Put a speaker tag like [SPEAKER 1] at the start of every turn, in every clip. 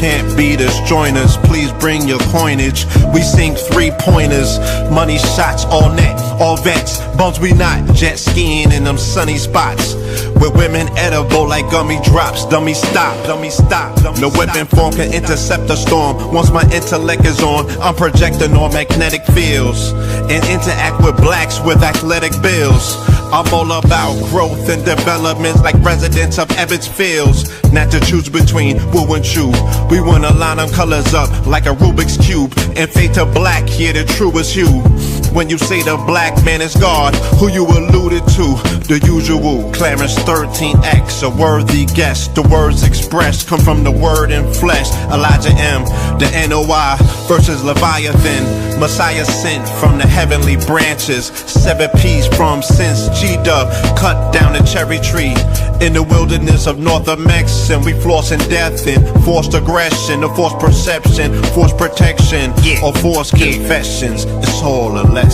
[SPEAKER 1] Can't beat us, join us, please bring your coinage. We sink 3-pointers, money shots all net, all vets. Bums we not, jet skiing in them sunny spots. With women edible like gummy drops. Dummy stop, dummy stop. No weapon form can intercept a storm. Once my intellect is on, I'm projecting on magnetic fields and interact with blacks with athletic bills. I'm all about growth and development like residents of Ebbets Fields. Not to choose between woo and chew. We wanna line them colors up like a Rubik's Cube and fade to black, yeah, the truest hue. When you say the black man is God, who you alluded to? The usual, Clarence 13X, a worthy guess. The words expressed come from the word in flesh. Elijah M, the NOI versus Leviathan. Messiah sent from the heavenly branches. 7 P's from since G-Dub cut down the cherry tree. In the wilderness of North Mex, and we flossing death and forced aggression, or forced perception, forced protection, or forced confessions. It's all a lesson.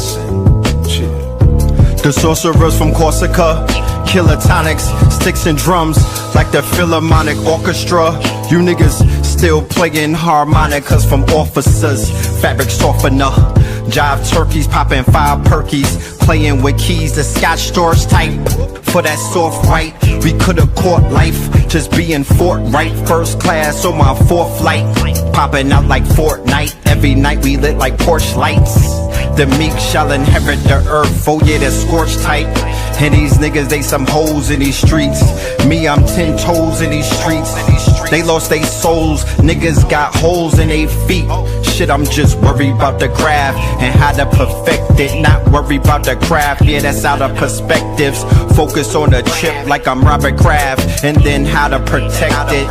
[SPEAKER 2] The sorcerers from Corsica, killer tonics, sticks and drums like the Philharmonic Orchestra. You niggas still playing harmonicas from officers. Fabric softener, jive turkeys popping 5 perkies, playing with keys, the Scotch storage type. For that soft white, we could've caught life, just being forthright. First class on my 4th flight, popping out like Fortnite. Every night we lit like Porsche lights. The meek shall inherit the earth, oh yeah, the scorched type. And these niggas, they some hoes in these streets. Me, I'm 10 toes in these streets. They lost their souls, niggas got holes in their feet. Shit, I'm just worried about the craft and how to perfect it. Not worried about the craft, yeah, that's out of perspectives. Focus on the chip like I'm Robert Kraft, and then how to protect it.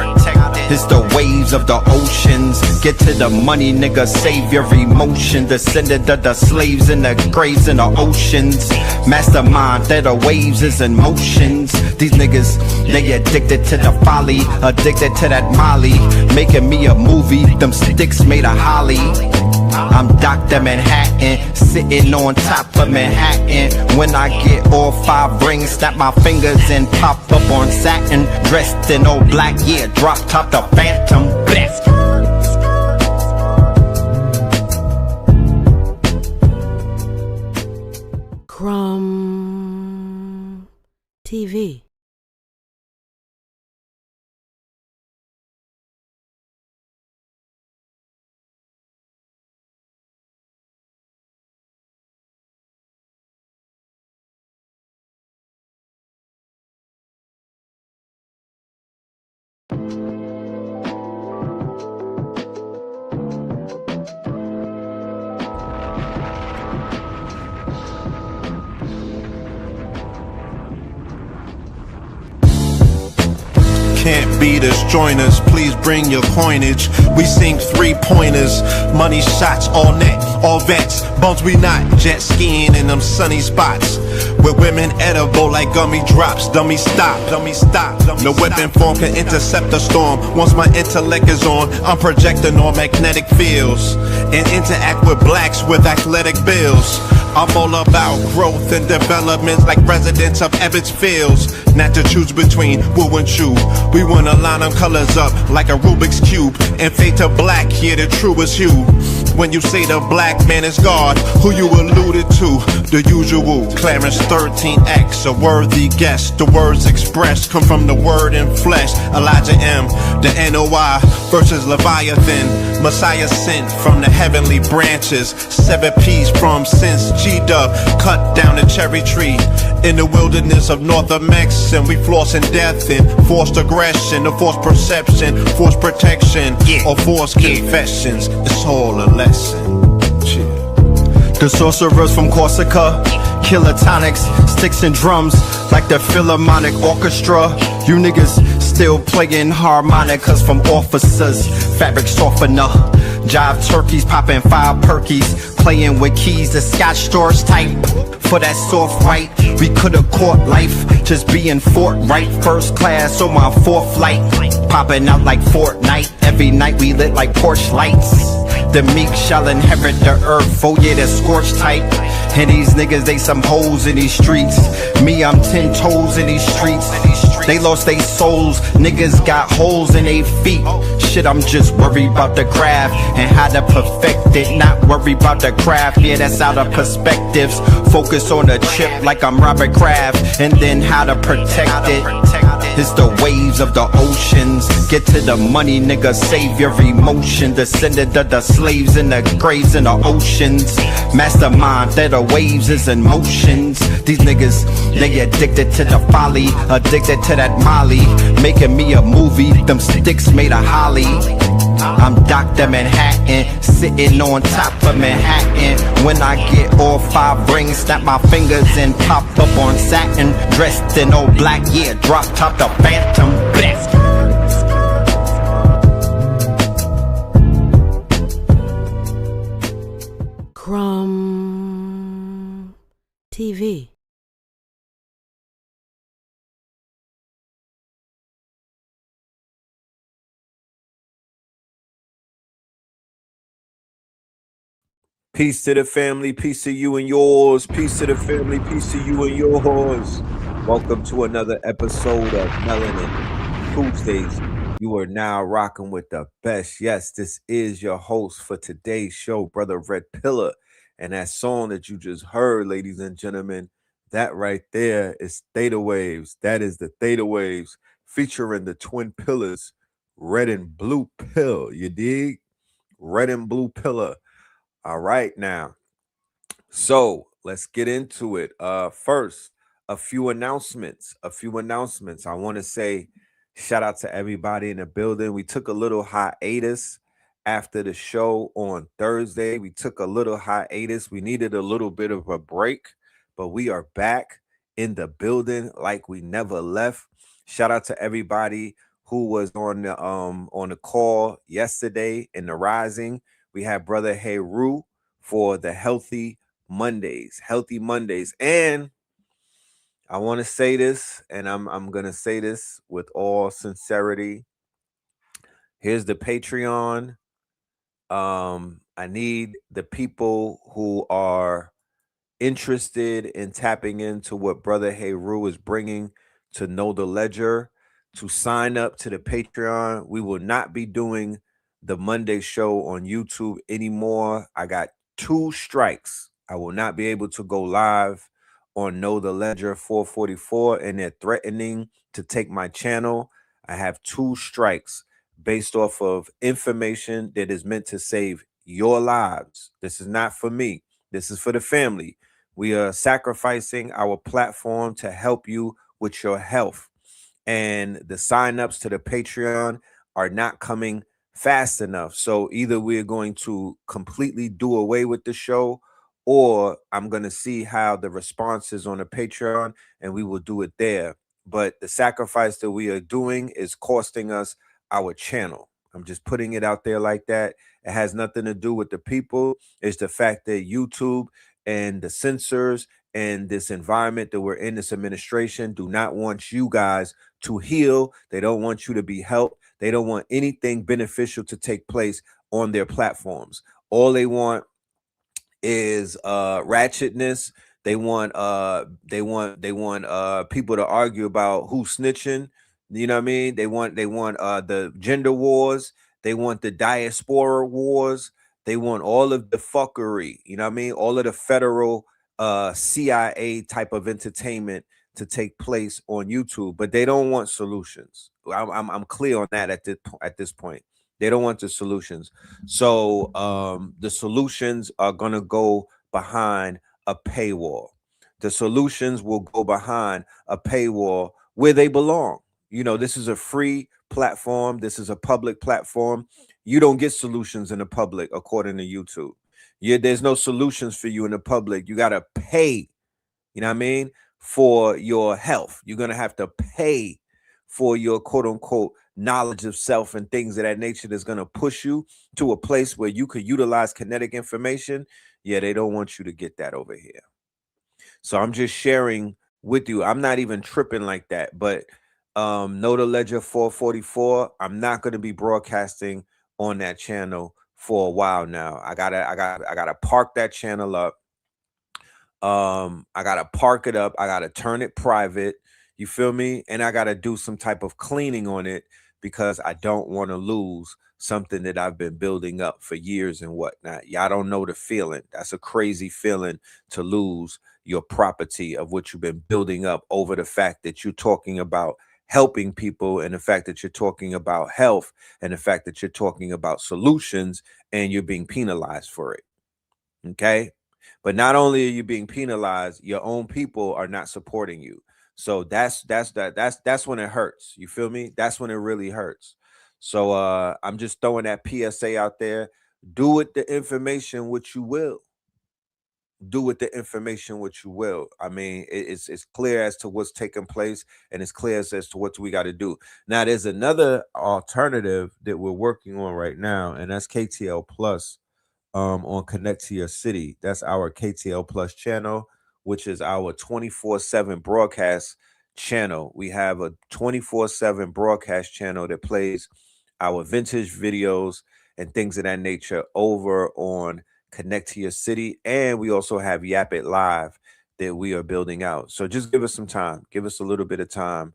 [SPEAKER 2] It's the waves of the oceans. Get to the money, nigga, save your emotion. Descendant of the slaves in the graves in the oceans. Mastermind that the waves is in motions. These niggas, they addicted to the folly, addicted to that molly. Making me a movie, them sticks made of holly. I'm Dr. Manhattan, sitting on top of Manhattan. When I get all 5 rings, snap my fingers and pop up on satin. Dressed in all black, yeah, drop top the Phantom. Best.
[SPEAKER 3] Crumb TV.
[SPEAKER 1] Can't beat us, join us, please bring your coinage. We sink 3-pointers, money shots all net, all vets. Bums we not, jet skiing in them sunny spots. With women edible like gummy drops. Dummy stop, dummy stop. No weapon form can intercept a storm. Once my intellect is on, I'm projecting on magnetic fields and interact with blacks with athletic bills. I'm all about growth and development like residents of Ebbets Fields. Not to choose between woo and chew. We wanna line them colors up like a Rubik's Cube and fade to black, yeah, the truest hue. When you say the black man is God, who you alluded to? The usual, Clarence 13X, a worthy guess. The words expressed come from the word in flesh. Elijah M, the NOI versus Leviathan. Messiah sent from the heavenly branches. 7 P's from since G-Dub cut down the cherry tree. In the wilderness of North Mex, and we flossing death and forced aggression, or forced perception, forced protection, or forced confessions. It's all a lesson.
[SPEAKER 2] The sorcerers from Corsica, killer tonics, sticks and drums like the Philharmonic Orchestra. You niggas still playing harmonicas from officers. Fabric softener, jive turkeys popping 5 perkies, playing with keys, the Scotch storage type. For that soft white, we could've caught life, just being forthright. First class on my 4th flight, popping out like Fortnite. Every night we lit like Porsche lights. The meek shall inherit the earth, oh yeah, the scorched type. And these niggas, they some hoes in these streets. Me, I'm 10 toes in these streets. They lost their souls, niggas got holes in their feet. Shit, I'm just worried about the craft and how to perfect it. Not worried about the craft, yeah, that's out of perspectives. Focus on the chip like I'm Robert Kraft, and then how to protect it. It's the waves of the oceans. Get to the money, nigga, save your emotion. Descended of the slaves in the graves in the oceans. Mastermind that the waves is in motions. These niggas, they addicted to the folly, addicted to that molly. Making me a movie, them sticks made of holly. I'm Dr. Manhattan, sitting on top of Manhattan. When I get all 5 rings, snap my fingers and pop up on satin. Dressed in all black, yeah, drop top the Phantom. Blast.
[SPEAKER 3] Crumb TV.
[SPEAKER 4] Peace to the family, peace to you and yours. Peace to the family, peace to you and yours. Welcome to another episode of Melanin Tuesdays. You are now rocking with the best. Yes, this is your host for today's show, Brother Red Pillar. And that song that you just heard, ladies and gentlemen, that right there is Theta Waves. That is the Theta Waves featuring the twin pillars, Red and Blue Pill. You dig? Red and Blue Pillar. All right, now. So let's get into it. First, a few announcements. I want to say shout out to everybody in the building. We took a little hiatus after the show on Thursday. We needed a little bit of a break, but we are back in the building like we never left. Shout out to everybody who was on the call yesterday in the Rising. We had Brother Heru for the Healthy Mondays. And I want to say this, and I'm gonna say this with all sincerity. Here's the Patreon. I need the people who are interested in tapping into what Brother Heru is bringing to Know the Ledger to sign up to the Patreon. We will not be doing the Monday show on YouTube anymore. I got 2 strikes. I will not be able to go live on Know the Ledger 444, and they're threatening to take my channel. I have 2 strikes based off of information that is meant to save your lives. This is not for me. This is for the family. We are sacrificing our platform to help you with your health. And the signups to the Patreon are not coming fast enough. So either we're going to completely do away with the show, or I'm going to see how the response is on the Patreon and we will do it there. But the sacrifice that we are doing is costing us our channel. I'm just putting it out there like that. It has nothing to do with the people. It's the fact that YouTube and the censors and this environment that we're in, this administration, do not want you guys to heal. They don't want you to be helped. They don't want anything beneficial to take place on their platforms. All they want is ratchetness. They want people to argue about who's snitching. You know what I mean? They want the gender wars. They want the diaspora wars. They want all of the fuckery. You know what I mean? All of the federal CIA type of entertainment to take place on YouTube, but they don't want solutions. I'm clear on that at this point. They don't want the solutions. So the solutions are going to go behind a paywall. The solutions will go behind a paywall where they belong. You know, this is a free platform. This is a public platform. You don't get solutions in the public, according to YouTube. There's no solutions for you in the public. You got to pay, you know what I mean, for your health. You're going to have to pay for your quote unquote knowledge of self and things of that nature that's going to push you to a place where you could utilize kinetic information. Yeah, they don't want you to get that over here. So I'm just sharing with you. I'm not even tripping like that, but Know the Ledger 444, I'm not going to be broadcasting on that channel for a while now. I gotta park that channel up. I gotta park it up. I gotta turn it private. You feel me? And I got to do some type of cleaning on it because I don't want to lose something that I've been building up for years and whatnot. Y'all don't know the feeling. That's a crazy feeling to lose your property of what you've been building up over the fact that you're talking about helping people and the fact that you're talking about health and the fact that you're talking about solutions and you're being penalized for it. Okay. But not only are you being penalized, your own people are not supporting you. So that's when it hurts. You feel me? That's when it really hurts. So I'm just throwing that PSA out there. Do with the information what you will. Do with the information what you will. I mean, it's clear as to what's taking place, and it's clear as to what we got to do. Now, there's another alternative that we're working on right now, and that's KTL Plus on Connect to Your City. That's our KTL Plus channel, which is our 24/7 broadcast channel. We have a 24/7 broadcast channel that plays our vintage videos and things of that nature over on Connect to Your City. And we also have Yap It Live that we are building out. So just give us some time, give us a little bit of time,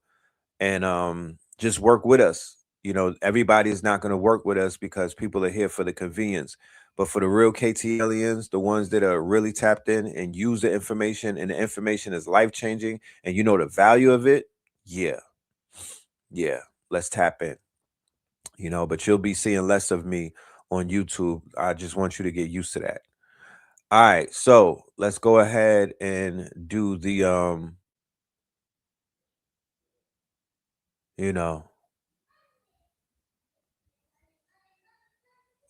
[SPEAKER 4] and just work with us. You know, everybody is not going to work with us because people are here for the convenience. But for the real KTLians, the ones that are really tapped in and use the information, and the information is life changing, and you know the value of it, yeah, let's tap in. You know, but you'll be seeing less of me on YouTube. I just want you to get used to that. All right, so let's go ahead and do the you know,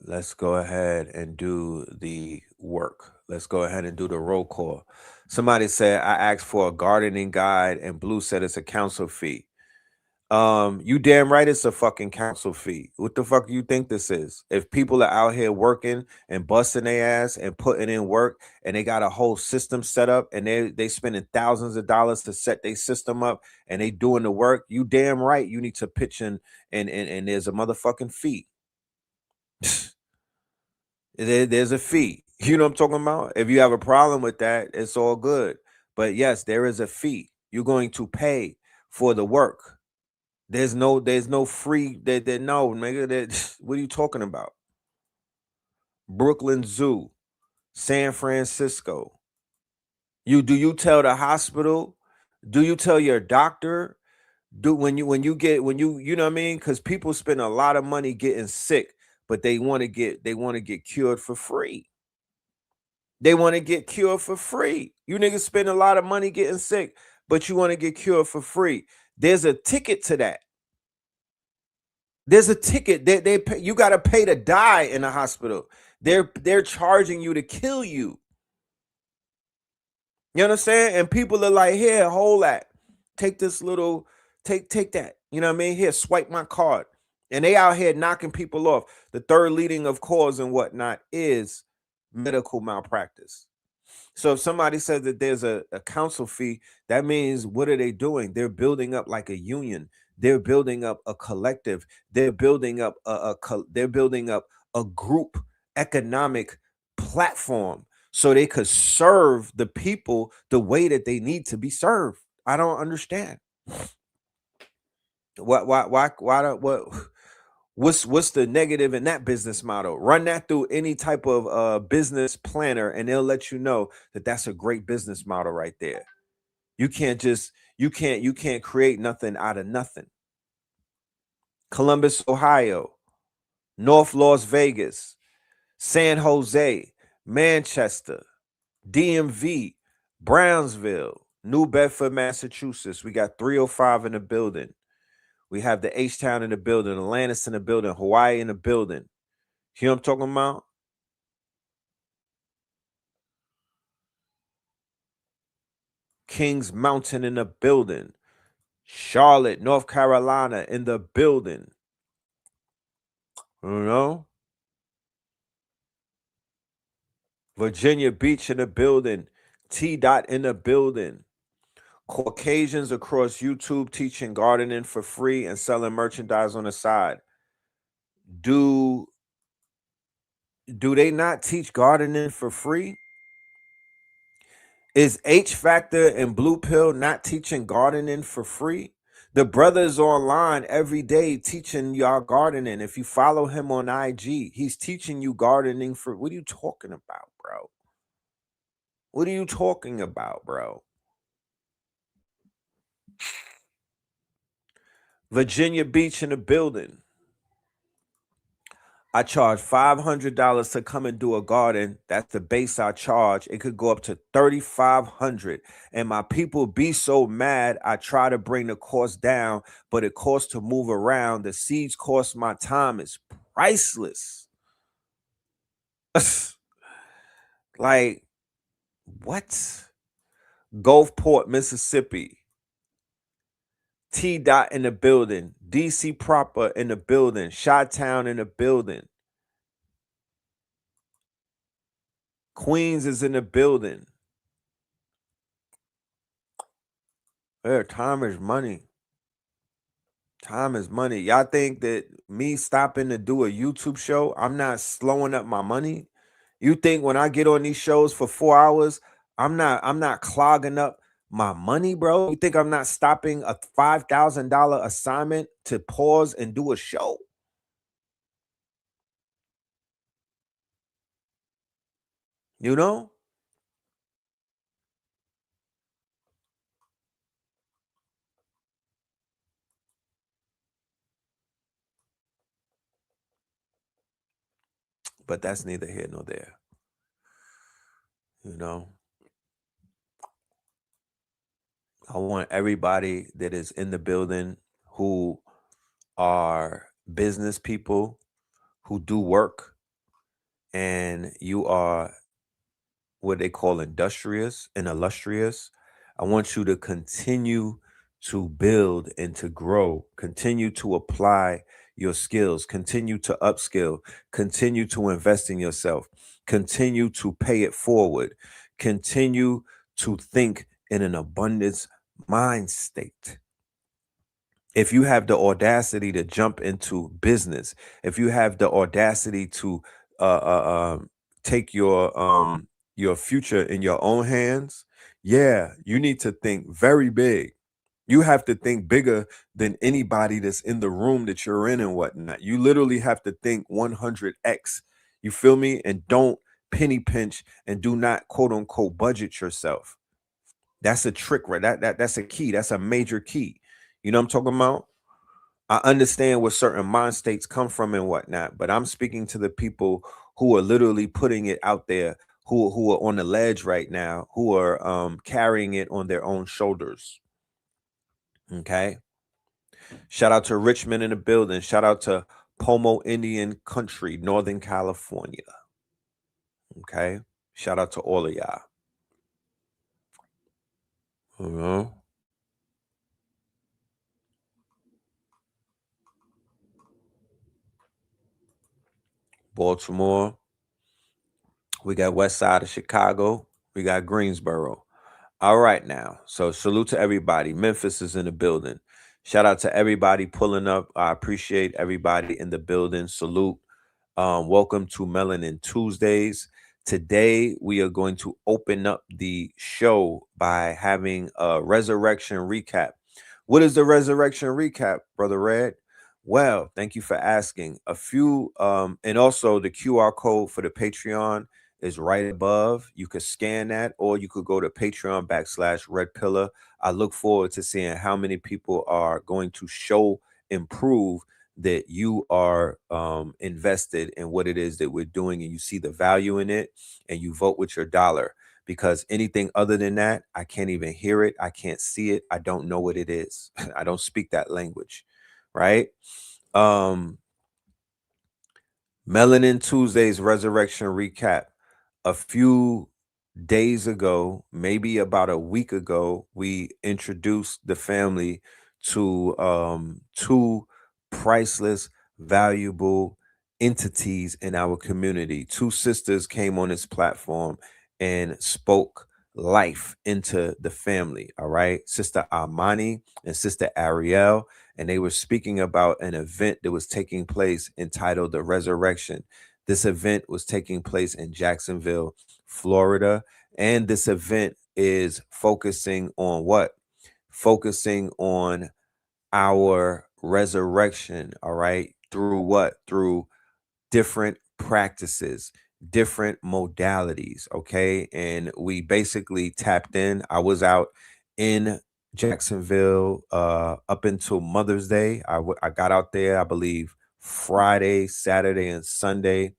[SPEAKER 4] let's go ahead and do the work. Let's go ahead and do the roll call. Somebody said I asked for a gardening guide and Blue said it's a council fee. You damn right it's a fucking council fee. What the fuck do you think this is? If people are out here working and busting their ass and putting in work and they got a whole system set up and they spending thousands of dollars to set their system up and they doing the work, you damn right you need to pitch in and there's a motherfucking fee. There's a fee. You know what I'm talking about? If you have a problem with that, it's all good. But yes, there is a fee. You're going to pay for the work. There's no free that no nigga. That what are you talking about? Brooklyn Zoo, San Francisco. You tell the hospital? Do you tell your doctor? When you know what I mean? Because people spend a lot of money getting sick, but they want to get cured for free. They want to get cured for free. You niggas spend a lot of money getting sick, but you want to get cured for free. There's a ticket to that. There's a ticket. They pay, you got to pay to die in the hospital. They're charging you to kill you. You understand? And people are like, here, hold that. Take this little, take that. You know what I mean? Here, swipe my card. And they out here knocking people off. The third leading of cause and whatnot is medical malpractice. So if somebody says that there's a council fee, that means what are they doing? They're building up like a union. They're building up a collective. They're building up they're building up a group economic platform so they could serve the people the way that they need to be served. I don't understand. What's the negative in that business model? Run that through any type of business planner and they'll let you know that that's a great business model right there. You can't create nothing out of nothing. Columbus, Ohio, North Las Vegas, San Jose, Manchester, DMV, Brownsville, New Bedford, Massachusetts. We got 305 in the building. We have the H-Town in the building, Atlantis in the building, Hawaii in the building. You know what I'm talking about? Kings Mountain in the building. Charlotte, North Carolina in the building. You know? Virginia Beach in the building. T-Dot in the building. Caucasians across YouTube teaching gardening for free and selling merchandise on the side. Do they not teach gardening for free? Is H Factor and Blue Pill not teaching gardening for free? The brother's online every day teaching y'all gardening. If you follow him on IG, he's teaching you gardening for, what are you talking about, bro? What are you talking about, bro? Virginia Beach in the building. I charge $500 to come and do a garden. That's the base I charge. It could go up to $3,500. And my people be so mad. I try to bring the cost down, but it costs to move around. The seeds cost my time. It's priceless. Like, what? Gulfport, Mississippi. T Dot in the building. DC proper in the building. Chi-Town in the building. Queens is in the building. Yeah, time is money. Time is money. Y'all think that me stopping to do a YouTube show, I'm not slowing up my money? You think when I get on these shows for 4 hours, I'm not clogging up my money, bro? You think I'm not stopping a $5,000 assignment to pause and do a show? You know? But that's neither here nor there. You know? I want everybody that is in the building who are business people, who do work, and you are what they call industrious and illustrious. I want you to continue to build and to grow, continue to apply your skills, continue to upskill, continue to invest in yourself, continue to pay it forward, continue to think in an abundance mind state. If you have the audacity to jump into business, if you have the audacity to take your future in your own hands, yeah, you need to think very big. You have to think bigger than anybody that's in the room that you're in and whatnot. You literally have to think 100x. You feel me? And don't penny pinch and do not quote unquote budget yourself. That's a trick, right? That's a key. That's a major key. You know what I'm talking about? I understand where certain mind states come from and whatnot, but I'm speaking to the people who are literally putting it out there, who are on the ledge right now, who are carrying it on their own shoulders. Okay. Shout out to Richmond in the building. Shout out to Pomo Indian Country, Northern California. Okay. Shout out to all of y'all. Baltimore. We got west side of Chicago. We got Greensboro. All right now. So salute to everybody. Memphis is in the building. Shout out to everybody pulling up. I appreciate everybody in the building. Salute. Welcome to Melanin Tuesdays. Today, we are going to open up the show by having a resurrection recap. What is the resurrection recap, Brother Red? Well, thank you for asking. A few, and also the QR code for the Patreon is right above. You could scan that, or you could go to Patreon/Red Pillar. I look forward to seeing how many people are going to show improve that you are invested in what it is that we're doing, and you see the value in it, and you vote with your dollar. Because anything other than that, I can't even hear it. I can't see it. I don't know what it is. I don't speak that language, right? Melanin Tuesdays resurrection recap. A few days ago, maybe about a week ago, we introduced the family to two priceless, valuable entities in our community. Two sisters came on this platform and spoke life into the family. All right. Sister Armani and Sister Ariel. And they were speaking about an event that was taking place entitled The Resurrection. This event was taking place in Jacksonville, Florida. And this event is focusing on what? Focusing on our resurrection, all right? Through what? Through different practices, different modalities, okay? And we basically tapped in. I was out in Jacksonville up until Mother's Day. I got out there, I believe, Friday, Saturday, and Sunday,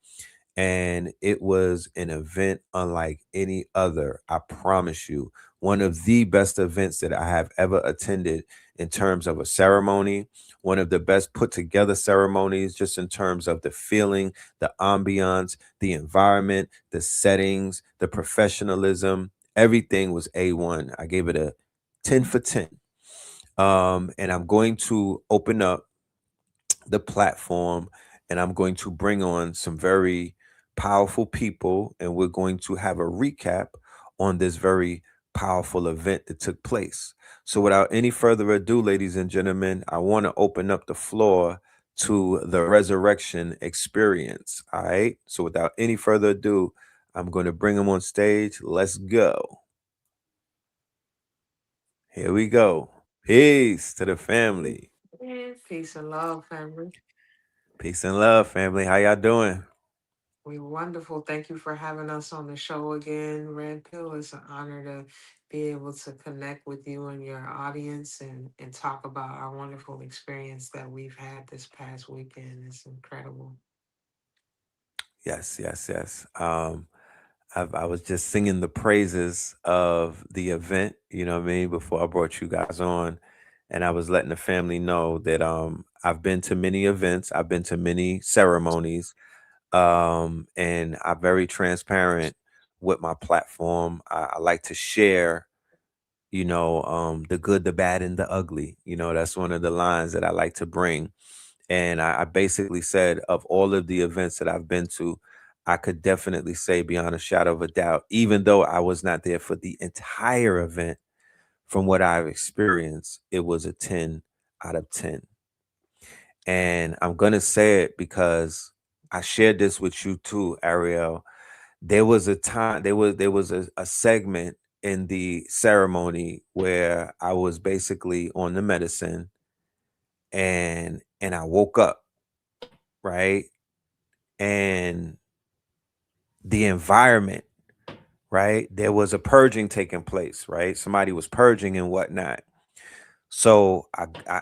[SPEAKER 4] and it was an event unlike any other. I promise you, one of the best events that I have ever attended in terms of a ceremony, one of the best put together ceremonies, just in terms of the feeling, the ambiance, the environment, the settings, the professionalism. Everything was A1. I gave it a 10 for 10. And I'm going to open up the platform, and I'm going to bring on some very powerful people, and we're going to have a recap on this very powerful event that took place. So, without any further ado, ladies and gentlemen, I want to open up the floor to the resurrection experience. All right. So, without any further ado, I'm going to bring them on stage. Let's go. Here we go. Peace to the family.
[SPEAKER 5] Yes. Peace and love, family.
[SPEAKER 4] Peace and love, family. How y'all doing?
[SPEAKER 5] We wonderful. Thank you for having us on the show again, Red Pill. It's an honor to be able to connect with you and your audience and talk about our wonderful experience that we've had this past weekend. It's incredible.
[SPEAKER 4] Yes, yes, yes. I was just singing the praises of the event, you know what I mean, before I brought you guys on. And I was letting the family know that I've been to many events, I've been to many ceremonies, and I'm very transparent with my platform. I like to share, the good, the bad, and the ugly. That's one of the lines that I like to bring. And I basically said, of all of the events that I've been to, I could definitely say beyond a shadow of a doubt, even though I was not there for the entire event, from what I've experienced, it was a 10 out of 10. And I'm going to say it because I shared this with you too, Ariel. There was a time, there was a segment in the ceremony where I was basically on the medicine, and I woke up, right? And the environment, right? There was a purging taking place, right? Somebody was purging and whatnot. So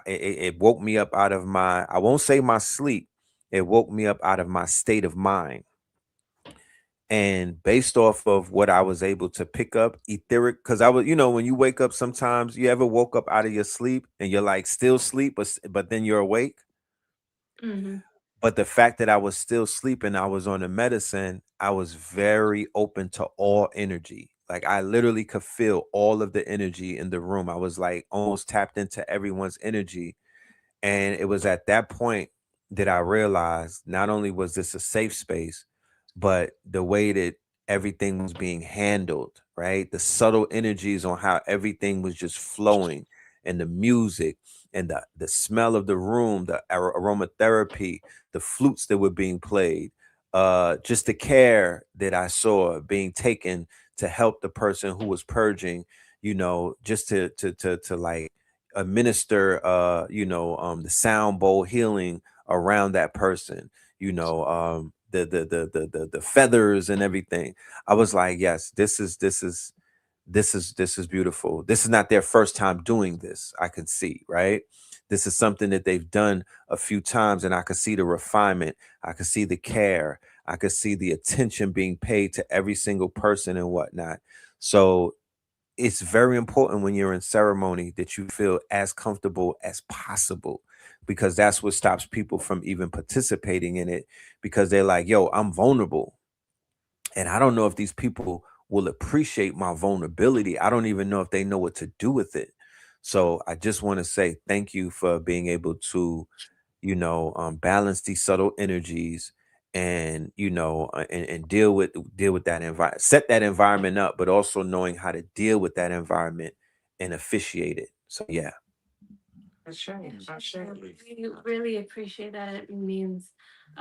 [SPEAKER 4] it woke me up out of my, I won't say my sleep. It woke me up out of my state of mind. And based off of what I was able to pick up, etheric, because I was, when you wake up, sometimes you ever woke up out of your sleep and you're like still sleep, but then you're awake.
[SPEAKER 5] Mm-hmm.
[SPEAKER 4] But the fact that I was still sleeping, I was on the medicine, I was very open to all energy. Like I literally could feel all of the energy in the room. I was like almost tapped into everyone's energy. And it was at that point that I realized not only was this a safe space, but the way that everything was being handled, right? The subtle energies on how everything was just flowing, and the music, and the smell of the room, the aromatherapy, the flutes that were being played, just the care that I saw being taken to help the person who was purging, just to like administer the sound bowl healing around that person, the feathers and everything. I was like, yes, this is beautiful. This is not their first time doing this. I could see, right? This is something that they've done a few times, and I could see the refinement. I could see the care. I could see the attention being paid to every single person and whatnot. So it's very important when you're in ceremony that you feel as comfortable as possible, because that's what stops people from even participating in it, because they're like, yo, I'm vulnerable, and I don't know if these people will appreciate my vulnerability. I don't even know if they know what to do with it. So I just want to say thank you for being able to, balance these subtle energies, and and deal with that environment, set that environment up, but also knowing how to deal with that environment and officiate it. So yeah.
[SPEAKER 5] That's right. That's right.
[SPEAKER 6] We really appreciate that. It means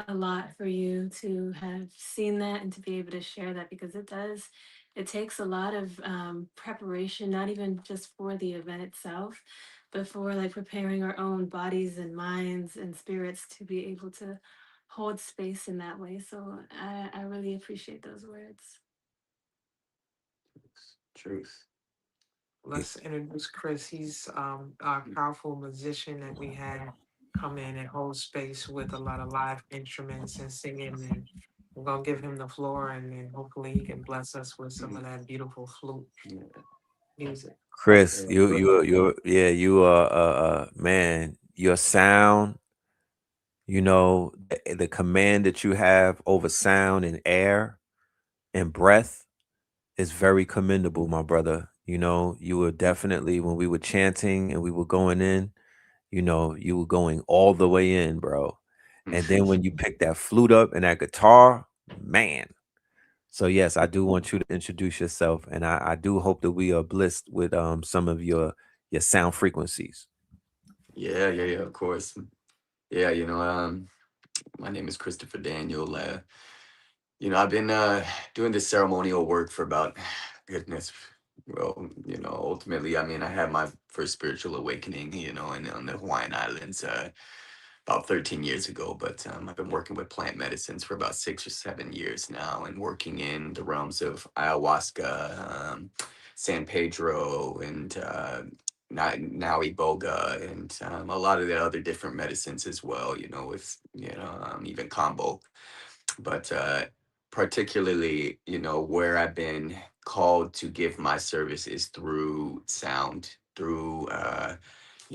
[SPEAKER 6] a lot for you to have seen that and to be able to share that, because it does it takes a lot of preparation, not even just for the event itself, but for like preparing our own bodies and minds and spirits to be able to hold space in that way. So I really appreciate those words.
[SPEAKER 7] Truth.
[SPEAKER 5] Let's introduce Chris. He's our powerful musician that we had come in and hold space with a lot of live instruments and singing. And we're gonna give him the floor, and then hopefully he can bless us with some of that beautiful flute
[SPEAKER 7] Yeah.
[SPEAKER 5] music.
[SPEAKER 4] Chris,
[SPEAKER 7] Yeah.
[SPEAKER 4] you are man, your sound, the command that you have over sound and air and breath is very commendable, my brother. You were definitely, when we were chanting and we were going in, you were going all the way in, bro. And then when you pick that flute up and that guitar, man. So yes, I do want you to introduce yourself, and I do hope that we are blessed with some of your sound frequencies.
[SPEAKER 7] Yeah, of course. Yeah, my name is Christopher Daniel. I've been doing this ceremonial work for about, goodness, well, ultimately, I mean, I had my first spiritual awakening, on the Hawaiian Islands about 13 years ago. But I've been working with plant medicines for about 6 or 7 years now, and working in the realms of ayahuasca, San Pedro, and now Iboga, and a lot of the other different medicines as well, with, even combo. But particularly, where I've been called to give my service is through sound, through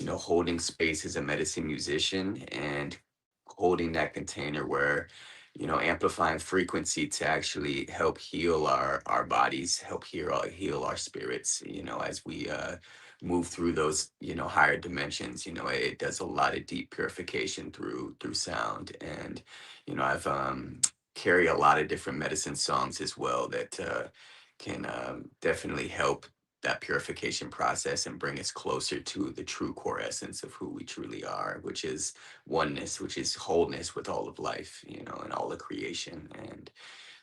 [SPEAKER 7] holding space as a medicine musician, and holding that container where, amplifying frequency to actually help heal our bodies, help heal our spirits, as we move through those, higher dimensions. It does a lot of deep purification through sound. And I've carry a lot of different medicine songs as well that can definitely help that purification process and bring us closer to the true core essence of who we truly are, which is oneness, which is wholeness with all of life, and all of creation. And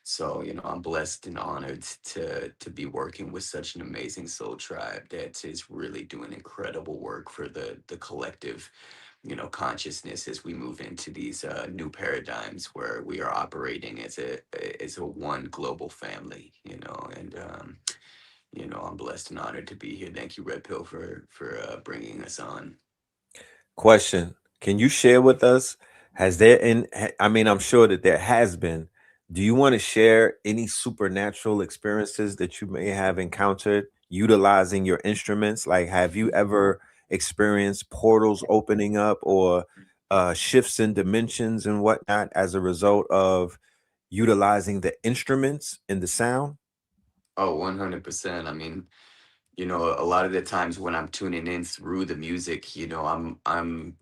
[SPEAKER 7] so, I'm blessed and honored to be working with such an amazing soul tribe that is really doing incredible work for the collective, consciousness, as we move into these new paradigms where we are operating as a one global family, and I'm blessed and honored to be here. Thank you, Red Pill, for bringing us on.
[SPEAKER 4] Question: can you share with us? Has there I mean, I'm sure that there has been. Do you want to share any supernatural experiences that you may have encountered utilizing your instruments? Like, have you ever experienced portals opening up, or shifts in dimensions and whatnot as a result of utilizing the instruments in the sound?
[SPEAKER 7] Oh, 100%. I mean, a lot of the times when I'm tuning in through the music, I'm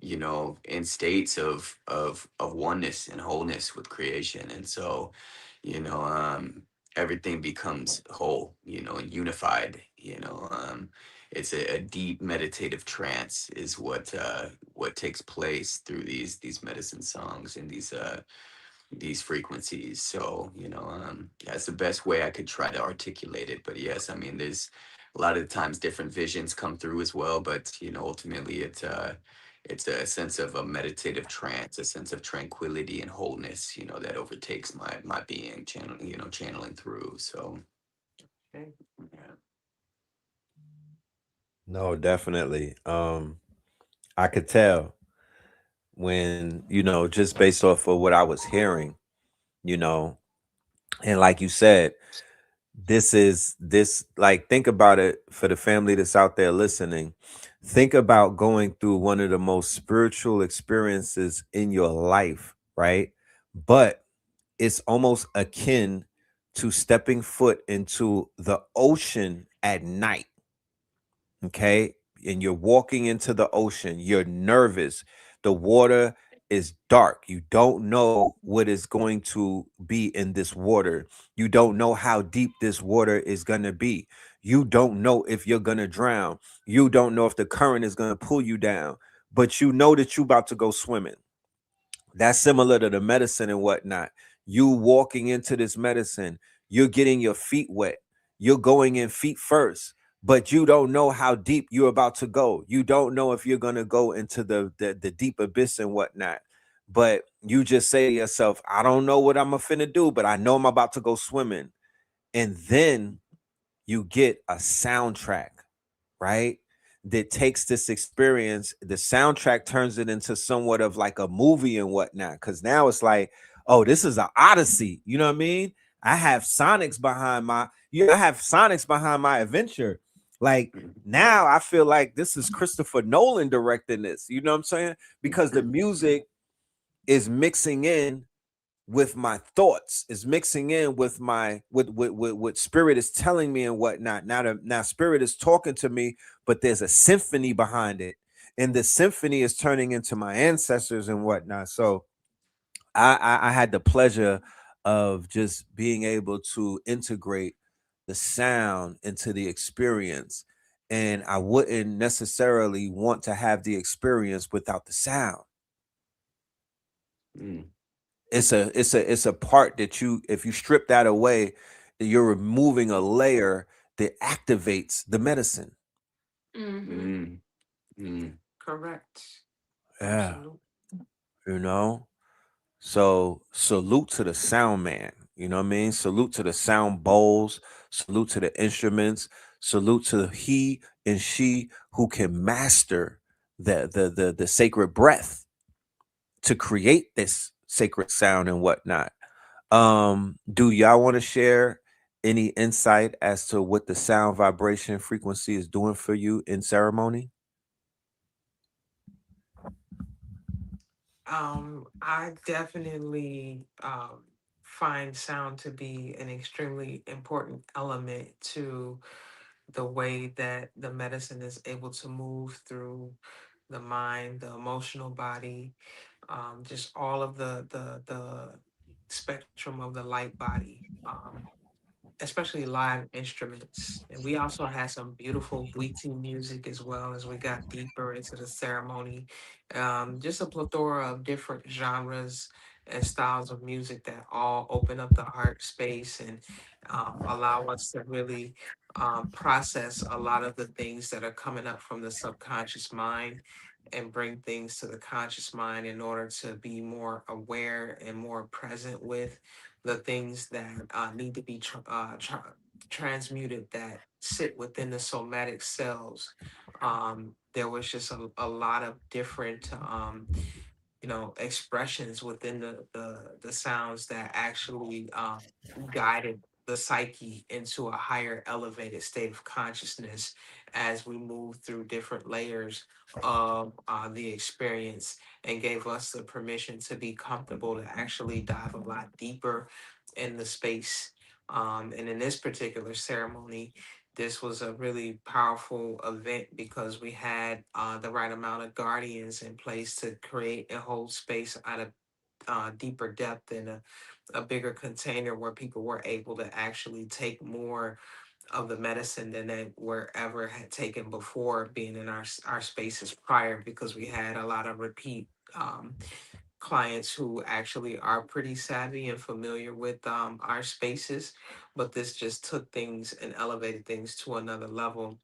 [SPEAKER 7] in states of oneness and wholeness with creation. And so, you know everything becomes whole, and unified. It's a deep meditative trance is what takes place through these medicine songs and these frequencies. So, that's the best way I could try to articulate it. But yes, I mean, there's a lot of the times different visions come through as well. But, ultimately it's a sense of a meditative trance, a sense of tranquility and wholeness, that overtakes my being, channeling through. So
[SPEAKER 5] Okay.
[SPEAKER 7] yeah.
[SPEAKER 4] No, definitely. I could tell when, just based off of what I was hearing, you know, and like you said, this like, think about it for the family that's out there listening. Think about going through one of the most spiritual experiences in your life, right? But it's almost akin to stepping foot into the ocean at night. Okay, and you're walking into the ocean, you're nervous, the water is dark, you don't know what is going to be in this water, you don't know how deep this water is going to be, you don't know if you're going to drown, you don't know if the current is going to pull you down, but you know that you're about to go swimming. That's similar to the medicine and whatnot. You walking into this medicine, you're getting your feet wet, you're going in feet first, but you don't know how deep you're about to go. You don't know if you're going to go into the deep abyss and whatnot. But you just say to yourself, I don't know what I'm finna do, but I know I'm about to go swimming. And then you get a soundtrack, right? That takes this experience, the soundtrack turns it into somewhat of like a movie and whatnot. Cause now it's like, oh, this is an odyssey. You know what I mean? I have sonics behind my, I have sonics behind my adventure. Like now I feel like this is Christopher Nolan directing this. You know what I'm saying? Because the music is mixing in with my thoughts, is mixing in with my what spirit is telling me and whatnot. Now spirit is talking to me, but there's a symphony behind it, and the symphony is turning into my ancestors and whatnot. So I had the pleasure of just being able to integrate the sound into the experience, and I wouldn't necessarily want to have the experience without the sound.
[SPEAKER 7] Mm.
[SPEAKER 4] It's a part that you, if you strip that away, you're removing a layer that activates the medicine.
[SPEAKER 6] Mm-hmm.
[SPEAKER 7] Mm. Mm.
[SPEAKER 5] Correct.
[SPEAKER 4] Yeah,
[SPEAKER 5] Absolutely.
[SPEAKER 4] you know. So salute to the sound man. You know what I mean? Salute to the sound bowls. Salute to the instruments. Salute to he and she who can master the sacred breath to create this sacred sound and whatnot. Do y'all want to share any insight as to what the sound vibration frequency is doing for you in ceremony?
[SPEAKER 5] I definitely find sound to be an extremely important element to the way that the medicine is able to move through the mind, the emotional body, just all of the spectrum of the light body. Especially live instruments. And we also had some beautiful Bwiti music as well as we got deeper into the ceremony. Just a plethora of different genres and styles of music that all open up the heart space and allow us to really process a lot of the things that are coming up from the subconscious mind and bring things to the conscious mind in order to be more aware and more present with the things that need to be transmuted that sit within the somatic cells. There was just a lot of different expressions within the sounds that actually guided the psyche into a higher elevated state of consciousness as we move through different layers of the experience, and gave us the permission to be comfortable to actually dive a lot deeper in the space. And in this particular ceremony, this was a really powerful event because we had the right amount of guardians in place to create and hold space at a deeper depth in a bigger container where people were able to actually take more of the medicine than they were ever had taken before being in our spaces prior, because we had a lot of repeat clients who actually are pretty savvy and familiar with our spaces, but this just took things and elevated things to another level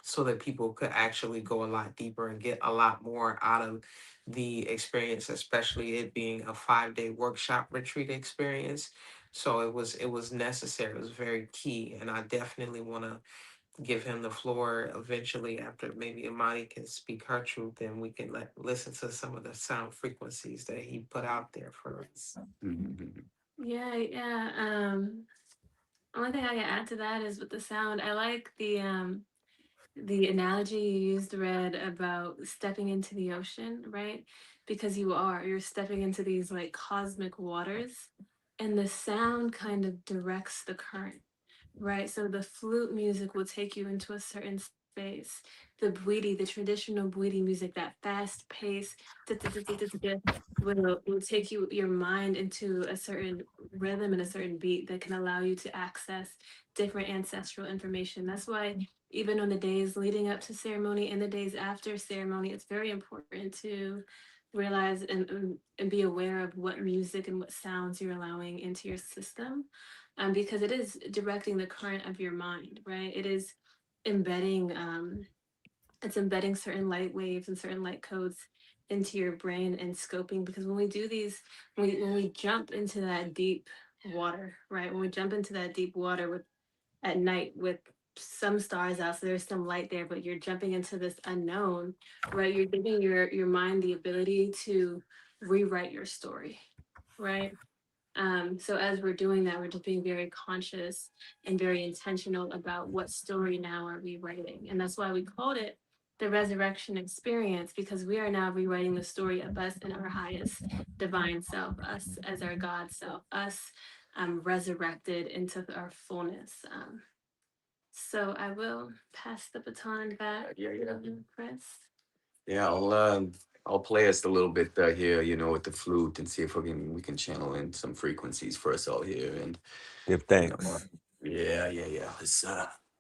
[SPEAKER 5] so that people could actually go a lot deeper and get a lot more out of the experience, especially it being a 5-day workshop retreat experience. So it was necessary. It was very key, and I definitely want to give him the floor eventually after maybe Imani can speak her truth, and we can listen to some of the sound frequencies that he put out there for us.
[SPEAKER 7] Mm.
[SPEAKER 6] Yeah, yeah. Only thing I can add to that is with the sound. I like the analogy you used, Red, about stepping into the ocean, right? Because you're stepping into these like cosmic waters, and the sound kind of directs the current. Right, so the flute music will take you into a certain space. The traditional bwiti music, that fast pace, will take your mind into a certain rhythm and a certain beat that can allow you to access different ancestral information. That's why even on the days leading up to ceremony and the days after ceremony, it's very important to realize and be aware of what music and what sounds you're allowing into your system, because it is directing the current of your mind, right? It is embedding it's embedding certain light waves and certain light codes into your brain and scoping, because when we do these, when we jump into that deep water, right, when we jump into that deep water with at night with some stars out, so there's some light there, but you're jumping into this unknown, right? You're giving your mind the ability to rewrite your story, right? So as we're doing that, we're just being very conscious and very intentional about what story now are we writing. And that's why we called it the resurrection experience, because we are now rewriting the story of us in our highest divine self, us as our God self, us resurrected into our fullness. So I will pass the baton back to Chris.
[SPEAKER 7] Yeah, I'll play us a little bit here, you know, with the flute, and see if we can channel in some frequencies for us all here. And
[SPEAKER 4] Give
[SPEAKER 7] you know,
[SPEAKER 4] thanks.
[SPEAKER 7] yeah. Let's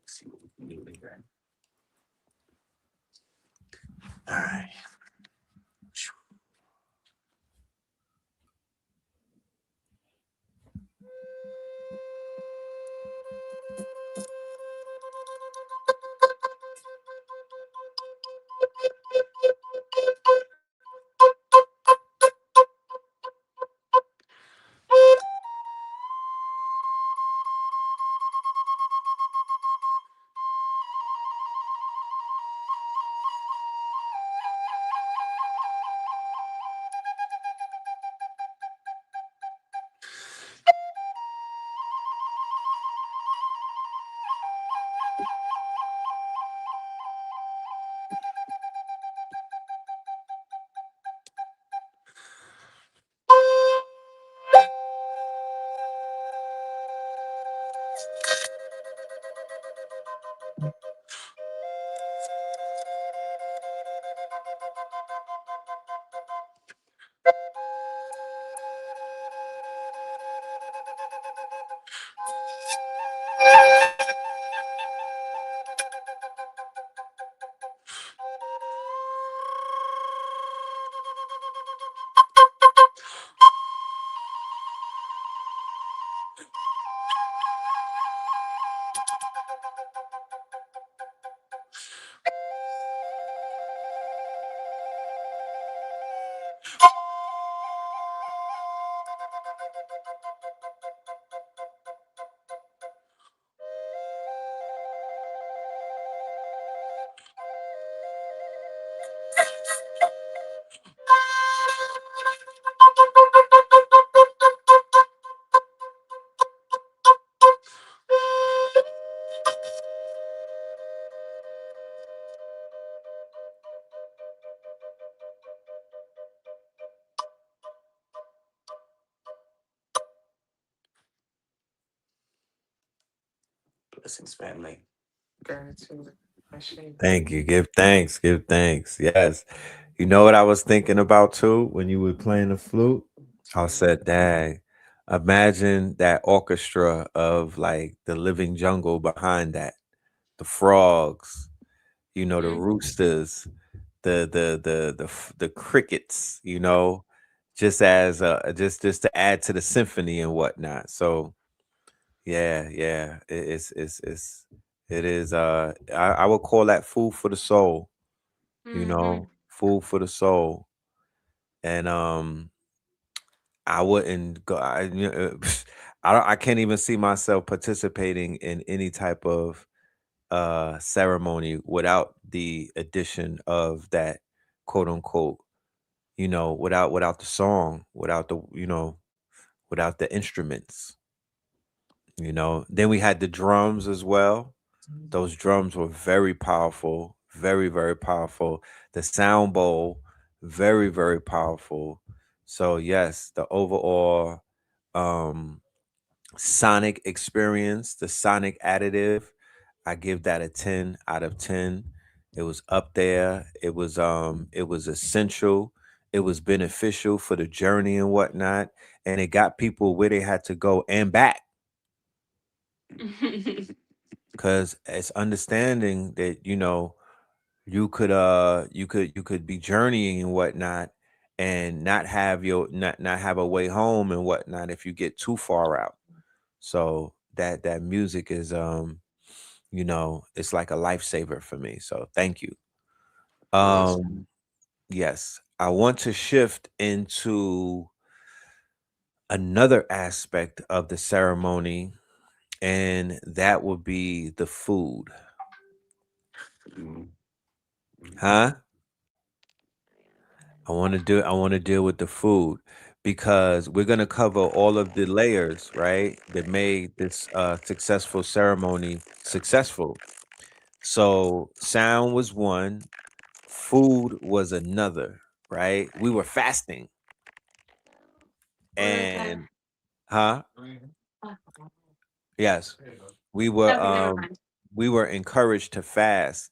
[SPEAKER 7] see what we can do here. All right. Blessings, family.
[SPEAKER 5] Gratitude. Ashe.
[SPEAKER 4] Thank you. Give thanks. Give thanks. Yes. You know what I was thinking about too when you were playing the flute? I said, dang, imagine that orchestra of like the living jungle behind that. The frogs, you know, the roosters, the crickets, you know, just as just to add to the symphony and whatnot. So yeah, it is I would call that food for the soul, you
[SPEAKER 6] Mm-hmm.
[SPEAKER 4] know, food for the soul. And I wouldn't go. I can't even see myself participating in any type of ceremony without the addition of that quote unquote, you know, without the song, without the, you know, without the instruments, you know. Then we had the drums as well. Those drums were very powerful, very powerful. The sound bowl, very powerful. So yes, the overall um sonic experience, the sonic additive, I give that a 10 out of 10. It was up there. It was essential. It was beneficial for the journey and whatnot. And it got people where they had to go and back. Cause it's understanding that, you know, you could be journeying and whatnot and not have not have a way home and whatnot if you get too far out. So that music is it's like a lifesaver for me. So thank you.
[SPEAKER 7] Of course.
[SPEAKER 4] Yes, I want to shift into another aspect of the ceremony, and that would be the food.
[SPEAKER 7] Mm,
[SPEAKER 4] Huh? I want to deal with the food because we're going to cover all of the layers, right? That made this successful ceremony successful. So sound was one, food was another, right? We were fasting
[SPEAKER 6] We're right there.
[SPEAKER 4] and huh?
[SPEAKER 6] Oh,
[SPEAKER 4] Yes. We were
[SPEAKER 6] okay, never mind.
[SPEAKER 4] we were encouraged to fast.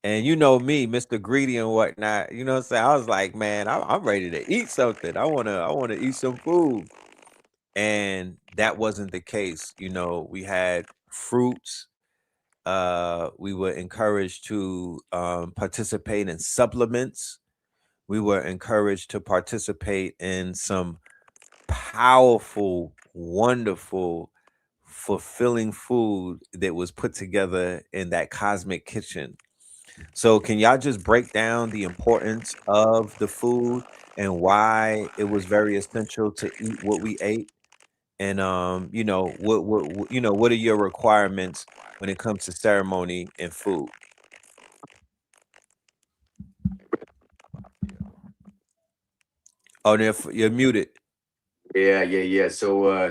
[SPEAKER 4] And you know me, Mr. Greedy and whatnot. You know what I'm saying? I was like, man, I'm ready to eat something. I wanna eat some food. And that wasn't the case. We had fruits. We were encouraged to participate in supplements. We were encouraged to participate in some powerful, wonderful, fulfilling food that was put together in that cosmic kitchen. So, can y'all just break down the importance of the food and why it was very essential to eat what we ate? And what are your requirements when it comes to ceremony and food? Oh, you're muted.
[SPEAKER 7] yeah. So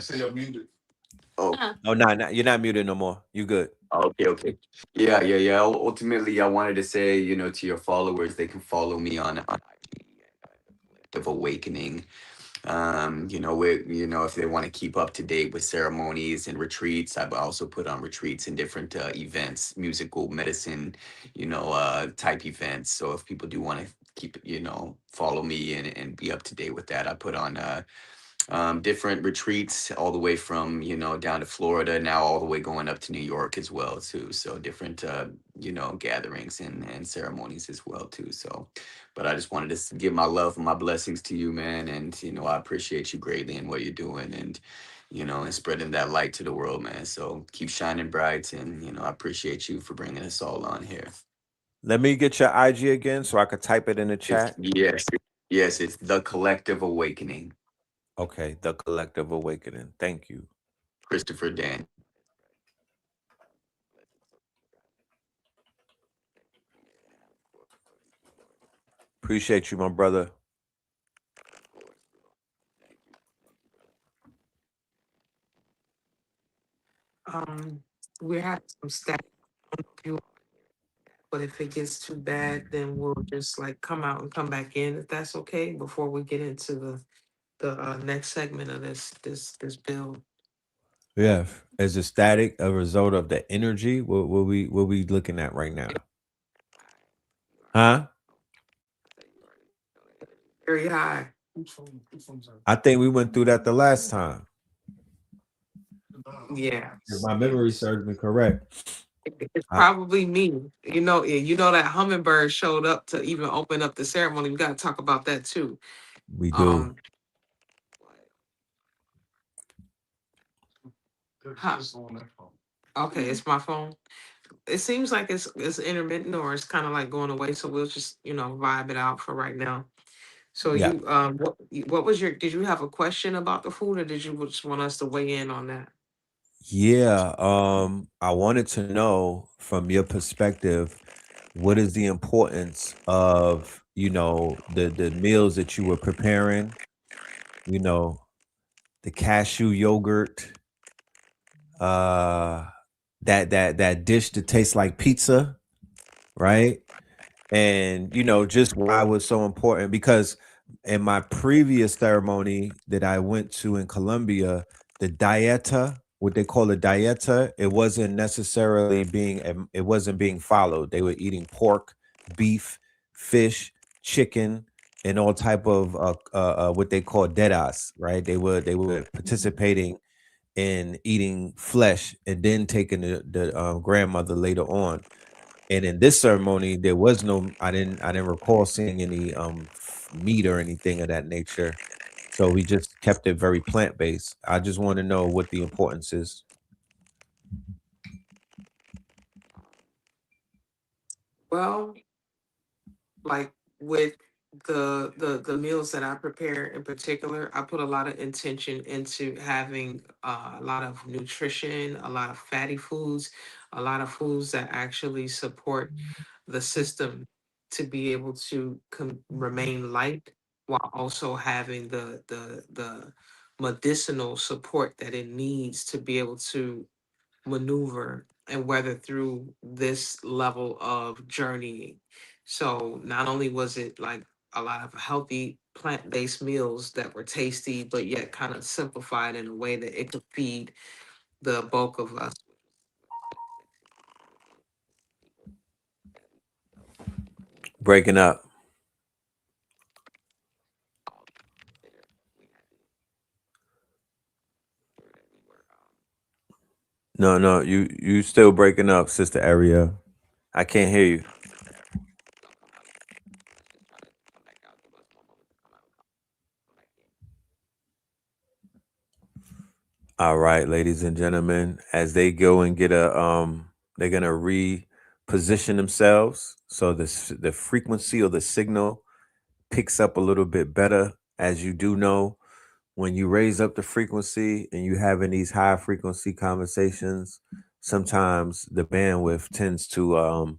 [SPEAKER 7] oh,
[SPEAKER 6] Huh.
[SPEAKER 4] Oh, no, you're not muted no more. You good?
[SPEAKER 7] okay. Yeah. Ultimately, I wanted to say, to your followers, they can follow me on IG, of Awakening. If they want to keep up to date with ceremonies and retreats, I've also put on retreats and different events, musical, medicine, type events. So if people do want to keep, follow me and be up to date with that, I put on different retreats all the way from down to Florida, now all the way going up to New York as well too. So different gatherings and ceremonies as well too. So, but I just wanted to give my love and my blessings to you, man, and I appreciate you greatly and what you're doing, and and spreading that light to the world, man. So keep shining bright, and I appreciate you for bringing us all on here.
[SPEAKER 4] Let me get your IG again so I could type it in the
[SPEAKER 7] It's
[SPEAKER 4] chat.
[SPEAKER 7] yes, it's the Collective Awakening.
[SPEAKER 4] Okay, the Collective Awakening. Thank you.
[SPEAKER 7] Christopher Dan.
[SPEAKER 4] Appreciate you, my brother.
[SPEAKER 5] Um, we're having some static. I don't know if you, but if it gets too bad, then we'll just like come out and come back in if that's okay before we get into the next segment of this build.
[SPEAKER 4] Yeah. Is the static a result of the energy? What we looking at right now? Huh?
[SPEAKER 5] Very high.
[SPEAKER 4] I think we went through that the last time.
[SPEAKER 5] Yeah.
[SPEAKER 4] If my memory serves me correct.
[SPEAKER 5] It's
[SPEAKER 4] I,
[SPEAKER 5] probably me. That hummingbird showed up to even open up the ceremony. We got to talk about that too.
[SPEAKER 4] we do.
[SPEAKER 5] Um, huh. Okay, it's my phone. It seems like it's intermittent or it's kind of like going away. So we'll just vibe it out for right now. So
[SPEAKER 4] Yeah.
[SPEAKER 5] what was your? Did you have a question about the food, or did you just want us to weigh in on that?
[SPEAKER 4] Yeah. I wanted to know from your perspective, what is the importance of, the meals that you were preparing, you know, the cashew yogurt, uh that dish that tastes like pizza, right? And just why it was so important because in my previous ceremony that I went to in Colombia, the dieta, what they call a dieta, it wasn't being followed. They were eating pork, beef, fish, chicken, and all type of what they call dedas, right? They were participating in eating flesh and then taking the grandmother later on. And in this ceremony, there was no, I didn't recall seeing any meat or anything of that nature. So we just kept it very plant-based. I just want to know what the importance is.
[SPEAKER 5] Well, like with the meals that I prepare in particular, I put a lot of intention into having a lot of nutrition, a lot of fatty foods, a lot of foods that actually support the system to be able to remain light while also having the medicinal support that it needs to be able to maneuver and weather through this level of journeying. So not only was it like a lot of healthy plant-based meals that were tasty, but yet kind of simplified in a way that it could feed the bulk of us.
[SPEAKER 4] Breaking up. No, you still breaking up, Sister Area. I can't hear you. All right, ladies and gentlemen, as they go and get a they're gonna reposition themselves so the frequency or the signal picks up a little bit better. As you do know, when you raise up the frequency and you having these high frequency conversations, sometimes the bandwidth tends to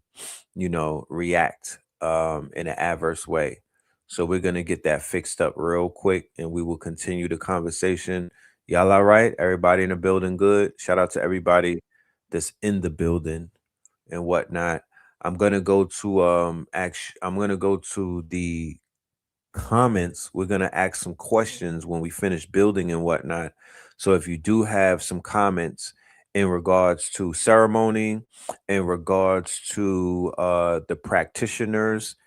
[SPEAKER 4] react in an adverse way. So we're gonna get that fixed up real quick and we will continue the conversation. Y'all all right? Everybody in the building good? Shout out to everybody that's in the building and whatnot. I'm gonna go to the comments. We're going to ask some questions when we finish building and whatnot. So if you do have some comments in regards to ceremony, in regards to the practitioners,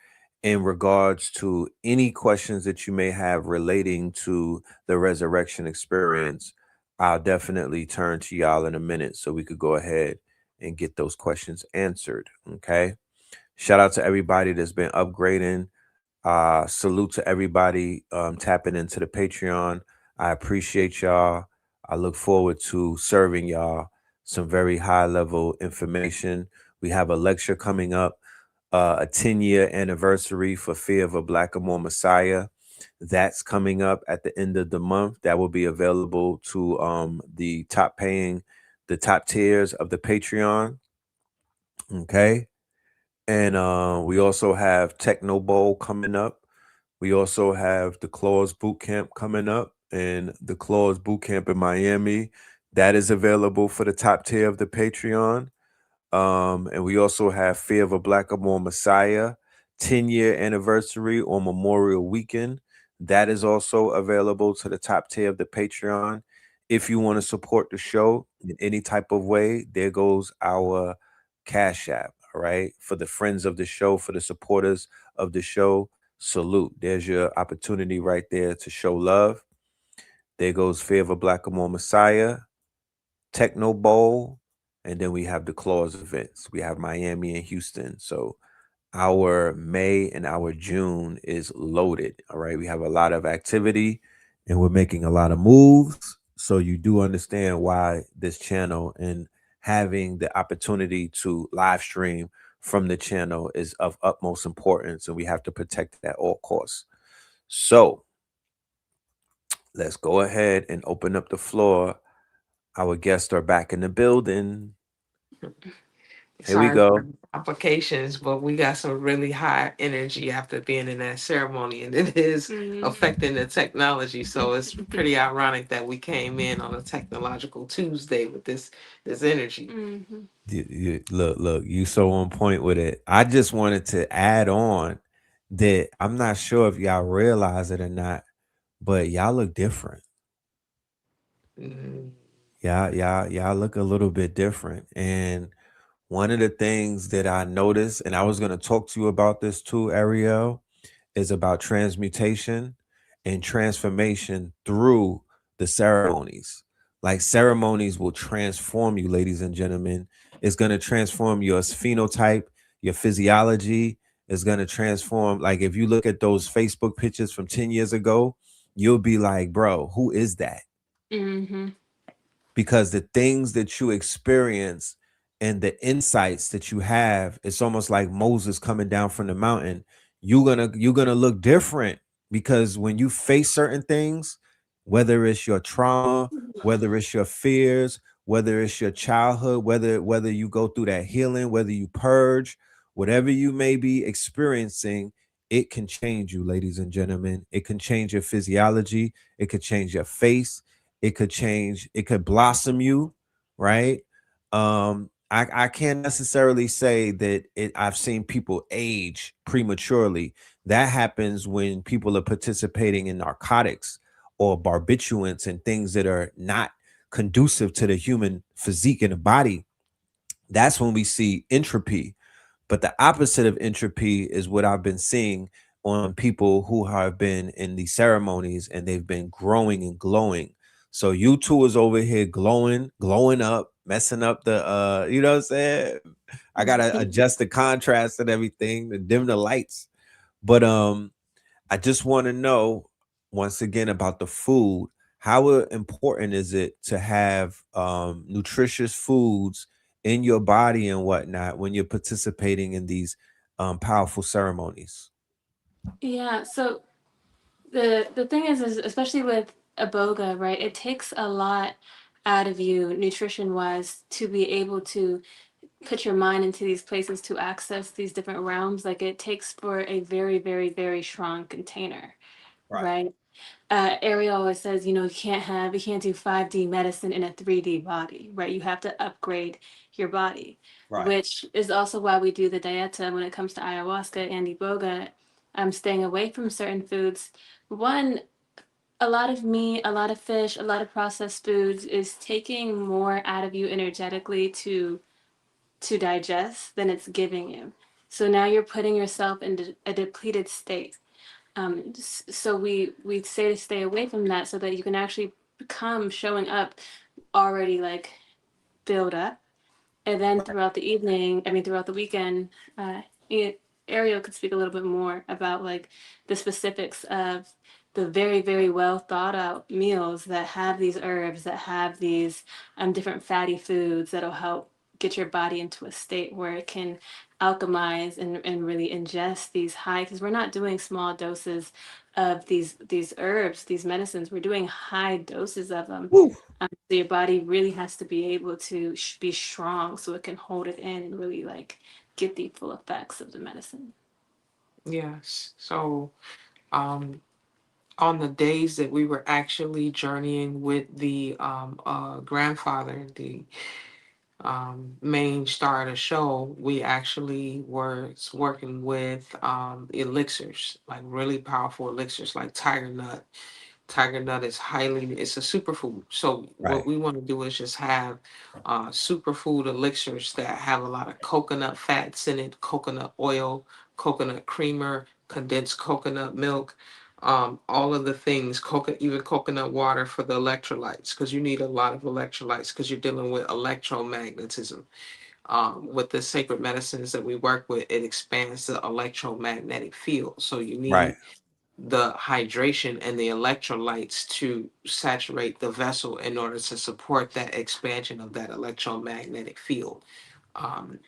[SPEAKER 4] in regards to any questions that you may have relating to the resurrection experience, I'll definitely turn to y'all in a minute so we could go ahead and get those questions answered. Okay. Shout out to everybody that's been upgrading. Salute to everybody tapping into the Patreon. I appreciate y'all. I look forward to serving y'all some very high level information. We have a lecture coming up, a 10-year anniversary for Fear of a Blackamoor Messiah. That's coming up at the end of the month. That will be available to the top tiers of the Patreon. Okay. And we also have Techno Bowl coming up. We also have the Claws Boot Camp coming up, and the Claws Boot Camp in Miami. That is available for the top tier of the Patreon. And we also have Fear of a Blackamoor Messiah 10-year anniversary on Memorial Weekend. That is also available to the top tier of the Patreon. If you want to support the show in any type of way, there goes our Cash App. All right. For the friends of the show, for the supporters of the show, salute. There's your opportunity right there to show love. There goes Fear of a Blackamoor Messiah, Techno Bowl, and then we have the Claws events. We have Miami and Houston. So our May and our June is loaded. All right. We have a lot of activity and we're making a lot of moves. So you do understand why this channel and having the opportunity to live stream from the channel is of utmost importance, and we have to protect it at all costs. So let's go ahead and open up the floor. Our guests are back in the building. Here we
[SPEAKER 5] Sorry for
[SPEAKER 4] go.
[SPEAKER 5] complications, but we got some really high energy after being in that ceremony, and it is affecting the technology. So it's pretty ironic that we came in on a technological Tuesday with this energy.
[SPEAKER 4] Look, you so on point with it. I just wanted to add on that I'm not sure if y'all realize it or not, but y'all look different.
[SPEAKER 5] Mm.
[SPEAKER 4] Y'all look a little bit different. And one of the things that I noticed, and I was going to talk to you about this too, Ariel, is about transmutation and transformation through the ceremonies. Like ceremonies will transform you, ladies and gentlemen. It's going to transform your phenotype, your physiology. It's going to transform. Like if you look at those Facebook pictures from 10 years ago, you'll be like, bro, who is that?
[SPEAKER 6] Mm-hmm.
[SPEAKER 4] Because the things that you experience and the insights that you have, it's almost like Moses coming down from the mountain. You're gonna look different, because when you face certain things, whether it's your trauma, whether it's your fears, whether it's your childhood, whether you go through that healing, whether you purge, whatever you may be experiencing, it can change you, ladies and gentlemen. It can change your physiology, it could change your face, it could change, it could blossom you, right? I can't necessarily say that I've seen people age prematurely. That happens when people are participating in narcotics or barbiturates and things that are not conducive to the human physique and the body. That's when we see entropy. But the opposite of entropy is what I've been seeing on people who have been in these ceremonies and they've been growing and glowing. So you two is over here glowing up, messing up the you know what I'm saying? I gotta adjust the contrast and everything, to dim the lights. But I just want to know once again about the food. How important is it to have nutritious foods in your body and whatnot when you're participating in these powerful ceremonies?
[SPEAKER 6] Yeah. So the thing is especially with iboga, right? It takes a lot out of you nutrition wise to be able to put your mind into these places to access these different realms. Like it takes for a very, very, very strong container,
[SPEAKER 4] Right,
[SPEAKER 6] right? Ariel always says, you can't do 5D medicine in a 3D body, right? You have to upgrade your body,
[SPEAKER 4] right,
[SPEAKER 6] which is also why we do the dieta when it comes to ayahuasca and iboga. I'm staying away from certain foods. One, a lot of meat, a lot of fish, a lot of processed foods is taking more out of you energetically to digest than it's giving you. So now you're putting yourself in a depleted state. So we say to stay away from that so that you can actually come showing up already like filled up, and then throughout the evening, I mean throughout the weekend, Ariel could speak a little bit more about like the specifics of the very, very well thought out meals that have these herbs, that have these different fatty foods that'll help get your body into a state where it can alchemize and really ingest these high, because we're not doing small doses of these herbs, these medicines. We're doing high doses of them.
[SPEAKER 4] woo,
[SPEAKER 6] So your body really has to be able to be strong so it can hold it in and really like get the full effects of the medicine.
[SPEAKER 5] Yes. So, um, on the days that we were actually journeying with the grandfather, the main star of the show, we actually were working with elixirs, like really powerful elixirs, like tiger nut. Tiger nut is it's a superfood. So what
[SPEAKER 4] right,
[SPEAKER 5] we want to do is just have superfood elixirs that have a lot of coconut fats in it, coconut oil, coconut creamer, condensed coconut milk, all of the things, even coconut water for the electrolytes, because you need a lot of electrolytes because you're dealing with electromagnetism. With the sacred medicines that we work with, it expands the electromagnetic field. So you
[SPEAKER 4] right.
[SPEAKER 5] need the hydration and the electrolytes to saturate the vessel in order to support that expansion of that electromagnetic field,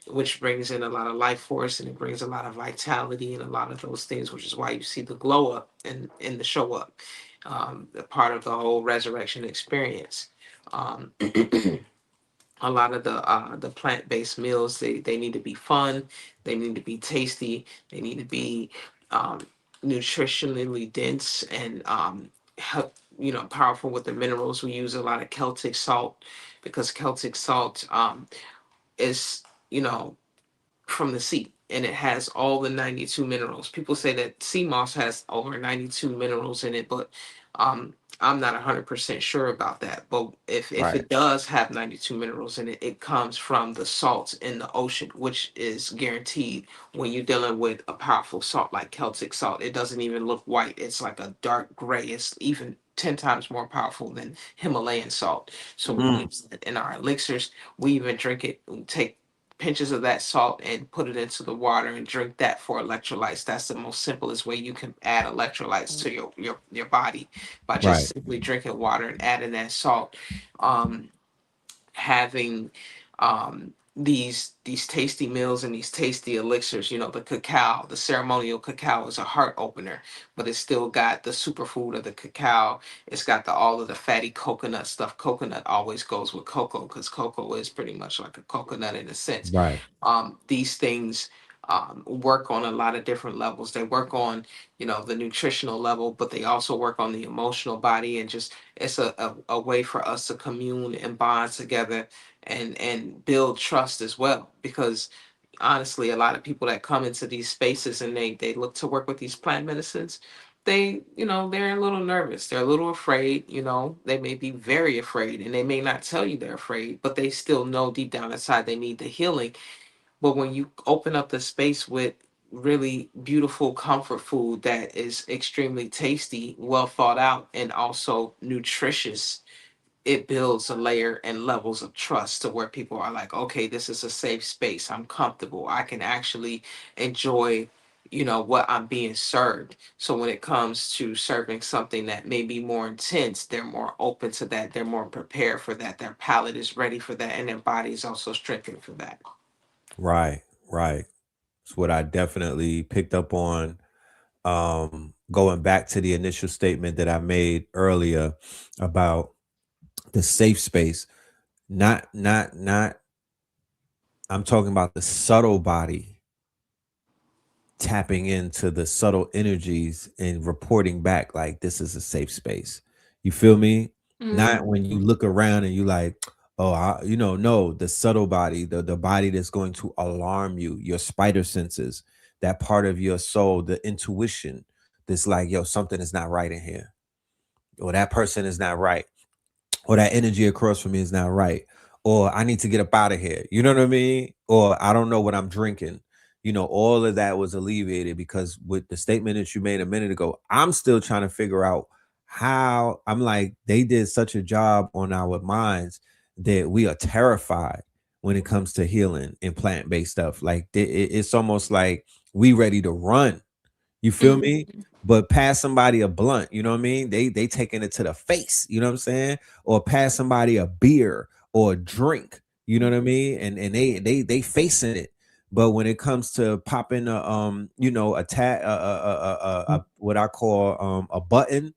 [SPEAKER 5] which brings in a lot of life force and it brings a lot of vitality and a lot of those things, which is why you see the glow up and in the show up, the part of the whole resurrection experience. Um, a lot of the plant-based meals, they need to be fun, they need to be tasty, they need to be um, nutritionally dense and help, powerful with the minerals. We use a lot of Celtic salt because Celtic salt is, you know from the sea, and it has all the 92 minerals. People say that sea moss has over 92 minerals in it, but I'm not 100% sure about that. But if
[SPEAKER 4] Right.
[SPEAKER 5] it does have 92 minerals in it, it comes from the salts in the ocean, which is guaranteed when you're dealing with a powerful salt like Celtic salt. It doesn't even look white, it's like a dark gray. It's even 10 times more powerful than Himalayan salt. So we
[SPEAKER 4] Mm,
[SPEAKER 5] use it in our elixirs. We even drink it, take pinches of that salt and put it into the water and drink that for electrolytes. That's the most simplest way you can add electrolytes to your body, by just
[SPEAKER 4] Right.
[SPEAKER 5] simply drinking water and adding that salt. Having these tasty meals and these tasty elixirs. You know, the cacao, the ceremonial cacao is a heart opener, but it's still got the superfood of the cacao. It's got all of the fatty coconut stuff. Coconut always goes with cocoa, because cocoa is pretty much like a coconut in a sense.
[SPEAKER 4] Right.
[SPEAKER 5] These things work on a lot of different levels. They work on, you know, the nutritional level, but they also work on the emotional body, and just it's a way for us to commune and bond together and build trust as well. Because honestly, a lot of people that come into these spaces and they look to work with these plant medicines, they, you know, they're a little nervous, they're a little afraid, you know, they may be very afraid, and they may not tell you they're afraid, but they still know deep down inside they need the healing. But when you open up the space with really beautiful comfort food that is extremely tasty, well thought out, and also nutritious, it builds a layer and levels of trust to where people are like, okay, this is a safe space. I'm comfortable. I can actually enjoy, you know, what I'm being served. So when it comes to serving something that may be more intense, they're more open to that. They're more prepared for that. Their palate is ready for that, and their body is also strengthened for that.
[SPEAKER 4] Right. Right. It's what I definitely picked up on. Going back to the initial statement that I made earlier about the safe space, not I'm talking about the subtle body tapping into the subtle energies and reporting back like this is a safe space. You feel me? Not when you look around and you like, oh, you know, no, the subtle body, the body that's going to alarm you, your spider senses, that part of your soul, the intuition that's like, yo, something is not right in here, or that person is not right, or that energy across from me is not right, or I need to get up out of here. You know what I mean? Or I don't know what I'm drinking. You know, all of that was alleviated because with the statement that you made a minute ago, I'm still trying to figure out how. I'm like, they did such a job on our minds that we are terrified when it comes to healing and plant-based stuff. Like it's almost like we ready to run. You feel me? But pass somebody a blunt, you know what I mean? They taking it to the face, you know what I'm saying? Or pass somebody a beer or a drink, you know what I mean? And they facing it. But when it comes to popping a you know, a tag what I call a button,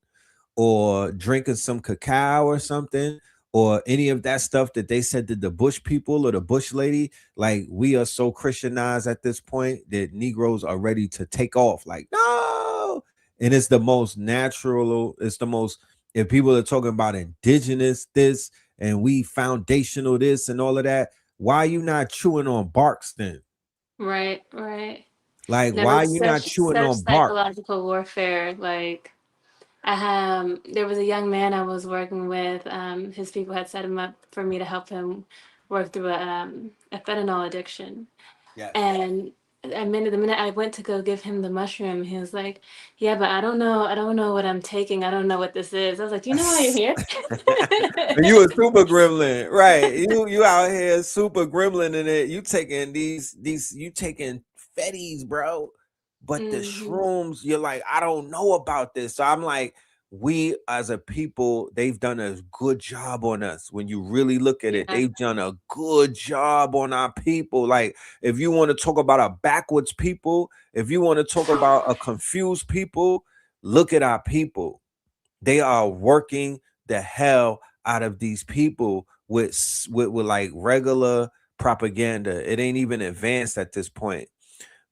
[SPEAKER 4] or drinking some cacao or something, or any of that stuff that they said that the bush people or the bush lady, like we are so Christianized at this point that Negroes are ready to take off. Like, no. And it's the most natural, it's the most, if people are talking about indigenous this and we foundational this and all of that, why are you not chewing on barks then?
[SPEAKER 6] Right, right.
[SPEAKER 4] Like,
[SPEAKER 6] No,
[SPEAKER 4] why are
[SPEAKER 6] it's
[SPEAKER 4] you not chewing
[SPEAKER 6] such
[SPEAKER 4] on bark?
[SPEAKER 6] psychological warfare. Like, there was a young man I was working with. His people had set him up for me to help him work through a fentanyl addiction.
[SPEAKER 4] Yes.
[SPEAKER 6] And the minute I went to go give him the mushroom, he was like, "Yeah, but I don't know what I'm taking. I don't know what this is." I was like, "Do you know why you're here?"
[SPEAKER 4] You a super gremlin, right? You out here super gremlin in it. You taking you taking fetties, bro. But the
[SPEAKER 6] Hmm.
[SPEAKER 4] shrooms, you're like, I don't know about this. So I'm like, we as a people, they've done a good job on us. When you really look at it,
[SPEAKER 6] Yeah.
[SPEAKER 4] they've done a good job on our people. Like, if you want to talk about a backwards people, if you want to talk about a confused people, look at our people. They are working the hell out of these people with like regular propaganda. It ain't even advanced at this point.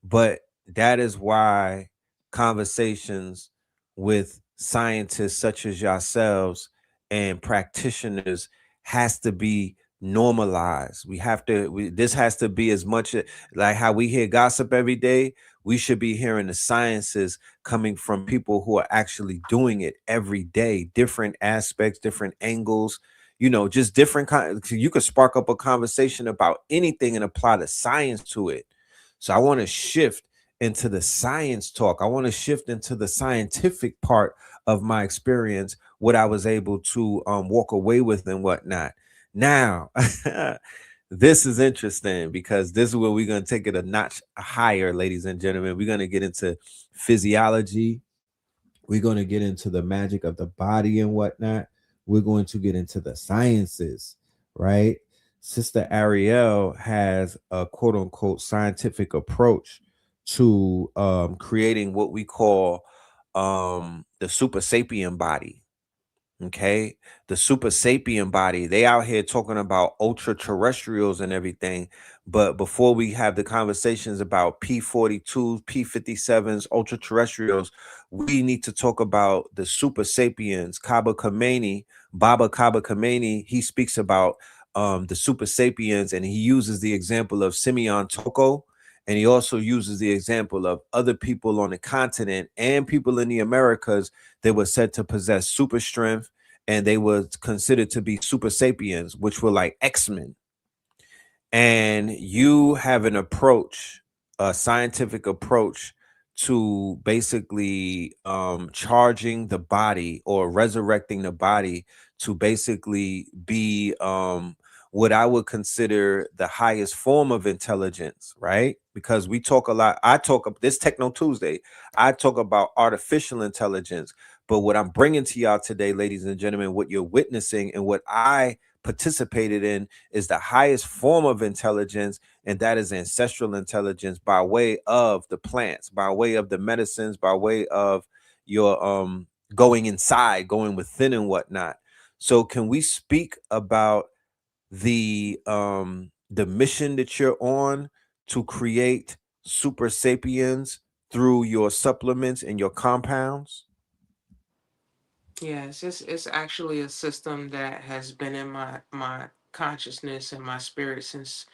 [SPEAKER 4] But that is why conversations with scientists such as yourselves and practitioners has to be normalized. We have to, this has to be as much like how we hear gossip every day. We should be hearing the sciences coming from people who are actually doing it every day, different aspects, different angles, you know, just different you could spark up a conversation about anything and apply the science to it. So I want to shift into the science talk. I want to shift into the scientific part of my experience, what I was able to walk away with and whatnot. Now, this is interesting because this is where we're going to take it a notch higher, ladies and gentlemen. We're going to get into physiology. We're going to get into the magic of the body and whatnot. We're going to get into the sciences, right? Sister Ariel has a quote unquote scientific approach to creating what we call the super sapien body. Okay, the super sapien body, they out here talking about ultra terrestrials and everything. But before we have the conversations about P42s, P57s, ultra terrestrials, we need to talk about the super sapiens. Baba Kaba Kameni, he speaks about the super sapiens, and he uses the example of Simeon Toko, and he also uses the example of other people on the continent and people in the Americas. They were said to possess super strength, and they were considered to be super sapiens, which were like X-Men. And you have an approach, a scientific approach to basically charging the body or resurrecting the body to basically be what I would consider the highest form of intelligence, right? Because we talk a lot. I talk this Techno Tuesday. I talk about artificial intelligence, but what I'm bringing to y'all today, ladies and gentlemen, what you're witnessing and what I participated in is the highest form of intelligence, and that is ancestral intelligence by way of the plants, by way of the medicines, by way of your going inside, going within and whatnot. So can we speak about the mission that you're on to create super sapiens through your supplements and your compounds?
[SPEAKER 5] Yes, it's actually a system that has been in my consciousness and my spirit since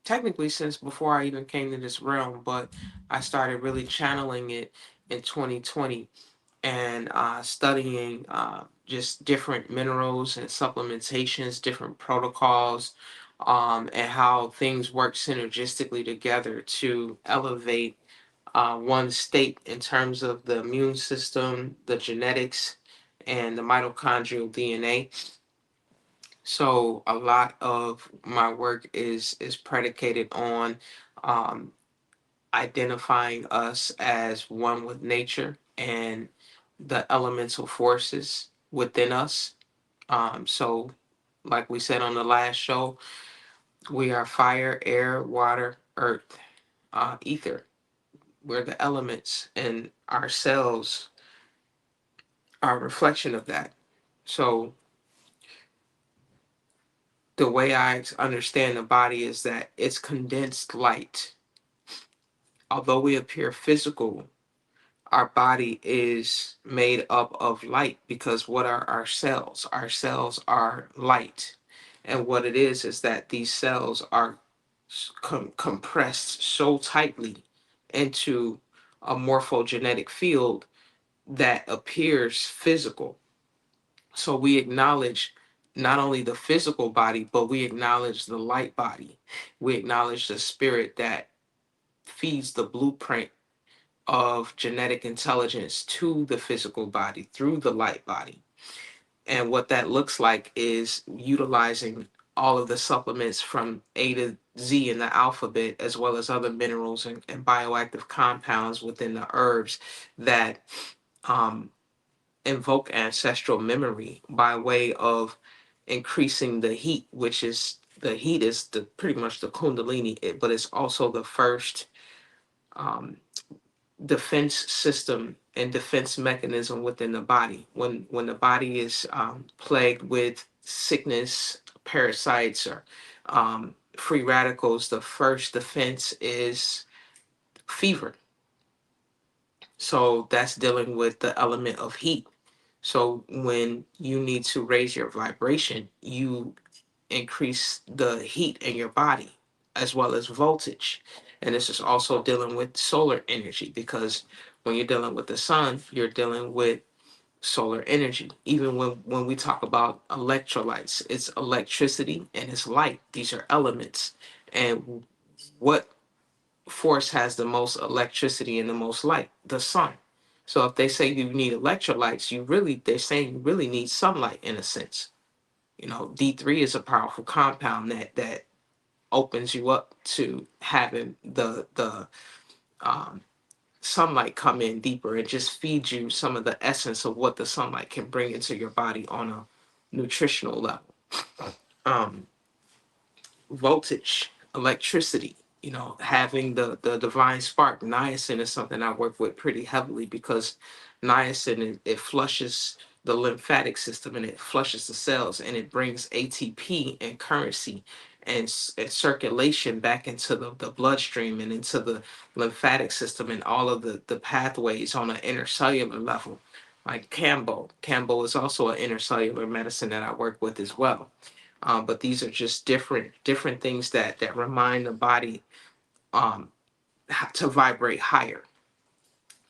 [SPEAKER 5] technically since before I even came to this realm, but I started really channeling it in 2020 and studying just different minerals and supplementations, different protocols, and how things work synergistically together to elevate one state in terms of the immune system, the genetics, and the mitochondrial DNA. So a lot of my work is predicated on um, identifying us as one with nature and the elemental forces within us. So, like we said on the last show, we are fire, air, water, earth, ether. We're the elements, and our cells are a reflection of that. So, the way I understand the body is that it's condensed light. Although we appear physical, our body is made up of light because what are our cells? Our cells are light. And what it is that these cells are compressed so tightly into a morphogenetic field that appears physical. So we acknowledge not only the physical body, but we acknowledge the light body. We acknowledge the spirit that feeds the blueprint of genetic intelligence to the physical body through the light body. And what that looks like is utilizing all of the supplements from A to Z in the alphabet, as well as other minerals and bioactive compounds within the herbs that um, invoke ancestral memory by way of increasing the heat, which is the heat is the pretty much the kundalini, but it's also the first um, defense system and defense mechanism within the body. When the body is plagued with sickness, parasites, or free radicals, the first defense is fever. So that's dealing with the element of heat. So when you need to raise your vibration, you increase the heat in your body as well as voltage. And this is also dealing with solar energy because when you're dealing with the sun, you're dealing with solar energy. Even when we talk about electrolytes, it's electricity and it's light. These are elements. And what force has the most electricity and the most light? The sun. So if they say you need electrolytes, they're saying you really need sunlight in a sense. D3 is a powerful compound that opens you up to having the um, sunlight come in deeper and just feed you some of the essence of what the sunlight can bring into your body on a nutritional level. Um, Voltage, electricity, having the divine spark. Niacin is something I work with pretty heavily because niacin, it flushes the lymphatic system and it flushes the cells and it brings ATP and currency and circulation back into the bloodstream and into the lymphatic system and all of the pathways on an intercellular level. Like Cambo is also an intercellular medicine that I work with as well. But these are just different things that remind the body um, to vibrate higher.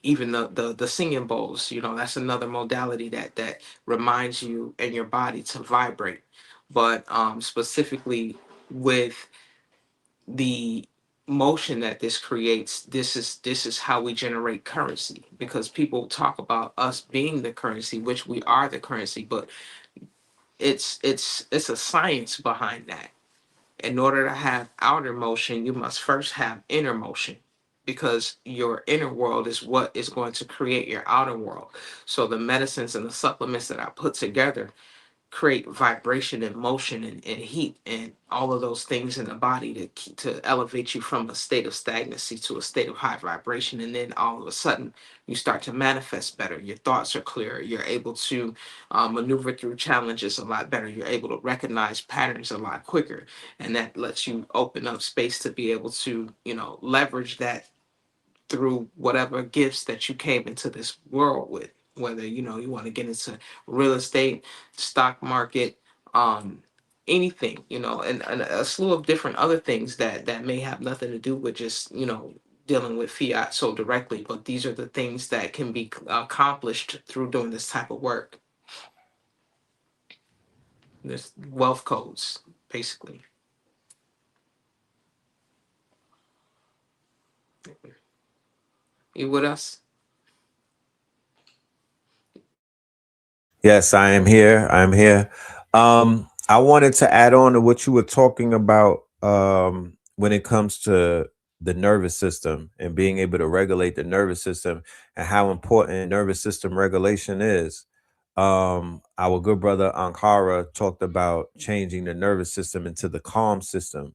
[SPEAKER 5] Even the singing bowls, that's another modality that reminds you and your body to vibrate. But specifically with the motion that this creates, this is how we generate currency, because people talk about us being the currency, which we are the currency, but it's a science behind that. In order to have outer motion, you must first have inner motion, because your inner world is what is going to create your outer world. So the medicines and the supplements that I put together create vibration and motion and heat and all of those things in the body to elevate you from a state of stagnancy to a state of high vibration. And then all of a sudden you start to manifest better. Your thoughts are clearer. You're able to maneuver through challenges a lot better. You're able to recognize patterns a lot quicker, and that lets you open up space to be able to leverage that through whatever gifts that you came into this world with, whether you want to get into real estate, stock market, um anything, and a slew of different other things that may have nothing to do with just dealing with fiat so directly. But these are the things that can be accomplished through doing this type of work. This wealth codes, basically. You with us?
[SPEAKER 4] Yes, I am here. I'm here. I wanted to add on to what you were talking about when it comes to the nervous system and being able to regulate the nervous system and how important nervous system regulation is. Our good brother Ankara talked about changing the nervous system into the calm system.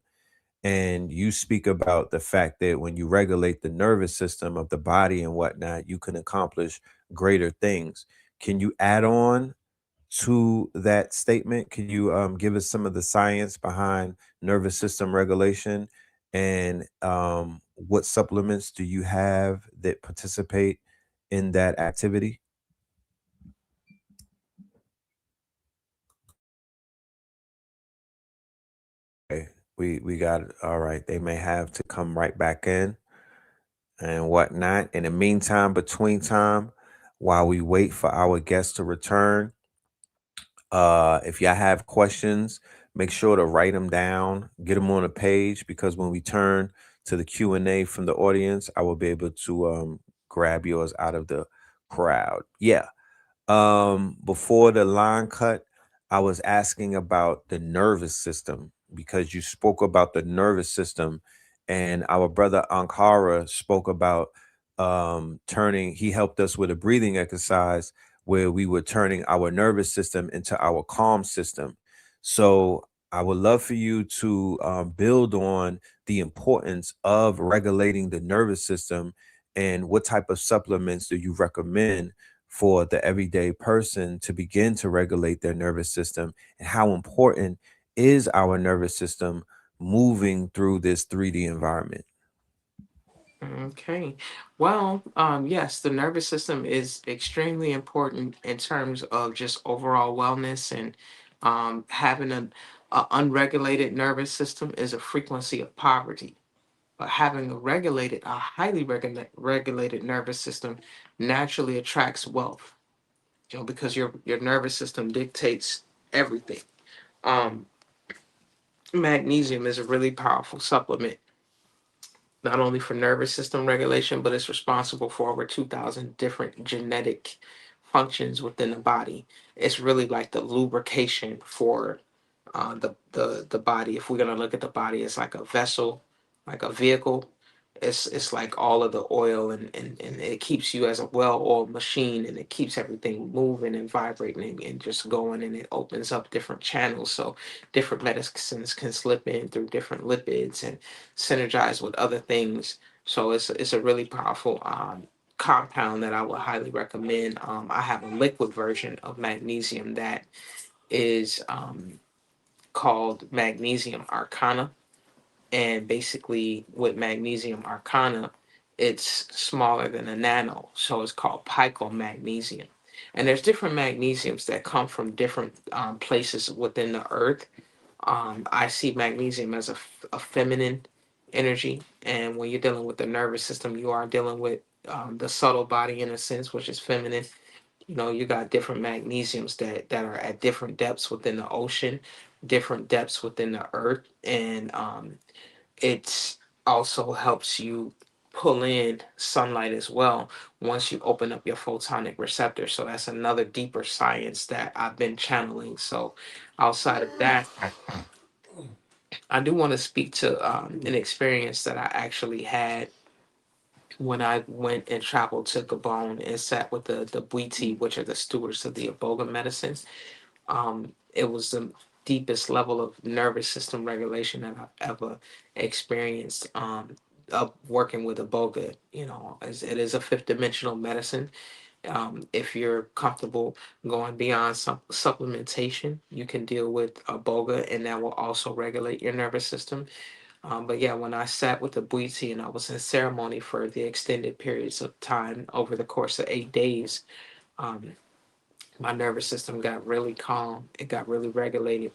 [SPEAKER 4] And you speak about the fact that when you regulate the nervous system of the body and whatnot, you can accomplish greater things. Can you add on to that statement? Can you give us some of the science behind nervous system regulation, and what supplements do you have that participate in that activity? Okay, we got it. All right, they may have to come right back in and whatnot. In the meantime, between time, while we wait for our guests to return, if y'all have questions, make sure to write them down, get them on a page, because when we turn to the Q&A from the audience, I will be able to grab yours out of the crowd. Yeah. Before the line cut, I was asking about the nervous system, because you spoke about the nervous system, and our brother Ankara spoke about turning. He helped us with a breathing exercise where we were turning our nervous system into our calm system. So I would love for you to build on the importance of regulating the nervous system, and what type of supplements do you recommend for the everyday person to begin to regulate their nervous system, and how important is our nervous system moving through this 3D environment?
[SPEAKER 5] Okay. Well, yes, the nervous system is extremely important in terms of just overall wellness, and having a unregulated nervous system is a frequency of poverty. But having a highly regulated nervous system naturally attracts wealth, because your nervous system dictates everything. Um, Magnesium is a really powerful supplement, not only for nervous system regulation, but it's responsible for over 2,000 different genetic functions within the body. It's really like the lubrication for the body. If we're gonna look at the body as like a vessel, like a vehicle, it's like all of the oil, and it keeps you as a well-oiled machine, and it keeps everything moving and vibrating and just going, and it opens up different channels so different medicines can slip in through different lipids and synergize with other things. So it's a really powerful compound that I would highly recommend. I have a liquid version of magnesium that is called Magnesium Arcana. And basically, with Magnesium Arcana, it's smaller than a nano. So it's called magnesium. And there's different magnesiums that come from different places within the earth. I see magnesium as a feminine energy. And when you're dealing with the nervous system, you are dealing with the subtle body in a sense, which is feminine. You know, you got different magnesiums that are at different depths within the ocean, different depths within the earth, and it also helps you pull in sunlight as well once you open up your photonic receptor. So that's another deeper science that I've been channeling. So outside of that, I do want to speak to an experience that I actually had when I went and traveled to Gabon and sat with the Bwiti, which are the stewards of the Iboga medicine. It was the deepest level of nervous system regulation that I've ever experienced. Of working with Iboga, you know, as it is a fifth dimensional medicine. If you're comfortable going beyond supplementation, you can deal with Iboga, and that will also regulate your nervous system. But yeah, when I sat with the Bwiti and I was in ceremony for the extended periods of time over the course of 8 days, um, my nervous system got really calm. It got really regulated.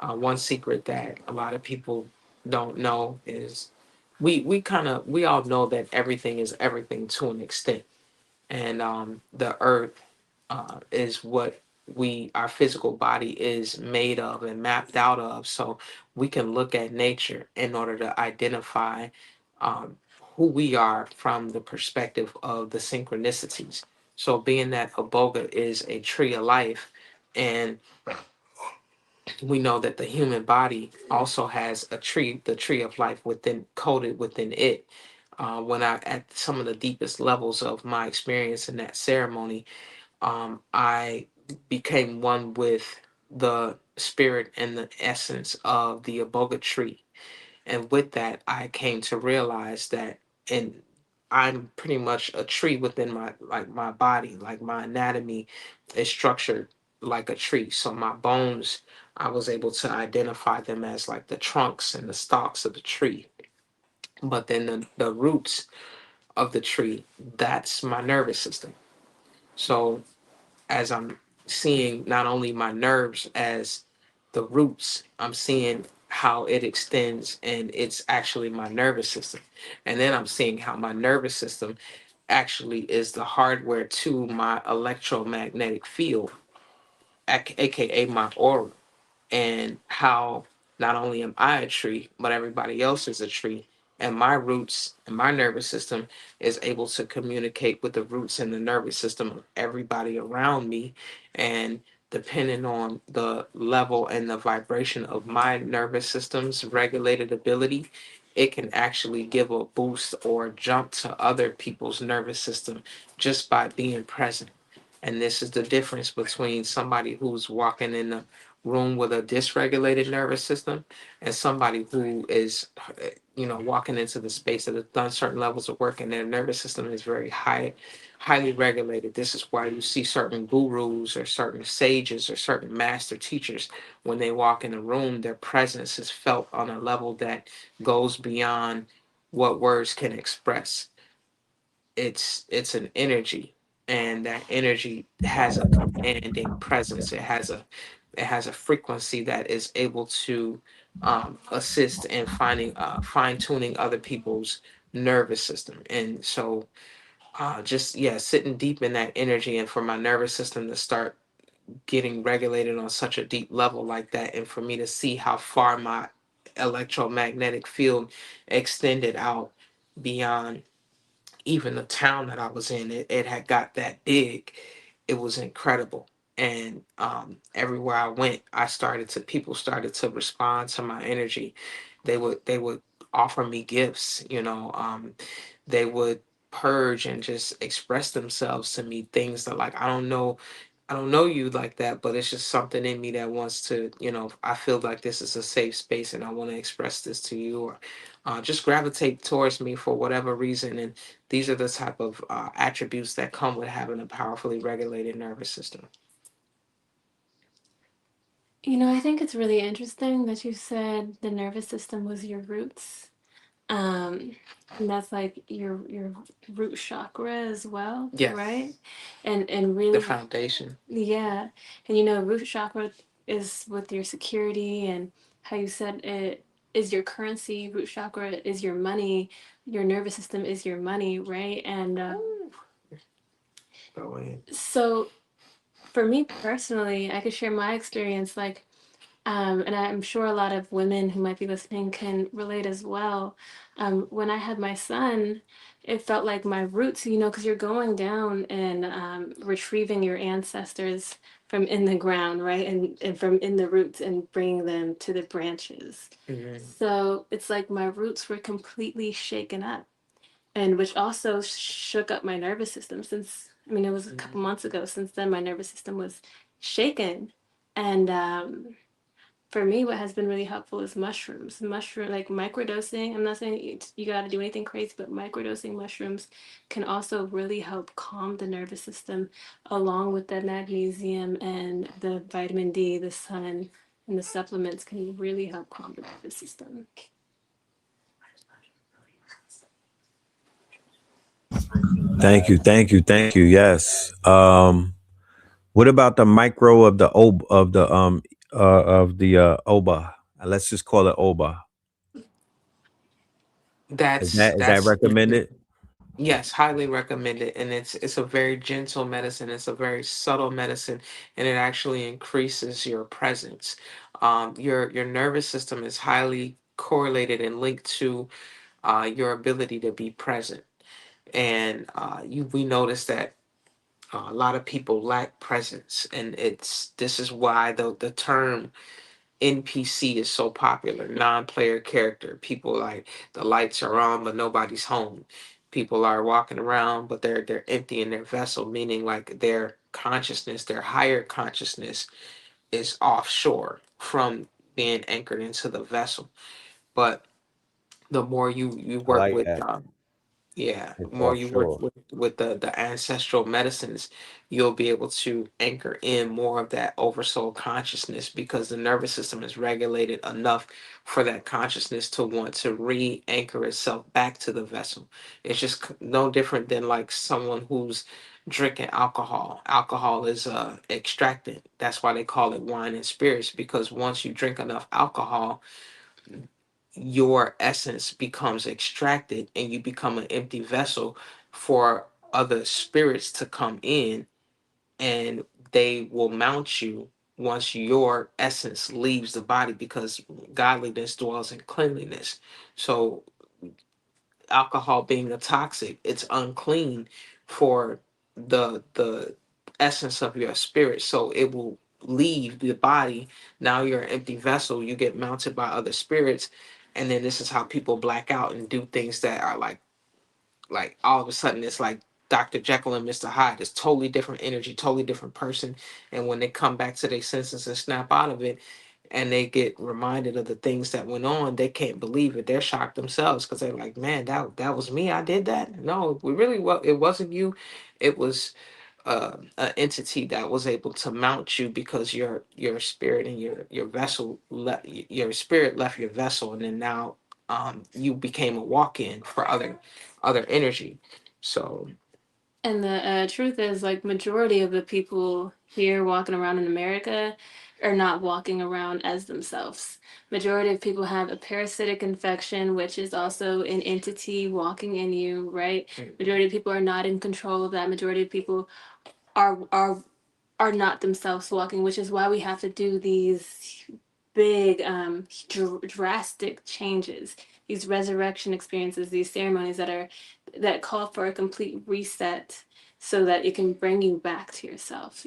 [SPEAKER 5] One secret that a lot of people don't know is we all know that everything is everything to an extent, and the earth is what our physical body is made of and mapped out of. So we can look at nature in order to identify um, who we are from the perspective of the synchronicities. So being that Iboga is a tree of life, and we know that the human body also has a tree, the tree of life within coded within it. When I at some of the deepest levels of my experience in that ceremony, I became one with the spirit and the essence of the Aboga tree. And with that, I came to realize that, and I'm pretty much a tree within my body, like my anatomy is structured like a tree. So my bones, I was able to identify them as like the trunks and the stalks of the tree. But then the roots of the tree, that's my nervous system. So as I'm seeing not only my nerves as the roots, I'm seeing how it extends and it's actually my nervous system. And then I'm seeing how my nervous system actually is the hardware to my electromagnetic field, aka my aura, and how not only am I a tree, but everybody else is a tree. And my roots and my nervous system is able to communicate with the roots and the nervous system of everybody around me. And depending on the level and the vibration of my nervous system's regulated ability, it can actually give a boost or jump to other people's nervous system just by being present. And this is the difference between somebody who's walking in the room with a dysregulated nervous system and somebody who is, walking into the space that has done certain levels of work and their nervous system is very highly regulated. This is why you see certain gurus or certain sages or certain master teachers, when they walk in a room, their presence is felt on a level that goes beyond what words can express. It's an energy, and that energy has a commanding presence. It has a frequency that is able to assist in finding fine tuning other people's nervous system. And so just yeah, sitting deep in that energy, and for my nervous system to start getting regulated on such a deep level like that, and for me to see how far my electromagnetic field extended out beyond even the town that I was in, it had got that big. It was incredible. And everywhere I went, people started to respond to my energy. They would offer me gifts, they would purge and just express themselves to me, things that, like, I don't know you like that, but it's just something in me that wants to, I feel like this is a safe space and I want to express this to you, or just gravitate towards me for whatever reason. And these are the type of attributes that come with having a powerfully regulated nervous system.
[SPEAKER 6] I think it's really interesting that you said the nervous system was your roots. Um, and that's like your root chakra as well,
[SPEAKER 5] Yes,
[SPEAKER 6] right? And
[SPEAKER 5] the
[SPEAKER 6] really,
[SPEAKER 5] foundation.
[SPEAKER 6] yeah. And root chakra is with your security, and how you said it is your currency. Root chakra is your money. Your nervous system is your money, right? And
[SPEAKER 5] Go ahead.
[SPEAKER 6] so for me personally, I could share my experience. Like, and I'm sure a lot of women who might be listening can relate as well. When I had my son, it felt like my roots, because you're going down and retrieving your ancestors from in the ground, right? And from in the roots and bringing them to the branches.
[SPEAKER 5] Hmm.
[SPEAKER 6] So it's like my roots were completely shaken up, and which also shook up my nervous system since, it was a couple months ago. Since then, my nervous system was shaken. And for me, what has been really helpful is mushrooms. Like microdosing. I'm not saying you got to do anything crazy, but microdosing mushrooms can also really help calm the nervous system, along with the magnesium and the vitamin D, the sun, and the supplements can really help calm the nervous system.
[SPEAKER 4] Thank you, thank you, thank you. Yes. What about the micro of the oba? Let's just call it oba. Is
[SPEAKER 5] That's
[SPEAKER 4] that
[SPEAKER 5] that's
[SPEAKER 4] recommended?
[SPEAKER 5] Yes, highly recommended. And it's a very gentle medicine. It's a very subtle medicine, and it actually increases your presence. Your nervous system is highly correlated and linked to your ability to be present. And we notice that a lot of people lack presence, and this is why the term NPC is so popular, non-player character. People like the lights are on but nobody's home. People are walking around but they're empty in their vessel, meaning like their consciousness, their higher consciousness is offshore from being anchored into the vessel. But the more you
[SPEAKER 4] I
[SPEAKER 5] work
[SPEAKER 4] like
[SPEAKER 5] with
[SPEAKER 4] that.
[SPEAKER 5] yeah,
[SPEAKER 4] It's
[SPEAKER 5] the more you work
[SPEAKER 4] offshore.
[SPEAKER 5] with the ancestral medicines, you'll be able to anchor in more of that oversoul consciousness, because the nervous system is regulated enough for that consciousness to want to re-anchor itself back to the vessel. It's just no different than like someone who's drinking alcohol. Alcohol is extractant. That's why they call it wine and spirits, because once you drink enough alcohol, your essence becomes extracted and you become an empty vessel for other spirits to come in, and they will mount you once your essence leaves the body, because godliness dwells in cleanliness. So alcohol being a toxic, it's unclean for the essence of your spirit, so it will leave the body. Now you're an empty vessel, you get mounted by other spirits, and then this is how people black out and do things that are like all of a sudden it's like Dr. Jekyll and Mr. Hyde. It's totally different energy, totally different person. And when they come back to their senses and snap out of it, and they get reminded of the things that went on, they can't believe it. They're shocked themselves, because they're like, "Man, that was me. I did that." No, we really, well, it wasn't you. It was an entity that was able to mount you, because your spirit and your vessel your spirit left your vessel, and then now you became a walk-in for other energy. So
[SPEAKER 6] And the truth is, like, majority of the people here walking around in America are not walking around as themselves. Majority of people have a parasitic infection, which is also an entity walking in you, right? Majority of people are not in control of that. Majority of people are are are not themselves walking, which is why we have to do these big, drastic changes, these resurrection experiences, these ceremonies that call for a complete reset, so that it can bring you back to yourself.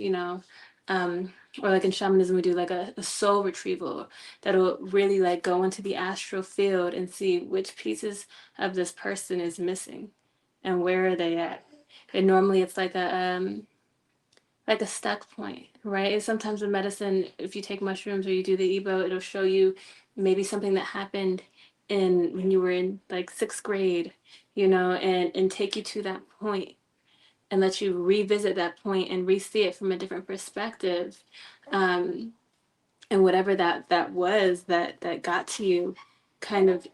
[SPEAKER 6] or like in shamanism we do like a soul retrieval that'll really like go into the astral field and see which pieces of this person is missing and where are they at. And normally it's like a stuck point, right? And sometimes in medicine, if you take mushrooms or you do the Ebo, it'll show you maybe something that happened in when you were in like sixth grade, and take you to that point and let you revisit that point and re-see it from a different perspective. And whatever that was that got to you, kind of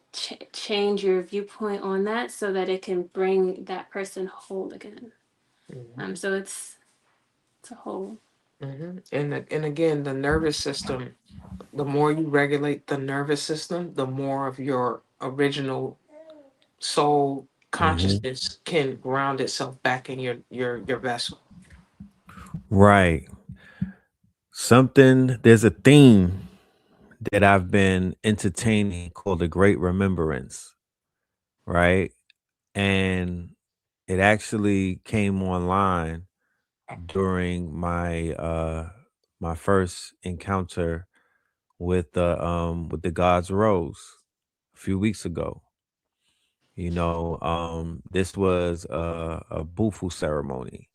[SPEAKER 6] change your viewpoint on that so that it can bring that person whole again. So it's a whole.
[SPEAKER 5] And again, the nervous system, the more you regulate the nervous system, the more of your original soul
[SPEAKER 4] Mhm.
[SPEAKER 5] consciousness can ground itself back in your vessel.
[SPEAKER 4] Right. There's a theme that I've been entertaining called the Great Remembrance, right? And it actually came online during my first encounter with the God's Rose a few weeks ago. This was a Bufu ceremony,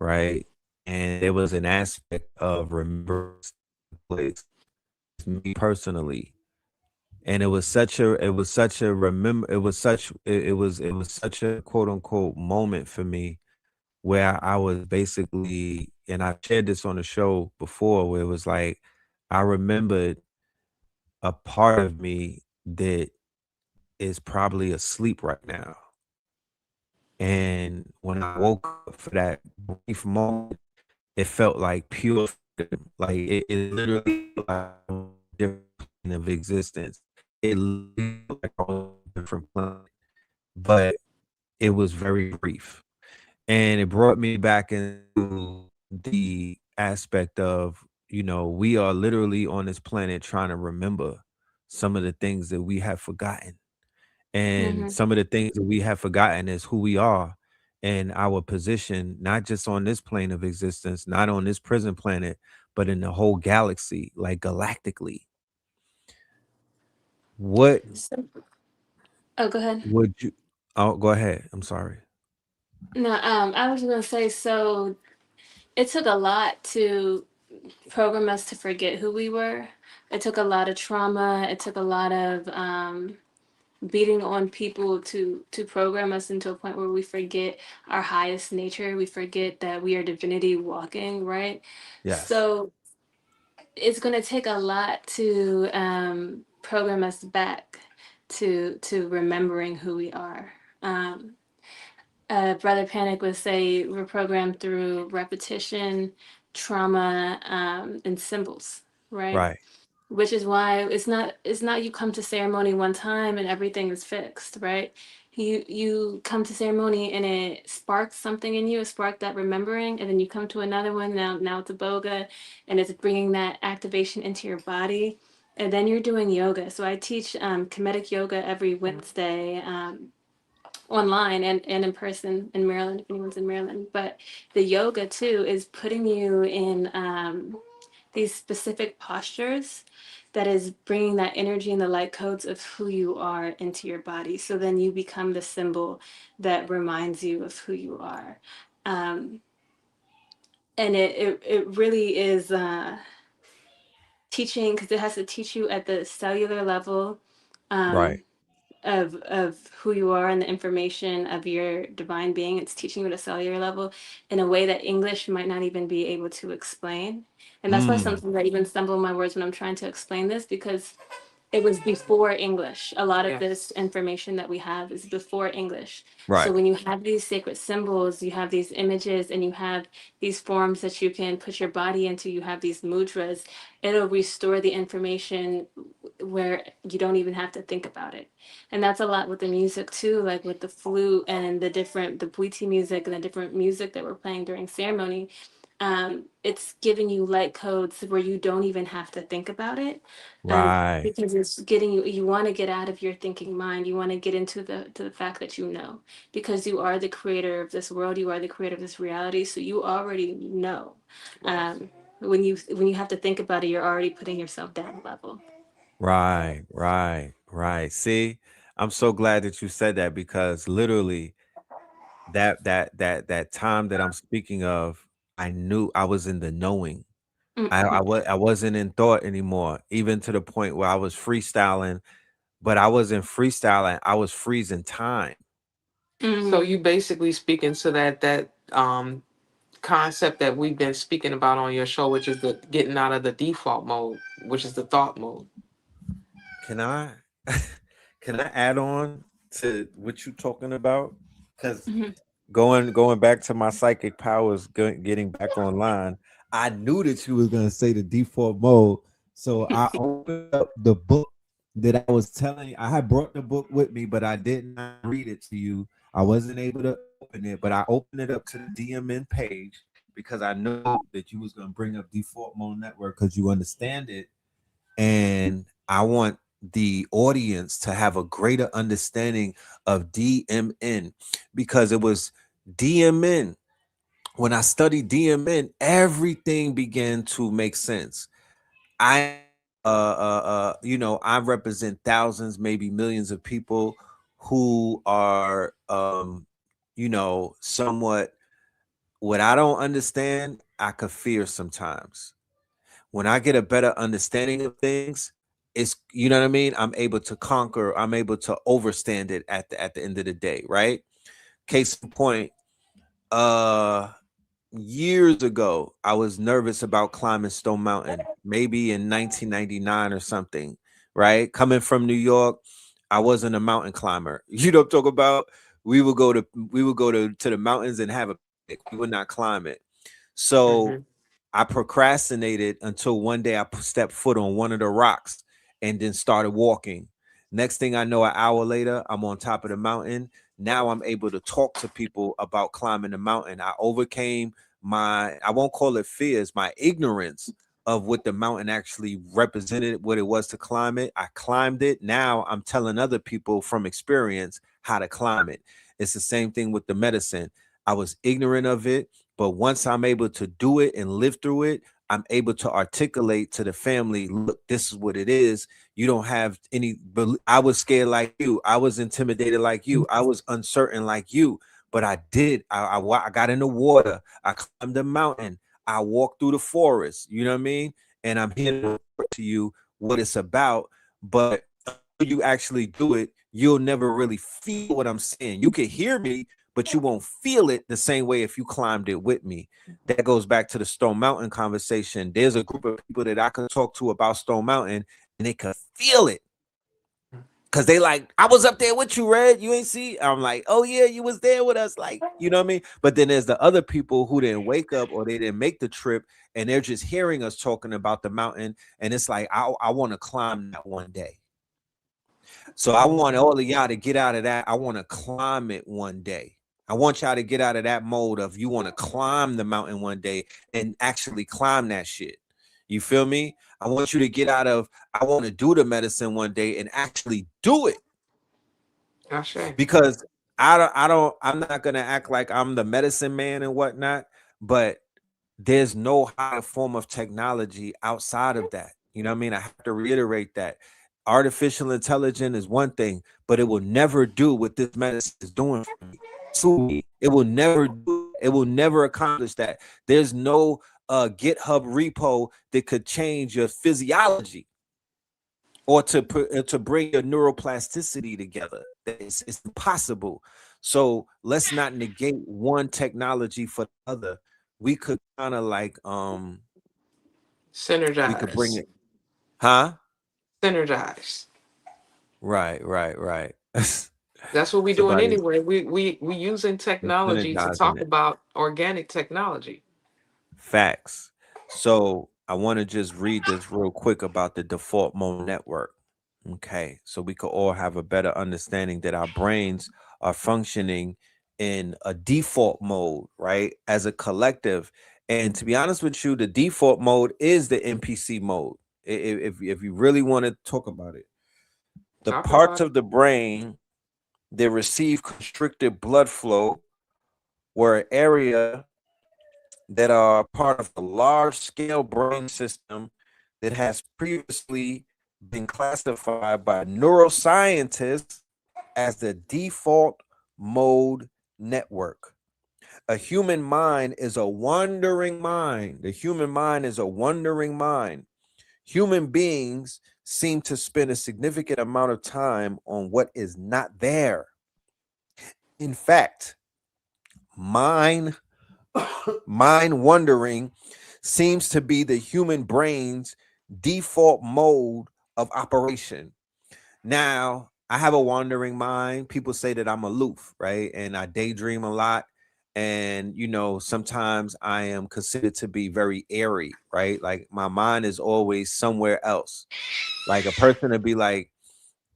[SPEAKER 4] right? And there was an aspect of remembrance that took place me personally. And it was such a quote unquote moment for me where I was basically, and I shared this on the show before, where it was like I remembered a part of me that is probably asleep right now. And when I woke up for that brief moment, it felt like pure freedom. Like it literally felt like I was on a different plane of existence. It literally felt like I was on a different planet, but it was very brief. And it brought me back into the aspect of, we are literally on this planet trying to remember some of the things that we have forgotten. And
[SPEAKER 6] Mm-hmm.
[SPEAKER 4] some of the things that we have forgotten is who we are and our position, not just on this plane of existence, not on this prison planet, but in the whole galaxy, like galactically. What
[SPEAKER 6] So, oh, go ahead.
[SPEAKER 4] would you? Oh, go ahead. I'm sorry.
[SPEAKER 6] No, I was gonna say, so it took a lot to program us to forget who we were. It took a lot of trauma. It took a lot of beating on people to program us into a point where we forget our highest nature. We forget that we are divinity walking, right?
[SPEAKER 4] Yes.
[SPEAKER 6] So it's gonna take a lot to program us back to remembering who we are. Um, Brother Panic would say we're programmed through repetition, trauma, and symbols, right?
[SPEAKER 4] Right.
[SPEAKER 6] Which is why it's not you come to ceremony one time and everything is fixed, right? You come to ceremony and it sparks something in you, it sparked that remembering, and then you come to another one. Now it's a boga, and it's bringing that activation into your body, and then you're doing yoga. So I teach kinetic yoga every Wednesday. Online and in person in Maryland, if anyone's in Maryland. But the yoga too is putting you in these specific postures that is bringing that energy and the light codes of who you are into your body. So then you become the symbol that reminds you of who you are. Um, and it really is teaching, because it has to teach you at the cellular level.
[SPEAKER 4] Right.
[SPEAKER 6] Um, of who you are and the information of your divine being. It's teaching you at a cellular level in a way that English might not even be able to explain. And that's why
[SPEAKER 4] Mm.
[SPEAKER 6] sometimes I even stumble in my words when I'm trying to explain this, because it was before English. A lot of
[SPEAKER 5] Yes.
[SPEAKER 6] this information that we have is before English. So
[SPEAKER 4] Right.
[SPEAKER 6] when you have these sacred symbols, you have these images, and you have these forms that you can put your body into, you have these mudras, it'll restore the information where you don't even have to think about it. And that's a lot with the music too, like with the flute and the Bwiti music and the different music that we're playing during ceremony. It's giving you light codes where you don't even have to think about it,
[SPEAKER 4] Right.
[SPEAKER 6] because it's getting you. You want to get out of your thinking mind. You want to get into the fact that you know, because you are the creator of this world. You are the creator of this reality. So you already know.
[SPEAKER 5] Right.
[SPEAKER 6] When you have to think about it, you're already putting yourself down a level.
[SPEAKER 4] Right, right, right. See, I'm so glad that you said that because literally that time that I'm speaking of, I knew I was in the knowing. I wasn't in thought anymore, even to the point where I was freestyling, but I wasn't freestyling, I was freezing time.
[SPEAKER 5] So you basically speaking to that concept that we've been speaking about on your show, which is the getting out of the default mode, which is the thought mode.
[SPEAKER 4] Can I can I add on to what you talking about? Because going back to my psychic powers, getting back online, I knew that you was gonna say the default mode, so I opened up the book that I was telling you. I had brought the book with me, but I did not read it to you. I wasn't able to open it, but I opened it up to the DMN page because I knew that you was gonna bring up default mode network because you understand it, and I want the audience to have a greater understanding of DMN because it was DMN. When I studied DMN, everything began to make sense. I, I represent thousands, maybe millions of people who are, somewhat. What I don't understand, I could fear sometimes. When I get a better understanding of things, it's you know what I mean. I'm able to conquer. I'm able to overstand it at the end of the day, right? Case in point, uh, years ago, I was nervous about climbing Stone Mountain, maybe in 1999 or something, right? Coming from New York, I wasn't a mountain climber. You know what I'm talking about? We would go to the mountains and have a picnic. We would not climb it. So
[SPEAKER 5] Hmm.
[SPEAKER 4] I procrastinated until one day I stepped foot on one of the rocks and then started walking. Next thing I know, an hour later, I'm on top of the mountain. Now I'm able to talk to people about climbing the mountain. I overcame I won't call it fears, my ignorance of what the mountain actually represented, what it was to climb it. I climbed it. Now I'm telling other people from experience how to climb it. It's the same thing with the medicine. I was ignorant of it. But once I'm able to do it and live through it, I'm able to articulate to the family, look, this is what it is. You don't have any. I was scared like you. I was intimidated like you. I was uncertain like you. But I did. I got in the water. I climbed the mountain. I walked through the forest. You know what I mean? And I'm here to report to you what it's about. But until you actually do it, you'll never really feel what I'm saying. You can hear me, but you won't feel it the same way if you climbed it with me. That goes back to the Stone Mountain conversation. There's a group of people that I can talk to about Stone Mountain and they could feel it. Cause they like, I was up there with you, Red. You ain't see. I'm like, oh yeah, you was there with us. Like, you know what I mean? But then there's the other people who didn't wake up or they didn't make the trip and they're just hearing us talking about the mountain. And it's like, I want to climb that one day. So I want all of y'all to get out of that. I want to climb it one day. I want y'all to get out of that mode of you want to climb the mountain one day and actually climb that shit. You feel me? I want you to get out of I want to do the medicine one day and actually do it. Because I'm not gonna act like I'm the medicine man and whatnot, but there's no higher form of technology outside of that. You know what I mean? I have to reiterate that artificial intelligence is one thing, but it will never do what this medicine is doing for me. It will never do it. It will never accomplish that. There's no GitHub repo that could change your physiology or to bring your neuroplasticity together. It's impossible. So let's not negate one technology for the other. We could kind of like we could bring
[SPEAKER 5] Synergize.
[SPEAKER 4] it, huh?
[SPEAKER 5] Synergize.
[SPEAKER 4] Right.
[SPEAKER 5] That's what we're doing
[SPEAKER 4] Somebody
[SPEAKER 5] anyway. We using technology to
[SPEAKER 4] synergizing
[SPEAKER 5] talk
[SPEAKER 4] it.
[SPEAKER 5] about organic technology.
[SPEAKER 4] Facts. So I want to just read this real quick about the default mode network. Okay, so we could all have a better understanding that our brains are functioning in a default mode, right? As a collective. And to be honest with you, the default mode is the NPC mode. If you really want to talk about it, the
[SPEAKER 5] Talk
[SPEAKER 4] parts
[SPEAKER 5] about it.
[SPEAKER 4] of the brain that receive constricted blood flow were an area that are part of a large-scale brain system that has previously been classified by neuroscientists as the default mode network. A human mind is a wandering mind. The human mind is a wandering mind. Human beings seem to spend a significant amount of time on what is not there. In fact, mind mind wandering seems to be the human brain's default mode of operation. Now, I have a wandering mind. People say that I'm aloof, right? And I daydream a lot. And, sometimes I am considered to be very airy, right? Like my mind is always somewhere else. Like a person to be like,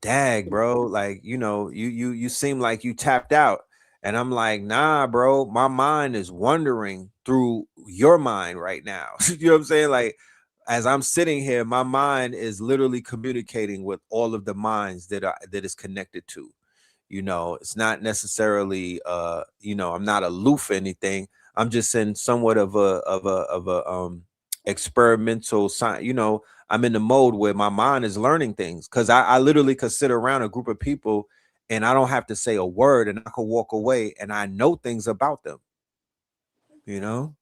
[SPEAKER 4] dag, bro, like, you seem like you tapped out. And I'm like, nah, bro, my mind is wandering through your mind right now. You know what I'm saying? Like, as I'm sitting here, my mind is literally communicating with all of the minds that is connected to. It's not necessarily I'm not aloof or anything. I'm just in somewhat of a experimental science. I'm in the mode where my mind is learning things, because I literally could sit around a group of people and I don't have to say a word, and I could walk away and I know things about them, you know?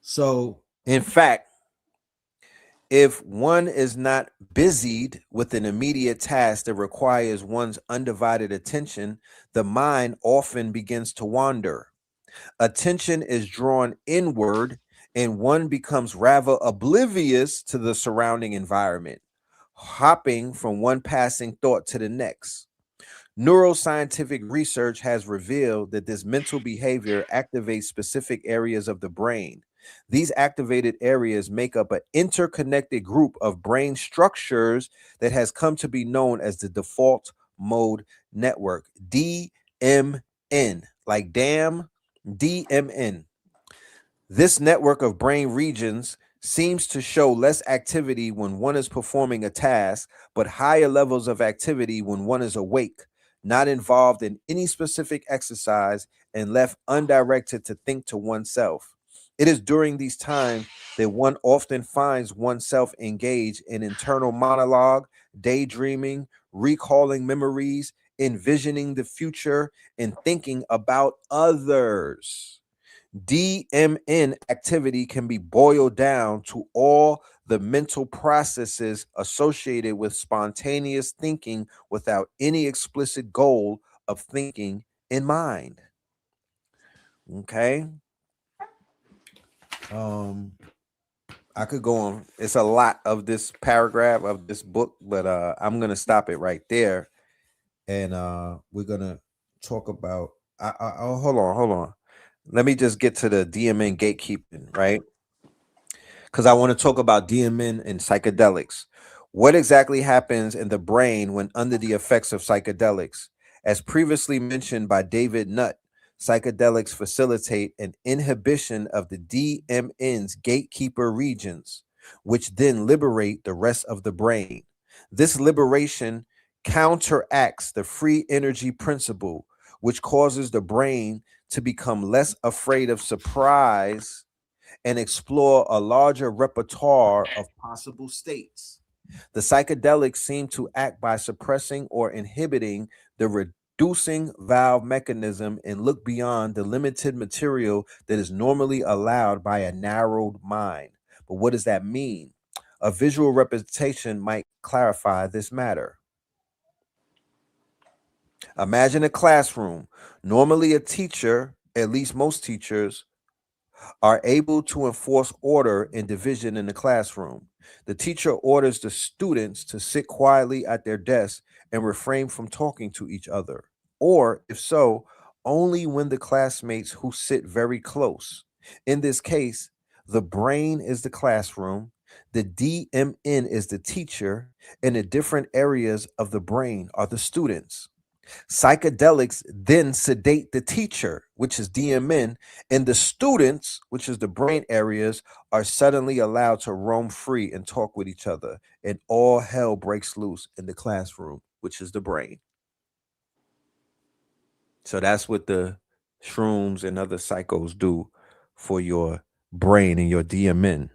[SPEAKER 4] So, in fact, if one is not busied with an immediate task that requires one's undivided attention, the mind often begins to wander. Attention is drawn inward, and one becomes rather oblivious to the surrounding environment, hopping from one passing thought to the next. Neuroscientific research has revealed that this mental behavior activates specific areas of the brain. These activated areas make up an interconnected group of brain structures that has come to be known as the default mode network, DMN, like damn, DMN. This network of brain regions seems to show less activity when one is performing a task, but higher levels of activity when one is awake, not involved in any specific exercise, and left undirected to think to oneself. It is during these times that one often finds oneself engaged in internal monologue, daydreaming, recalling memories, envisioning the future, and thinking about others. DMN activity can be boiled down to all the mental processes associated with spontaneous thinking without any explicit goal of thinking in mind. Okay. Um, I could go on. It's a lot of this paragraph of this book, but I'm gonna stop it right there, and we're gonna talk about. Oh, hold on. Let me just get to the DMN gatekeeping, right? Because I want to talk about DMN and psychedelics. What exactly happens in the brain when under the effects of psychedelics? As previously mentioned by David Nutt, psychedelics facilitate an inhibition of the DMN's gatekeeper regions, which then liberate the rest of the brain. This liberation counteracts the free energy principle, which causes the brain to become less afraid of surprise and explore a larger repertoire of possible states. The psychedelics seem to act by suppressing or inhibiting the reducing valve mechanism and look beyond the limited material that is normally allowed by a narrowed mind. But what does that mean? A visual representation might clarify this matter. Imagine a classroom. Normally, a teacher, at least most teachers, are able to enforce order and division in the classroom. The teacher orders the students to sit quietly at their desks and refrain from talking to each other, or if so, only when the classmates who sit very close. In this case, the brain is the classroom, the DMN is the teacher, and the different areas of the brain are the students. Psychedelics then sedate the teacher, which is DMN, and the students, which is the brain areas, are suddenly allowed to roam free and talk with each other, and all hell breaks loose in the classroom, which is the brain. So that's what the shrooms and other psychos do for your brain and your DMN.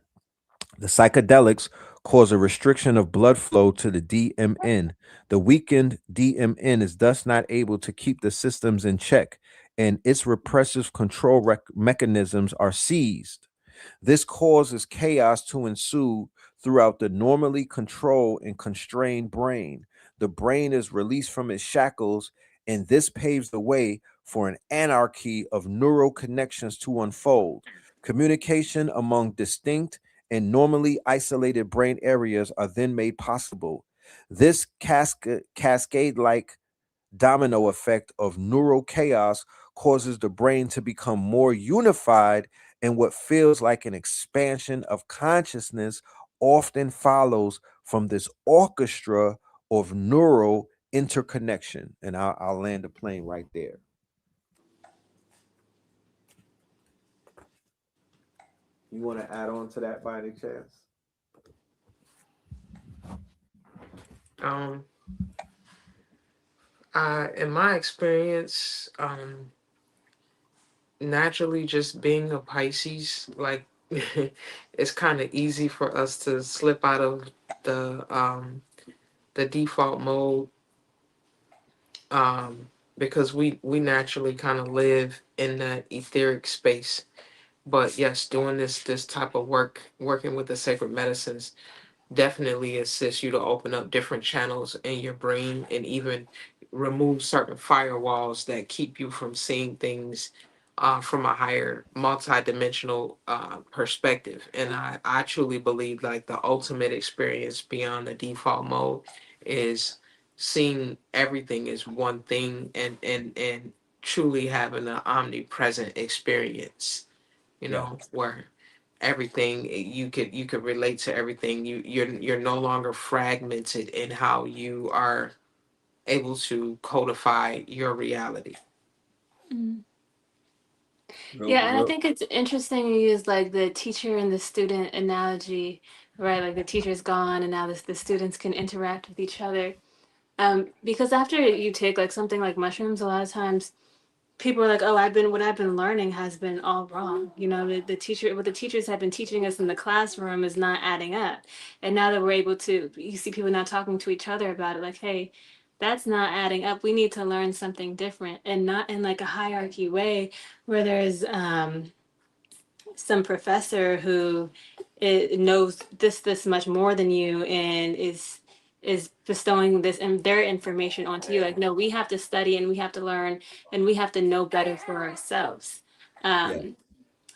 [SPEAKER 4] The psychedelics cause a restriction of blood flow to the DMN. The weakened DMN is thus not able to keep the systems in check, and its repressive control mechanisms are seized. This causes chaos to ensue throughout the normally controlled and constrained brain. The brain is released from its shackles, and this paves the way for an anarchy of neural connections to unfold. Communication among distinct and normally isolated brain areas are then made possible. This cascade like domino effect of neural chaos causes the brain to become more unified, and what feels like an expansion of consciousness often follows from this orchestra of neural interconnection. And I'll land the plane right there. You want to add on to that by any chance?
[SPEAKER 5] Um, in my experience, naturally just being a Pisces, like it's kind of easy for us to slip out of the default mode, because we naturally kind of live in that etheric space. But yes, doing this type of work, working with the sacred medicines, definitely assists you to open up different channels in your brain and even remove certain firewalls that keep you from seeing things from a higher multidimensional perspective. And I truly believe like the ultimate experience beyond the default mode is seeing everything as one thing, and truly having an omnipresent experience,
[SPEAKER 4] Yeah.
[SPEAKER 5] where everything you could relate to everything. You're no longer fragmented in how you are able to codify your reality.
[SPEAKER 6] Mm.
[SPEAKER 4] Real,
[SPEAKER 6] Yeah, and I
[SPEAKER 4] real.
[SPEAKER 6] think it's interesting you use like the teacher and the student analogy, right? Like the teacher's gone and now the students can interact with each other. Because after you take like something like mushrooms, a lot of times people are like, "Oh, what I've been learning has been all wrong." The teacher, what the teachers have been teaching us in the classroom is not adding up. And now that we're able to, you see people now talking to each other about it, like, "Hey, that's not adding up. We need to learn something different," and not in like a hierarchy way where there's some professor who knows this much more than you and is bestowing this and their information onto you. Like, no, we have to study and we have to learn and we have to know better for ourselves.
[SPEAKER 4] Yeah.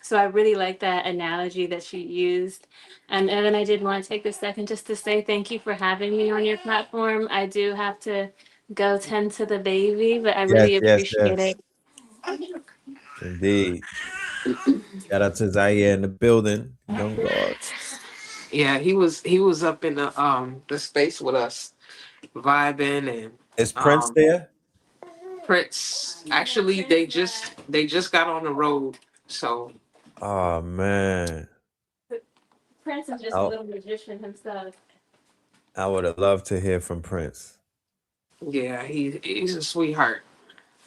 [SPEAKER 6] So I really like that analogy that she used. And then I did want to take this second just to say thank you for having me on your platform. I do have to go tend to the baby, but I
[SPEAKER 4] Yes,
[SPEAKER 6] really
[SPEAKER 4] yes,
[SPEAKER 6] appreciate
[SPEAKER 4] yes.
[SPEAKER 6] it.
[SPEAKER 4] Indeed. Shout out to Zaire in the building. Young God.
[SPEAKER 5] Yeah, he was up in the space with us, vibing. And
[SPEAKER 4] Is Prince
[SPEAKER 5] um
[SPEAKER 4] there?
[SPEAKER 5] Prince, actually they just got on the road. So
[SPEAKER 4] Oh man.
[SPEAKER 6] Prince is just a
[SPEAKER 4] I,
[SPEAKER 6] little magician himself.
[SPEAKER 4] I would have loved to hear from Prince.
[SPEAKER 5] yeah, he's a sweetheart.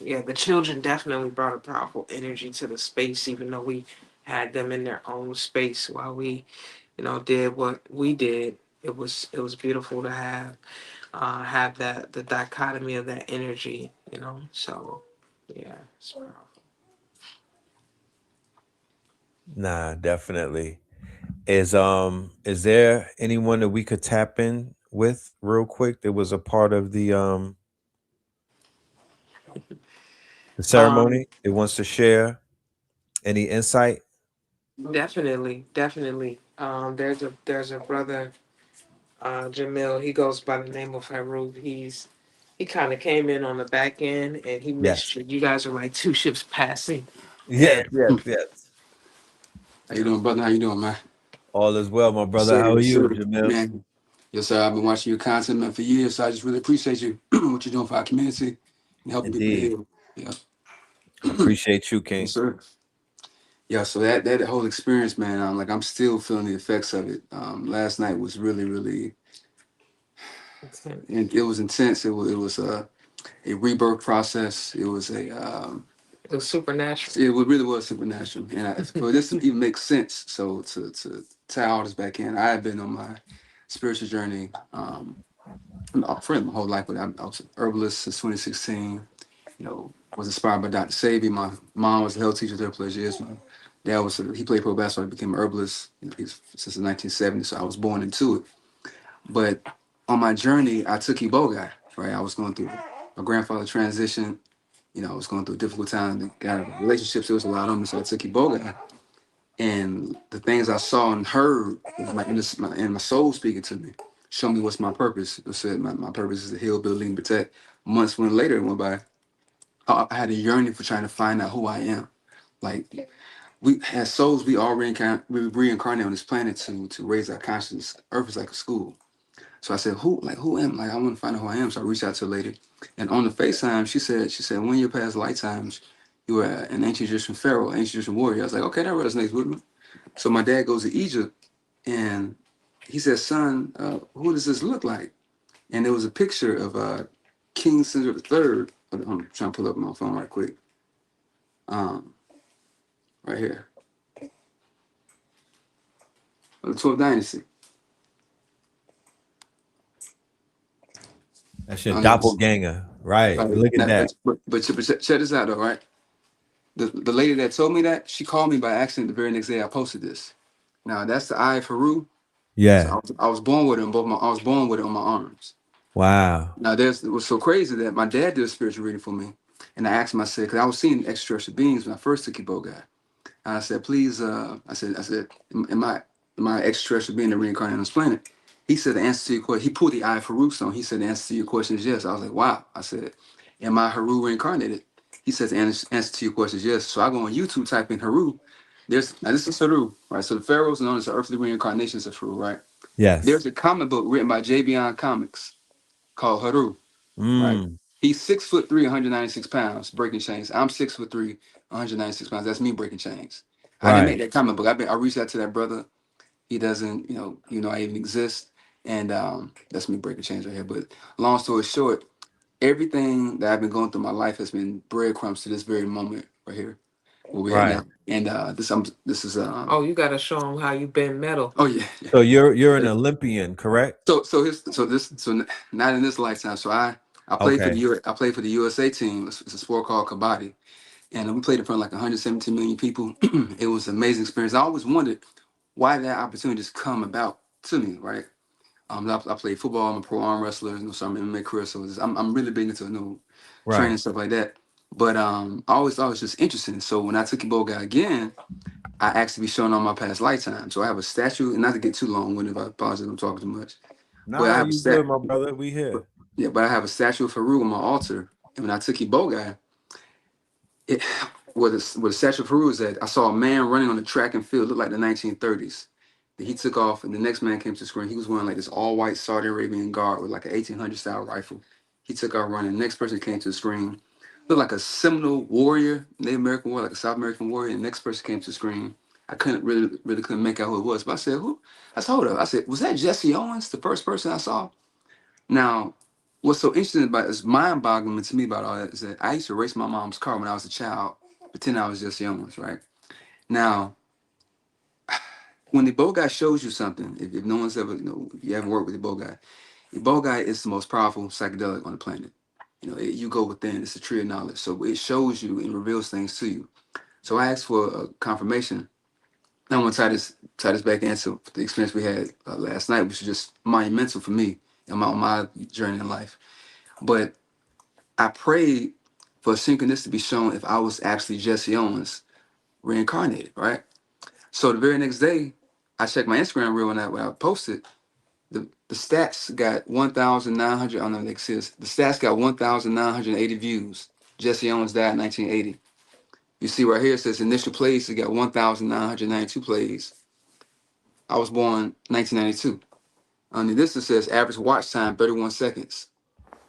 [SPEAKER 5] Yeah, the children definitely brought a powerful energy to the space, even though we had them in their own space while we, did what we did. It was beautiful to have that the dichotomy of that energy. So yeah, it's powerful.
[SPEAKER 4] Nah, definitely. Is there anyone that we could tap in with real quick that was a part of the
[SPEAKER 5] Um,
[SPEAKER 4] ceremony that wants to share any insight?
[SPEAKER 5] definitely. There's a brother, Jamil. He goes by the name of Haroon. He kind of came in on the back end and he
[SPEAKER 4] Yes.
[SPEAKER 5] missed you. You guys are like two ships passing,
[SPEAKER 4] Yes,
[SPEAKER 5] and
[SPEAKER 4] yes, yes.
[SPEAKER 8] How you doing, brother? How you doing, man?
[SPEAKER 4] All is well, my
[SPEAKER 8] Yes,
[SPEAKER 4] brother.
[SPEAKER 8] sir.
[SPEAKER 4] How are
[SPEAKER 8] Yes,
[SPEAKER 4] you,
[SPEAKER 8] sir.
[SPEAKER 4] Jamil?
[SPEAKER 8] Man, yes, sir. I've been watching your content, man, for years. So I just really appreciate you, what you're doing for our community and helping people to
[SPEAKER 4] Indeed.
[SPEAKER 8] heal. Yeah.
[SPEAKER 4] I appreciate you,
[SPEAKER 8] Yes,
[SPEAKER 4] King.
[SPEAKER 8] sir. Yeah. So that whole experience, man, like I'm still feeling the effects of it. Last night was really, really, and it was intense. It was a rebirth process. It was
[SPEAKER 5] The supernatural.
[SPEAKER 8] It really was supernatural, and for this to even make sense, so to tie all this back in, I had been on my spiritual journey for my whole life, but I was an herbalist since 2016. You know, was inspired by Dr. Sabi. My mom was a health teacher there for years. My dad he played pro basketball. He became an herbalist. You know, since the 1970s, so I was born into it. But on my journey, I took Iboga. Right, I was going through my grandfather transition. You know, I was going through a difficult time. Got relationships. There was a lot on me, so I took Iboga. And the things I saw and heard, and my soul speaking to me, show me what's my purpose. It said my purpose is to heal, build, lead, and protect. Months went later, it went by. I had a yearning for trying to find out who I am. Like we as souls, we all reincarnate on this planet to raise our consciousness. Earth is like a school. So I said, who am I? Like I want to find out who I am. So I reached out to her lady. And on the FaceTime, she said, one of your past lifetimes, you were an ancient Egyptian pharaoh, ancient Egyptian warrior. I was like, okay, that resonates with me. So my dad goes to Egypt and he says, son, who does this look like? And there was a picture of King Caesar III. I'm trying to pull up my phone right quick. Right here. The 12th dynasty.
[SPEAKER 4] That's your doppelganger, right? Look at that.
[SPEAKER 8] But check this out, though, right? The lady that told me that, she called me by accident the very next day I posted this. Now that's the eye of Haru.
[SPEAKER 4] Yeah.
[SPEAKER 8] So I was born with it on I was born with it on my arms.
[SPEAKER 4] Wow.
[SPEAKER 8] Now it was so crazy that my dad did a spiritual reading for me, and I asked him, I said, because I was seeing extraterrestrial beings when I first took Iboga. And I said, please, I said, am I extraterrestrial being that reincarnated on this planet? He said the answer to your question. He pulled the eye for Haru stone. He said the answer to your question is yes. I was like, wow. I said, am I Haru reincarnated? He says the answer to your question is yes. So I go on YouTube, type in Haru. Now this is Haru, right? So the pharaohs are known as the earthly reincarnations of Haru, right?
[SPEAKER 4] Yes.
[SPEAKER 8] There's a comic book written by J. Beyond Comics called Haru, right? He's 6'3", 196 pounds, breaking chains. I'm 6'3", 196 pounds. That's me breaking chains. I didn't make that comic book. I reached out to that brother. He doesn't, I even exist, and that's me breaking chains right here. But long story short, everything that I've been going through my life has been breadcrumbs to this very moment right here, where we're at now. And this is
[SPEAKER 5] Oh, you got to show them how you bend metal.
[SPEAKER 8] Oh yeah.
[SPEAKER 4] So you're an Olympian, correct?
[SPEAKER 8] So not in this lifetime. So I played for the USA team. It's a sport called kabaddi, and we played in front of like 117 million people. It was an amazing experience. I always wondered why that opportunity just come about to me, right? I played football. I'm a pro arm wrestler, so I'm in MMA career. So I'm really big into training stuff like that. But I always thought it was just interesting. So when I took Iboga again, I asked to be shown on my past lifetime. So I have a statue, and not to get too long winded, I apologize if I'm talking too much.
[SPEAKER 4] No, I have you good, my brother. We here.
[SPEAKER 8] Yeah, but I have a statue of Haru on my altar. And when I took Iboga, where the statue of Haru is at, I saw a man running on the track and field, looked like the 1930s. Then he took off, and the next man came to the screen. He was wearing like this all-white Saudi Arabian guard with like an 1800 style rifle. He took off running. The next person came to the screen, looked like a Seminole warrior, Native American warrior, like a South American warrior. And the next person came to the screen. I couldn't really couldn't make out who it was, but I said, "Who?" I told her. I said, "Was that Jesse Owens, the first person I saw?" Now, what's so interesting about it's mind-boggling to me about all that is that I used to race my mom's car when I was a child, pretend I was Jesse Owens, right? Now, when the Iboga shows you something, if no one's ever, you haven't worked with the Iboga is the most powerful psychedelic on the planet. You go within, it's a tree of knowledge. So it shows you and reveals things to you. So I asked for a confirmation. I want to tie this back into the experience we had last night, which was just monumental for me and my journey in life. But I prayed for a synchronicity to be shown if I was actually Jesse Owens reincarnated, right? So the very next day, I checked my Instagram reel when I posted. The stats got 1,900. I don't know if they see this. The stats got 1,980 views. Jesse Owens died in 1980. You see right here, it says initial plays, it got 1,992 plays. I was born 1992. Under this, it says average watch time, 31 seconds.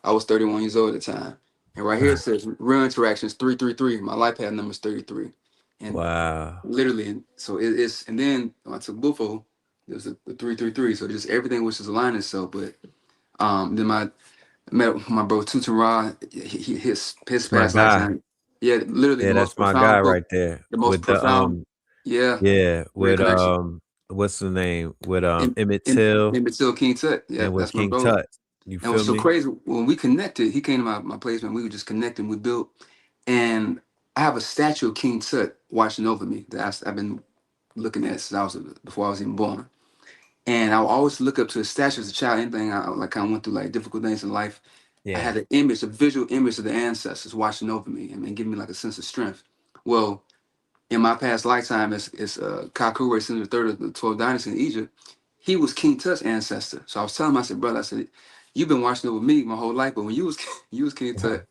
[SPEAKER 8] I was 31 years old at the time. And right here, it says real interactions, 333. My life had numbers 33. And
[SPEAKER 4] wow.
[SPEAKER 8] Literally, so it's, and then when I took Bufo, there was the 333. So just everything was just aligning itself. But then I met my bro Tutu Ra, his past lifetime. Yeah, literally
[SPEAKER 4] Yeah,
[SPEAKER 8] the
[SPEAKER 4] that's
[SPEAKER 8] most
[SPEAKER 4] my guy
[SPEAKER 8] profound book.
[SPEAKER 4] right there
[SPEAKER 8] The most
[SPEAKER 4] with the
[SPEAKER 8] profound. Yeah.
[SPEAKER 4] yeah, with
[SPEAKER 8] Reconnection.
[SPEAKER 4] what's the name? With
[SPEAKER 8] In
[SPEAKER 4] Emmett
[SPEAKER 8] in
[SPEAKER 4] Till
[SPEAKER 8] in Till King Tut. Yeah,
[SPEAKER 4] and with
[SPEAKER 8] that's my
[SPEAKER 4] King
[SPEAKER 8] brother.
[SPEAKER 4] Tut. You
[SPEAKER 8] And
[SPEAKER 4] feel
[SPEAKER 8] what's so
[SPEAKER 4] me?
[SPEAKER 8] crazy, when we connected, he came to my placement, we were just connecting, we built, and I have a statue of King Tut watching over me that I've been looking at since before I was even born. And I would always look up to the statue as a child, anything I like kind of went through like difficult things in life. I
[SPEAKER 4] Yeah.
[SPEAKER 8] had an image, a visual image of the ancestors watching over me and giving me like a sense of strength. Well, in my past lifetime as Kakure, the third of the 12th dynasty in Egypt, he was King Tut's ancestor. So I was telling him, I said, brother, I said, you've been watching over me my whole life, but when you was you was King Tut,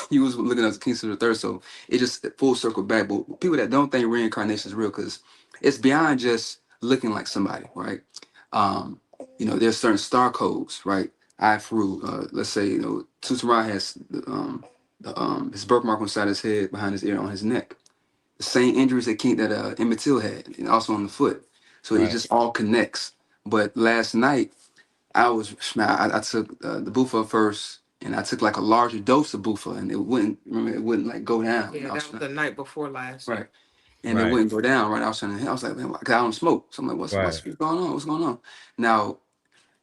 [SPEAKER 8] he was looking at King Caesar the third. So it just full circle back. But people that don't think reincarnation is real, because it's beyond just looking like somebody, right? Um, there's certain star codes, right? AFRO, let's say, Tusaran has his birthmark on the side of his head, behind his ear, on his neck. The same injuries that Emmett Till had, and also on the foot. So it
[SPEAKER 4] Right.
[SPEAKER 8] just all connects. But last night, I took the Bufa first, and I took like a larger dose of Bufa, and it wouldn't like go down.
[SPEAKER 5] Yeah, that was the night before last.
[SPEAKER 8] Right, and it
[SPEAKER 4] Right.
[SPEAKER 8] wouldn't go down. Right, I was like, man, 'cause I don't smoke, so I'm like, what's
[SPEAKER 4] Right.
[SPEAKER 8] going on? What's going on? Now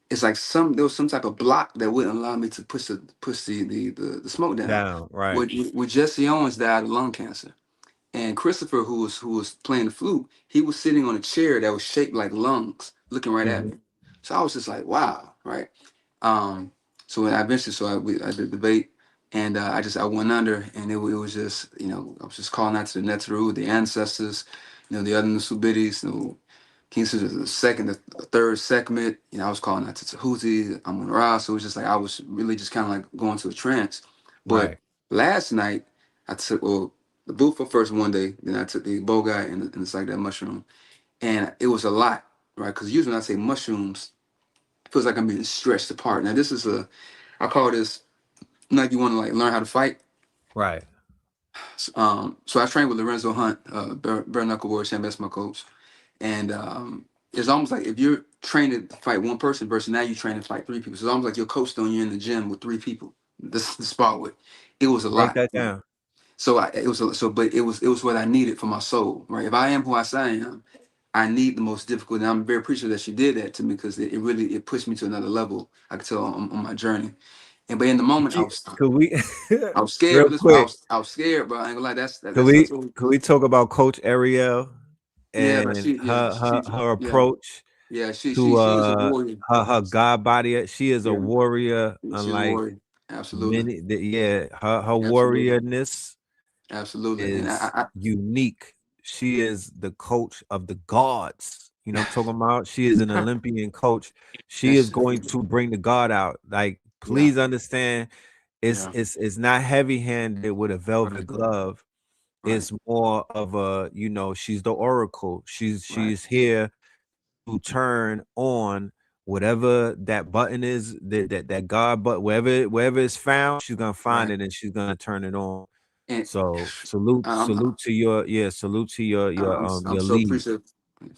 [SPEAKER 8] it's like there was some type of block that wouldn't allow me to push the smoke down.
[SPEAKER 4] Down. Right.
[SPEAKER 8] When Jesse Owens died of lung cancer. And Christopher, who was playing the flute, he was sitting on a chair that was shaped like lungs, looking right at
[SPEAKER 4] Hmm.
[SPEAKER 8] me. So I was just like, wow, right? Um, so when I eventually, I did debate, and I went under, and it was just, I was just calling out to the Neteru, the ancestors, the other Nusubidis, King Caesar the second, the third segment. I was calling out to Tahuti, Amun Ra. So it was just like I was really just kind of like going to a trance. But
[SPEAKER 4] Right.
[SPEAKER 8] last night I took the Bufa first one day, then I took the Bogai and the psychedelic mushroom, and it was a lot, right? Because usually when I say mushrooms, it feels like I'm being stretched apart. Now this is I call this like you want to like learn how to fight.
[SPEAKER 4] Right.
[SPEAKER 8] So I trained with Lorenzo Hunt, bare knuckle warrior, Sam, that's my coach. And it's almost like if you're trained to fight one person versus now you train to fight three people. So it's almost like your coach throwing you in the gym with three people. This the spot with. It was a
[SPEAKER 4] Write
[SPEAKER 8] lot.
[SPEAKER 4] that down.
[SPEAKER 8] So but it was what I needed for my soul, right? If I am who I say I am, I need the most difficult. And I'm very appreciative that she did that to me, because it really pushed me to another level. I could tell on my journey. But in the moment
[SPEAKER 4] Could we
[SPEAKER 8] I was scared.
[SPEAKER 4] real
[SPEAKER 8] Listen,
[SPEAKER 4] quick?
[SPEAKER 8] I was scared, bro. I ain't gonna lie.
[SPEAKER 4] Could
[SPEAKER 8] That's
[SPEAKER 4] we
[SPEAKER 8] totally.
[SPEAKER 4] could we talk about Coach Ariel
[SPEAKER 8] Yeah, but
[SPEAKER 4] and her
[SPEAKER 8] yeah,
[SPEAKER 4] approach
[SPEAKER 8] yeah.
[SPEAKER 4] to
[SPEAKER 8] She's a warrior.
[SPEAKER 4] her god body? She is a
[SPEAKER 8] Yeah,
[SPEAKER 4] warrior,
[SPEAKER 8] she's a
[SPEAKER 4] unlike
[SPEAKER 8] warrior. Absolutely,
[SPEAKER 4] many. Yeah, her
[SPEAKER 8] absolutely,
[SPEAKER 4] warriorness
[SPEAKER 8] absolutely. And
[SPEAKER 4] is unique. She is the coach of the gods. You know what I'm talking about? She is an Olympian coach. She is
[SPEAKER 8] that's
[SPEAKER 4] going to bring the god out. Like,
[SPEAKER 8] yeah,
[SPEAKER 4] please understand,
[SPEAKER 8] yeah.
[SPEAKER 4] it's not heavy-handed with a velvet
[SPEAKER 8] Right,
[SPEAKER 4] glove.
[SPEAKER 8] right,
[SPEAKER 4] It's more of a, she's the oracle.
[SPEAKER 8] right,
[SPEAKER 4] She's here to turn on whatever that button is, that God, but wherever it's found, she's gonna find
[SPEAKER 8] right.
[SPEAKER 4] it and she's gonna turn it on.
[SPEAKER 8] And
[SPEAKER 4] So salute,
[SPEAKER 8] I'm
[SPEAKER 4] salute to your
[SPEAKER 8] I'm
[SPEAKER 4] your
[SPEAKER 8] so
[SPEAKER 4] lead.
[SPEAKER 8] appreciative.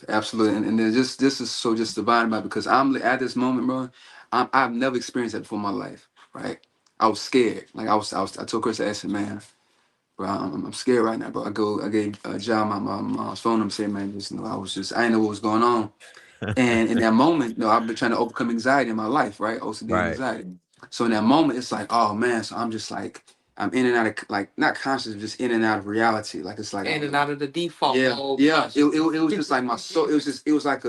[SPEAKER 8] Absolutely, and then this is so just divine about, because I'm at this moment, bro. I've never experienced that before in my life, right? I was scared. Like I told Chris, I said, man, bro, I'm scared right now, bro. I gave John my phone number, said, man, just I didn't know what was going on. And in that moment, I've been trying to overcome anxiety in my life, right? OCD and
[SPEAKER 4] Right,
[SPEAKER 8] anxiety. So in that moment, it's like, oh man, so I'm just like, I'm in and out of, like, not conscious, just in and out of reality. Like it's like
[SPEAKER 5] In and out of the default
[SPEAKER 8] yeah,
[SPEAKER 5] mode.
[SPEAKER 8] yeah. It was just like my soul. It was like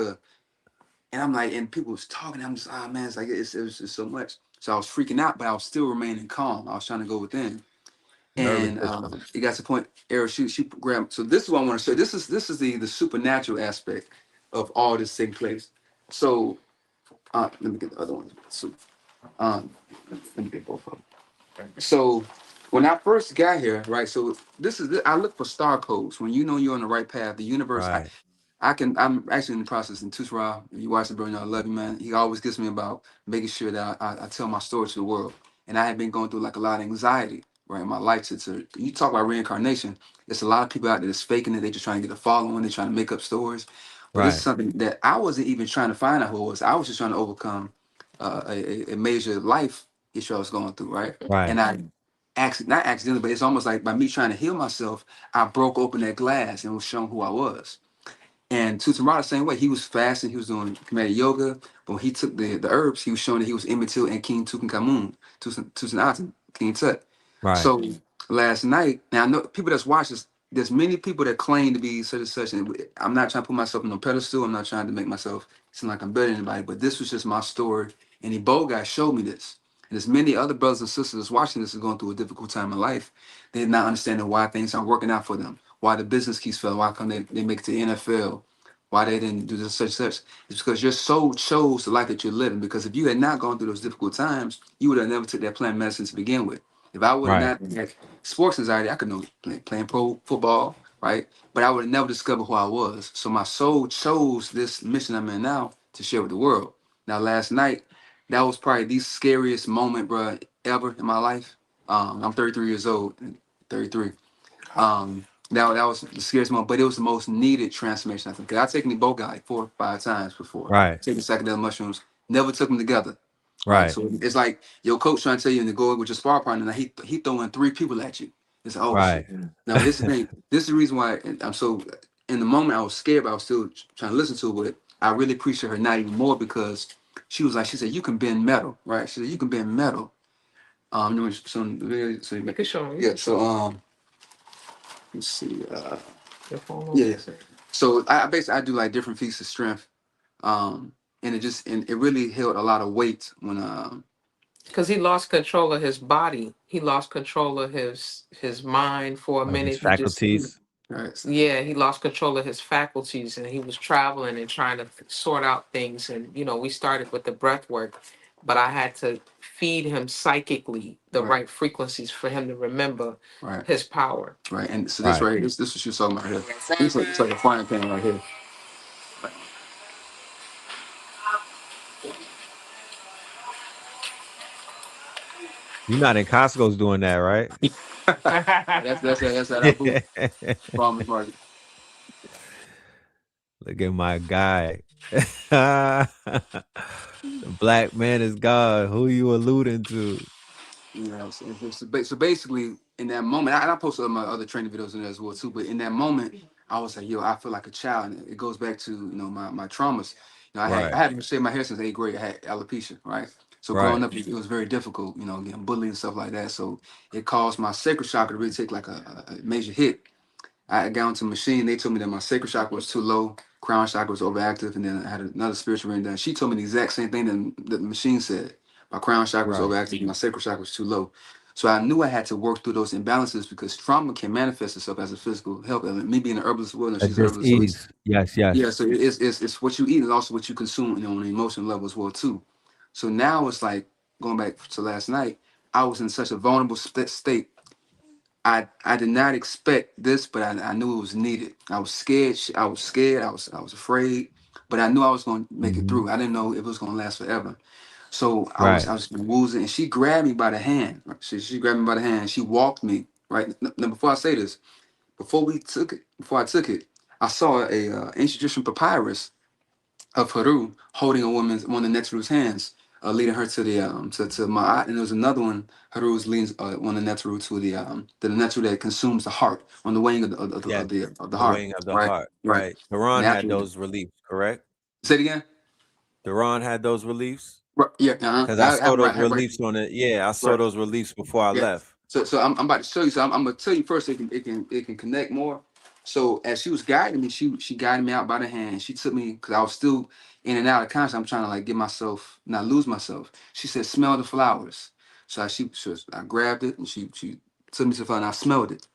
[SPEAKER 8] and I'm like, and people was talking. I'm just, man, it's like it was just so much. So I was freaking out, but I was still remaining calm. I was trying to go within.
[SPEAKER 4] nervous
[SPEAKER 8] And
[SPEAKER 4] system.
[SPEAKER 8] it got to the point, Errol, she grabbed. So this is what I want to show. This is the supernatural aspect of all this taking place. So let me get the other one. So let me get both of them. So when I first got here, right? So I look for star codes. When you know you're on the right path, the universe.
[SPEAKER 4] Right,
[SPEAKER 8] I'm actually in the process in Tusra. If you watch it, bro, I love you, man. He always gets me about making sure that I tell my story to the world. And I have been going through like a lot of anxiety, right, in my life. You talk about reincarnation. There's a lot of people out there that's faking it. They just trying to get a following. They're trying to make up stories. But this is
[SPEAKER 4] right,
[SPEAKER 8] something that I wasn't even trying to find out who it was. I was just trying to overcome a major life issue I was going through, right?
[SPEAKER 4] right.
[SPEAKER 8] And not accidentally, but it's almost like by me trying to heal myself, I broke open that glass and was shown who I was. And Tutamara the same way. He was fasting, he was doing comedic yoga, but when he took the herbs, he was showing that he was Immatil and King Tutankhamun, Tutankhamun, King Tut.
[SPEAKER 4] Right.
[SPEAKER 8] So last night, now I know people that's watched this, there's many people that claim to be such and such, and I'm not trying to put myself on a pedestal. I'm not trying to make myself seem like I'm better than anybody, but this was just my story. And the bold guy showed me this. And there's many other brothers and sisters that's watching this is going through a difficult time in life. They're not understanding why things aren't working out for them, why the business keeps failing, why come they make it to the NFL, why they didn't do this such. It's because your soul chose the life that you're living. Because if you had not gone through those difficult times, you would have never took that plant medicine to begin with. If I would have
[SPEAKER 4] Right.
[SPEAKER 8] not had sports anxiety, I could know playing pro football, right? But I would have never discovered who I was. So my soul chose this mission I'm in now to share with the world. Now, last night, that was probably the scariest moment, bro, ever in my life. I'm 33 years old, 33. That was the scariest moment, but it was the most needed transformation, I think. 'Cause I've taken the Boga like 4 or 5 times before.
[SPEAKER 4] Right.
[SPEAKER 8] Taking psychedelic mushrooms, never took them together. Right.
[SPEAKER 4] Right.
[SPEAKER 8] So it's like your coach trying to tell you to go with your spar partner, and he throwing 3 people at you. It's like, oh
[SPEAKER 4] Right.
[SPEAKER 8] shit. Now this is the thing. This is the reason why I'm so in the moment I was scared, but I was still trying to listen to it. But I really appreciate her not even more because she said, you can bend metal, right? She said, you can bend metal. You know, so
[SPEAKER 5] You can show me.
[SPEAKER 8] yeah, so let's see.
[SPEAKER 5] Your phone
[SPEAKER 8] Yeah.
[SPEAKER 5] over.
[SPEAKER 8] So I basically I do like different feats of strength. And it really held a lot of weight when
[SPEAKER 5] Because he lost control of his body. He lost control of his mind for a
[SPEAKER 4] Of his
[SPEAKER 5] minute. He
[SPEAKER 4] faculties.
[SPEAKER 8] right. So,
[SPEAKER 5] yeah, he lost control of his faculties, and he was traveling and trying to sort out things. And we started with the breath work, but I had to feed him psychically the
[SPEAKER 8] right,
[SPEAKER 5] right frequencies for him to remember
[SPEAKER 8] right,
[SPEAKER 5] his power.
[SPEAKER 8] right. And so this
[SPEAKER 4] Right.
[SPEAKER 8] right here, this is what you're talking about here. It's like a frying pan right here.
[SPEAKER 4] You're not in Costco's doing that, right?
[SPEAKER 8] That's at our booth, farmers market.
[SPEAKER 4] Look at my guy. The black man is God. Who you alluding to?
[SPEAKER 8] You know, so basically, in that moment, I posted my other training videos in there as well too. But in that moment, I was like, "Yo, I feel like a child." And it goes back to my traumas. I
[SPEAKER 4] Right.
[SPEAKER 8] hadn't shaved my hair since 8th grade. I had alopecia, right? So growing
[SPEAKER 4] Right.
[SPEAKER 8] up, it was very difficult. Getting bullied and stuff like that. So it caused my sacral chakra to really take like a major hit. I got onto a machine. They told me that my sacral chakra was too low, crown chakra was overactive, and then I had another spiritual reading done. She told me the exact same thing that the machine said. My crown chakra was
[SPEAKER 4] Right.
[SPEAKER 8] overactive, and my sacral chakra was too low. So I knew I had to work through those imbalances because trauma can manifest itself as a physical health element. Me being an herbalist, well, no,
[SPEAKER 4] A
[SPEAKER 8] she's an herbalist. So
[SPEAKER 4] dis-ease. Yes,
[SPEAKER 8] yeah,
[SPEAKER 4] yes.
[SPEAKER 8] so it's what you eat and also what you consume, on an emotional level as well too. So now it's like going back to last night. I was in such a vulnerable state. I did not expect this, but I knew it was needed. I was scared. I was scared. I was afraid, but I knew I was going to make it
[SPEAKER 4] Hmm.
[SPEAKER 8] through. I didn't know if it was going to last forever. So
[SPEAKER 4] Right.
[SPEAKER 8] I was woozing, and she grabbed me by the hand. Right? She grabbed me by the hand. She walked me right. Now, before I say this, before I took it, I saw a ancient Egyptian papyrus of Haru holding one of Neteru's hands, leading her to the to Ma'at, and there was another one. Haru was leading one of Neteru to the Neteru that consumes the heart on the weighing
[SPEAKER 4] Yes.
[SPEAKER 8] of the
[SPEAKER 4] The
[SPEAKER 8] heart.
[SPEAKER 4] weighing of the
[SPEAKER 8] Right,
[SPEAKER 4] heart.
[SPEAKER 8] right.
[SPEAKER 4] Right. Quran had
[SPEAKER 8] Naturally.
[SPEAKER 4] those reliefs, correct?
[SPEAKER 8] Say it again.
[SPEAKER 4] Quran had those reliefs?
[SPEAKER 8] Right, yeah,
[SPEAKER 4] Because I
[SPEAKER 8] I
[SPEAKER 4] saw
[SPEAKER 8] have
[SPEAKER 4] those
[SPEAKER 8] right.
[SPEAKER 4] reliefs on it. Yeah, I saw
[SPEAKER 8] Right.
[SPEAKER 4] those reliefs before I
[SPEAKER 8] Yeah.
[SPEAKER 4] left.
[SPEAKER 8] So I'm about to show you. So I'm gonna tell you first. So it can connect more. So as she was guiding me, she guided me out by the hand. She took me because I was still in and out of conscious. I'm trying to like get myself, not lose myself. She said, "Smell the flowers." So I grabbed it and she took me to the flower and I smelled it.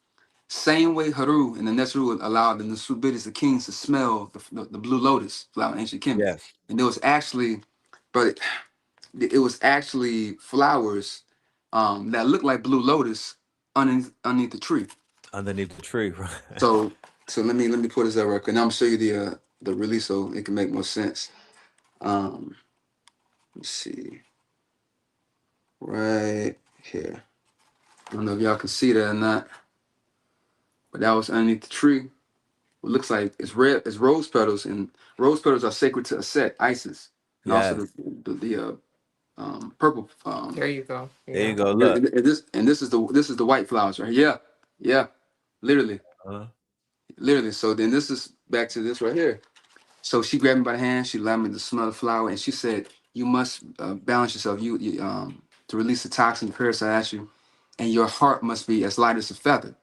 [SPEAKER 8] Same way Haru and the Nesru allowed the Nasubitis, the kings, to smell the blue lotus flower in ancient Kemet.
[SPEAKER 4] Yes.
[SPEAKER 8] And there was actually, but it was actually flowers that looked like blue lotus underneath the tree.
[SPEAKER 4] Underneath the tree. Right.
[SPEAKER 8] So let me put this up real quick. And I'm gonna show you the release so it can make more sense. Let's see, right here. I don't know if y'all can see that or not, but that was underneath the tree. It looks like it's red. It's rose petals, and rose petals are sacred to Aset, Isis, and also
[SPEAKER 4] Yes.
[SPEAKER 8] the purple.
[SPEAKER 5] There you go.
[SPEAKER 4] There you
[SPEAKER 5] Yeah.
[SPEAKER 4] go. Look.
[SPEAKER 8] And this is the white flowers right here. Yeah, literally,
[SPEAKER 4] Uh,
[SPEAKER 8] literally. So then this is back to this right here. So she grabbed me by the hand. She allowed me to smell the flower, and she said, "You must balance yourself. You to release the toxin, the parasite at you, and your heart must be as light as a feather."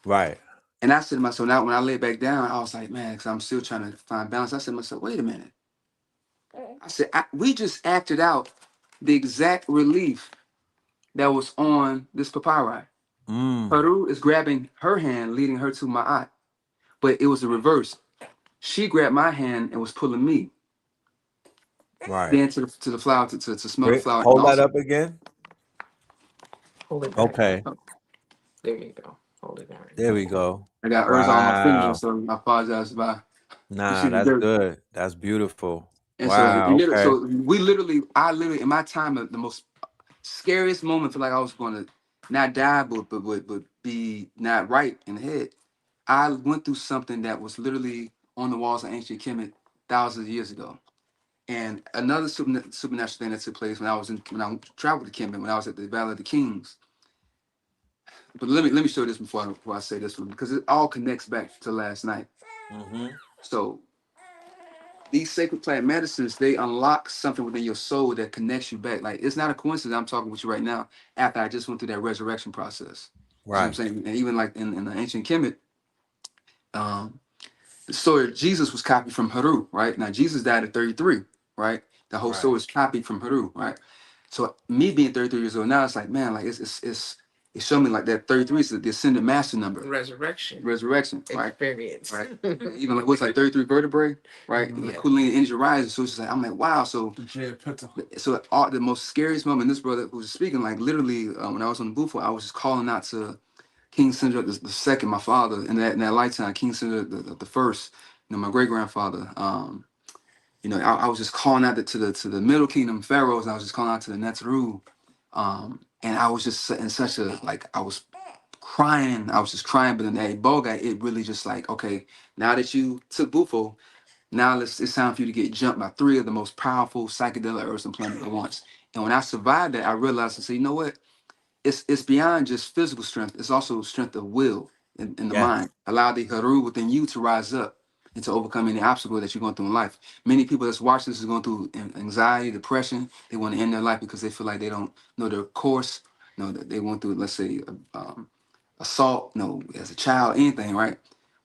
[SPEAKER 4] right.
[SPEAKER 8] And I said to myself, now when I lay back down, I was like, man, because I'm still trying to find balance. I said to myself, wait a minute. I said, we just acted out the exact relief that was on this papyri. Peru is grabbing her hand, leading her to my eye. But it was the reverse. She grabbed my hand and was pulling me
[SPEAKER 4] Right.
[SPEAKER 8] then to the flower to smell the
[SPEAKER 4] Wait,
[SPEAKER 8] flower. And
[SPEAKER 4] hold that
[SPEAKER 8] also,
[SPEAKER 4] up again.
[SPEAKER 5] Hold it back
[SPEAKER 4] Okay.
[SPEAKER 5] up. There you go. Hold it down.
[SPEAKER 4] There we go.
[SPEAKER 8] I got herbs all on my fingers,
[SPEAKER 4] Wow.
[SPEAKER 8] so I apologize if I
[SPEAKER 4] Nah,
[SPEAKER 8] see the
[SPEAKER 4] that's
[SPEAKER 8] dirt.
[SPEAKER 4] good. That's beautiful.
[SPEAKER 8] And so,
[SPEAKER 4] Wow. Okay.
[SPEAKER 8] I literally, in my time, the most scariest moment, feel like I was going to not die, but be not right in the head. I went through something that was literally on the walls of ancient Kemet thousands of years ago. And another supernatural thing that took place when I traveled to Kemet, when I was at the Valley of the Kings. But let me show this before I say this one, because it all connects back to last night.
[SPEAKER 4] Mm-hmm.
[SPEAKER 8] So these sacred plant medicines, they unlock something within your soul that connects you back. Like, it's not a coincidence I'm talking with you right now after I just went through that resurrection process. You know what I'm
[SPEAKER 4] Right.
[SPEAKER 8] saying? And even like in the ancient Kemet, um, the story of Jesus was copied from Heru, right? Now Jesus died at 33, right? The whole
[SPEAKER 4] Right.
[SPEAKER 8] story is copied from Heru, right? So me being 33 years old now, it's like, man, like it showed me like that 33 is the ascended master number.
[SPEAKER 5] Resurrection.
[SPEAKER 8] Resurrection, right?
[SPEAKER 5] Experience.
[SPEAKER 8] Right. Even like what's like 33 vertebrae, right? And the
[SPEAKER 5] Yeah.
[SPEAKER 8] Kundalini energy rises. So it's just like, I'm like, wow. So all the most scariest moment, this brother who was speaking, like literally when I was on the booth, I was just calling out to King Sindra the second, my father, in that lifetime, King Sindra the first, my great grandfather. I was just calling out to the Middle Kingdom pharaohs, and I was just calling out to the Neteru. And I was just in such a, like, I was crying. I was just crying, but in that Boga, it really just like, okay, now that you took Bufo, now it's time for you to get jumped by three of the most powerful psychedelic herbs and plants at once. And when I survived that, I realized, I said, you know what? It's beyond just physical strength. It's also strength of will in the
[SPEAKER 4] Yeah.
[SPEAKER 8] mind. Allow the Haru within you to rise up and to overcome any obstacle that you're going through in life. Many people that's watching this is going through anxiety, depression. They want to end their life because they feel like they don't know their course. That they went through, let's say, assault, as a child, anything, right?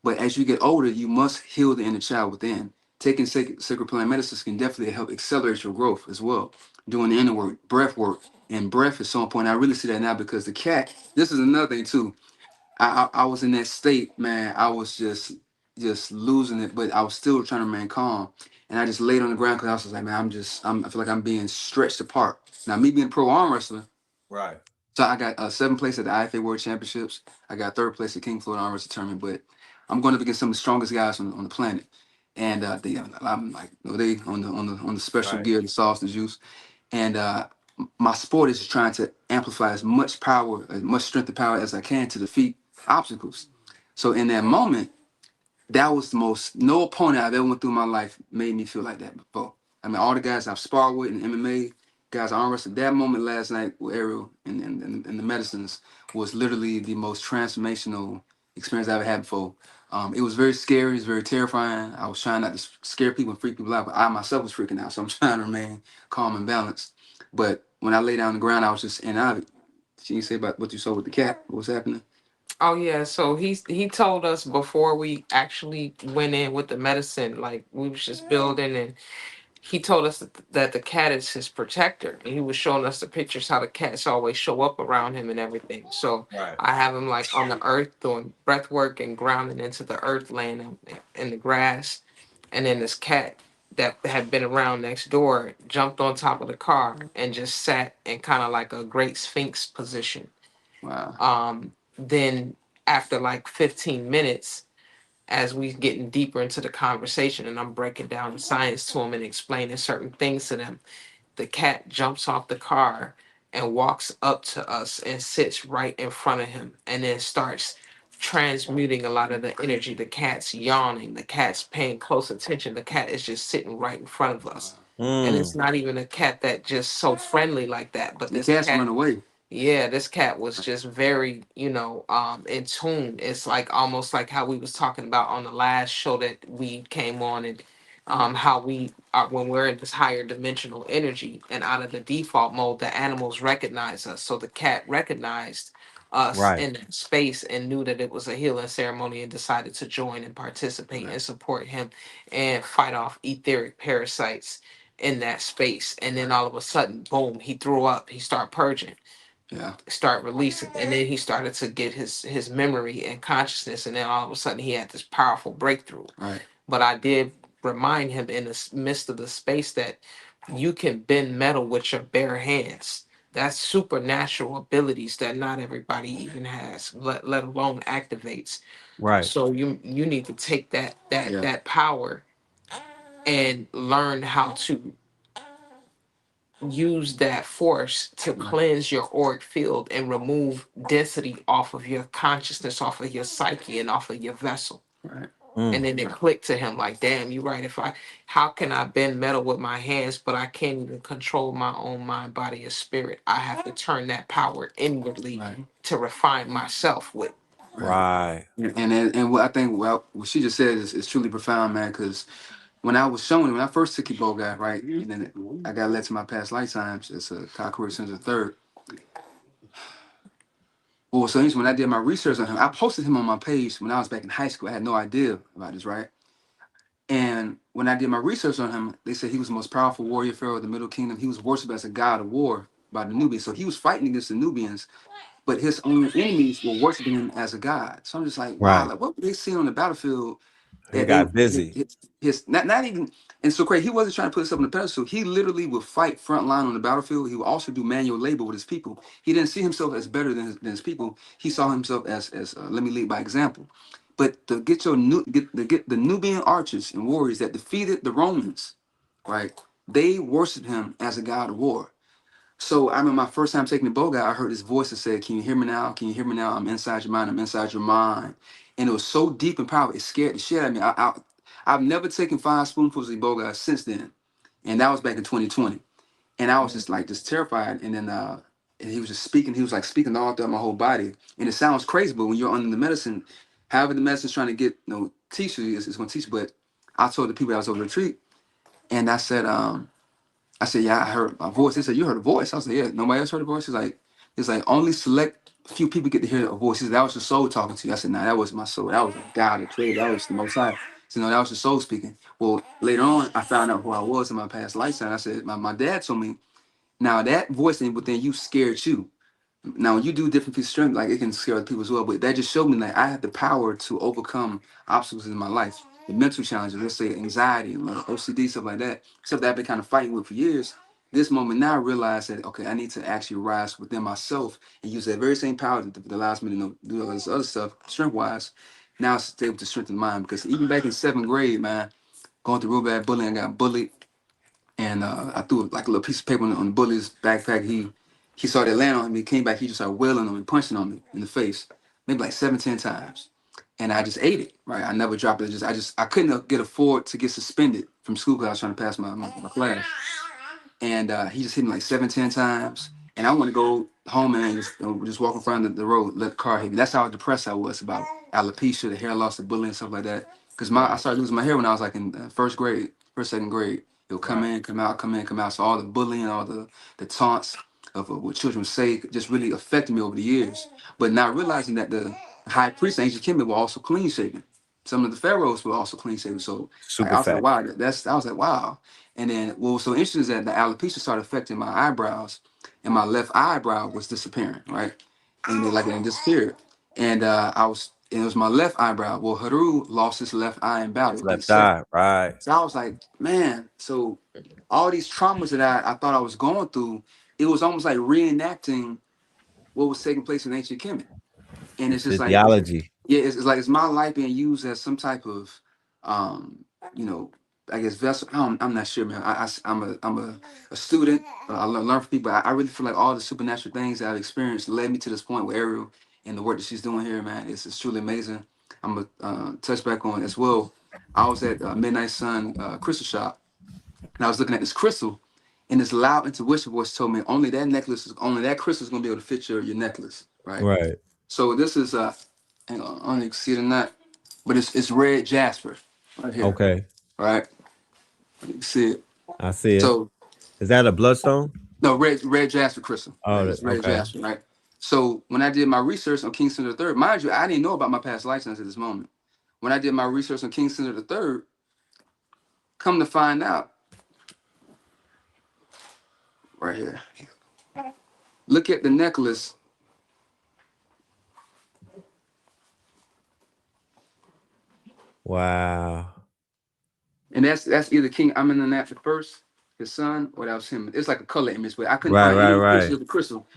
[SPEAKER 8] But as you get older, you must heal the inner child within. Taking sacred plant medicines can definitely help accelerate your growth as well. Doing the inner work, and breath is so important. I really see that now because the cat. This is another thing too. I was in that state, man. I was just losing it, but I was still trying to remain calm. And I just laid on the ground because I was like, man, I feel like I'm being stretched apart. Now, me being a pro arm wrestler,
[SPEAKER 4] Right.
[SPEAKER 8] so I got 7th place at the IFA World Championships. I got 3rd place at King Floyd Arm Wrestling Tournament. But I'm going up against some of the strongest guys on the planet. And I'm like, they on the special
[SPEAKER 4] Right.
[SPEAKER 8] gear, the sauce, the juice. And my sport is just trying to amplify as much power, as much strength and power as I can to defeat obstacles. So in that moment, that was the most, no opponent I've ever went through in my life made me feel like that before. I mean, all the guys I've sparred with in MMA, guys I arm wrestled, that moment last night with Ariel and the medicines was literally the most transformational experience I've ever had before. It was very scary, it was very terrifying. I was trying not to scare people and freak people out, but I myself was freaking out. So I'm trying to remain calm and balanced. But when I lay down on the ground, I was just in and out of it. Can you say about what you saw with the cat? What was happening?
[SPEAKER 5] Oh yeah, so he told us before we actually went in with the medicine, like we was just building, and he told us that the cat is his protector, and he was showing us the pictures how the cats always show up around him and everything. So
[SPEAKER 4] Right.
[SPEAKER 5] I have him like on the earth doing breath work and grounding into the earth, laying in the grass, and then this cat that had been around next door jumped on top of the car and just sat in kind of like a great sphinx position.
[SPEAKER 8] Wow.
[SPEAKER 5] Then after like 15 minutes, as we getting deeper into the conversation and I'm breaking down the science to them and explaining certain things to them, the cat jumps off the car and walks up to us and sits right in front of him and then starts transmuting a lot of the energy. The cat's yawning, the cat's paying close attention, the cat is just sitting right in front of us. And it's
[SPEAKER 4] Mm.
[SPEAKER 5] not even a cat that just so friendly like that, but
[SPEAKER 8] The
[SPEAKER 5] this
[SPEAKER 8] cats
[SPEAKER 5] cat,
[SPEAKER 8] run away.
[SPEAKER 5] yeah, this cat was just very, in tune. It's like almost like how we was talking about on the last show that we came on, and how we are when we're in this higher dimensional energy and out of the default mode, the animals recognize us. So the cat recognized us
[SPEAKER 4] Right.
[SPEAKER 5] in that space and knew that it was a healing ceremony and decided to join and participate
[SPEAKER 8] Right.
[SPEAKER 5] and support him and fight off etheric parasites in that space. And then all of a sudden, boom, he threw up. He started purging,
[SPEAKER 8] Yeah.
[SPEAKER 5] start releasing, and then he started to get his memory and consciousness. And then all of a sudden, he had this powerful breakthrough.
[SPEAKER 8] Right.
[SPEAKER 5] But I did remind him in the midst of the space that you can bend metal with your bare hands. That's supernatural abilities that not everybody even has, let alone activates.
[SPEAKER 4] Right.
[SPEAKER 5] So you need to take
[SPEAKER 8] Yeah.
[SPEAKER 5] that power and learn how to use that force to
[SPEAKER 8] Right.
[SPEAKER 5] cleanse your auric field and remove density off of your consciousness, off of your psyche, and off of your vessel.
[SPEAKER 8] Right.
[SPEAKER 5] And
[SPEAKER 4] Mm.
[SPEAKER 5] then it clicked to him like, damn, you're right. How can I bend metal with my hands, but I can't even control my own mind, body, or spirit? I have to turn that power inwardly
[SPEAKER 8] Right.
[SPEAKER 5] to refine myself with.
[SPEAKER 8] Right.
[SPEAKER 4] Right.
[SPEAKER 8] And what I think, well, what she just said is truly profound, man. Because when I first took Iboga, right, and then I got led to my past lifetimes as a Kakuri since the third. Well, so when I did my research on him, I posted him on my page when I was back in high school. I had no idea about this, right? And when I did my research on him, they said he was the most powerful warrior pharaoh of the Middle Kingdom. He was worshipped as a god of war by the Nubians. So he was fighting against the Nubians, but his own enemies were worshiping him as a god. So I'm just like, wow,
[SPEAKER 4] Right.
[SPEAKER 8] like what were they seeing on the battlefield
[SPEAKER 4] He
[SPEAKER 8] that they
[SPEAKER 4] got busy.
[SPEAKER 8] his not even, and so crazy, he wasn't trying to put himself on the pedestal. He literally would fight front line on the battlefield. He would also do manual labor with his people. He didn't see himself as better than his people. He saw himself as let me lead by example. But to get get the Nubian archers and warriors that defeated the Romans, right? They worshiped him as a god of war. So I remember my first time taking the bow guy, I heard his voice that said, "Can you hear me now? Can you hear me now? I'm inside your mind. I'm inside your mind." And it was so deep and powerful. It scared the shit out of me. I've never taken 5 spoonfuls of Iboga since then, and that was back in 2020. And I was just like just terrified. And then and he was just speaking. He was like speaking all throughout my whole body. And it sounds crazy, but when you're under the medicine, however the medicine's trying to get teach you, it's going to teach you. But I told the people that was over the retreat, and I said, yeah, I heard a voice. They said, you heard a voice. I was like, yeah, nobody else heard a voice. It's like only select few people get to hear a voice. He said, that was your soul talking to you. I said, nah, that wasn't my soul. That was God that created. That was the Most High. So no, that was your soul speaking. Well, later on, I found out who I was in my past lifetime. I said, my dad told me, now that voice within you scared you. Now, when you do different pieces of strength, like it can scare other people as well, but that just showed me that I have the power to overcome obstacles in my life, the mental challenges, let's say anxiety, OCD, stuff like that, stuff that I've been kind of fighting with for years. This moment now I realize that, okay, I need to actually rise within myself and use that very same power that allows me to do all this other stuff, strength wise. Now it's able to strengthen mind because even back in 7th grade, man, going through real bad bullying, I got bullied and I threw like a little piece of paper on the bully's backpack. He saw that land on him. He came back. He just started wailing on me, punching on me in the face, maybe like 7, 10 times. And I just ate it. Right, I never dropped it. I couldn't get afford to get suspended from school because I was trying to pass my class. And he just hit me like 7, 10 times. And I want to go home and just walk in front of the road, let the car hit me. That's how depressed I was about alopecia, the hair loss, the bullying, stuff like that. Because I
[SPEAKER 4] Right.
[SPEAKER 8] started losing my hair when I was like in 1st grade, 2nd grade. It'll come
[SPEAKER 4] Right.
[SPEAKER 8] in, come out, come in, come out. So all the bullying, all the taunts of what children say just really affected me over the years. But not realizing that the high priest, ancient Kemet, were also clean shaven. Some of the pharaohs were also clean shaven. So like,
[SPEAKER 4] Super
[SPEAKER 8] I was like,
[SPEAKER 4] fat.
[SPEAKER 8] wow, I was like, wow. And then what was so interesting is that the alopecia started affecting my eyebrows, and my left eyebrow was disappearing, right? And then, like it disappeared. And it was my left eyebrow. Well, Haru lost his left eye in battle.
[SPEAKER 4] His
[SPEAKER 8] He
[SPEAKER 4] left
[SPEAKER 8] said,
[SPEAKER 4] eye. Right.
[SPEAKER 8] so I was like, man, so all these traumas that I thought I was going through, it was almost like reenacting what was taking place in ancient Kemet. And it's just like,
[SPEAKER 4] Physiology.
[SPEAKER 8] yeah, it's like it's my life being used as some type of, you know, I guess vessel. I'm not sure, man. I'm a student. I learn from people. I really feel like all the supernatural things that I've experienced led me to this point with Ariel and the work that she's doing here, man. It's truly amazing. I'm gonna touch back on as well. I was at Midnight Sun Crystal Shop, And I was looking at this crystal, and this loud intuition voice told me only that crystal is gonna be able to fit your necklace, right?
[SPEAKER 4] Right.
[SPEAKER 8] So this is hang on, I don't know if you can see it or not, but it's red jasper right here,
[SPEAKER 4] Okay.
[SPEAKER 8] right? You can see it.
[SPEAKER 4] I see it.
[SPEAKER 8] So
[SPEAKER 4] Is that a bloodstone?
[SPEAKER 8] no, red jasper crystal,
[SPEAKER 4] Oh,
[SPEAKER 8] right? It's red
[SPEAKER 4] okay.
[SPEAKER 8] jasper, right? So when I did my research on King Center III, mind you, I didn't know about my past license at this moment. When I did my research on King Center III, come to find out, right here, look at the necklace.
[SPEAKER 4] Wow.
[SPEAKER 8] And that's either King Amenemhat the first, his son, or that was him. It's like a color image, but I couldn't
[SPEAKER 4] Right,
[SPEAKER 8] find
[SPEAKER 4] right,
[SPEAKER 8] any pictures
[SPEAKER 4] right.
[SPEAKER 8] of the crystal.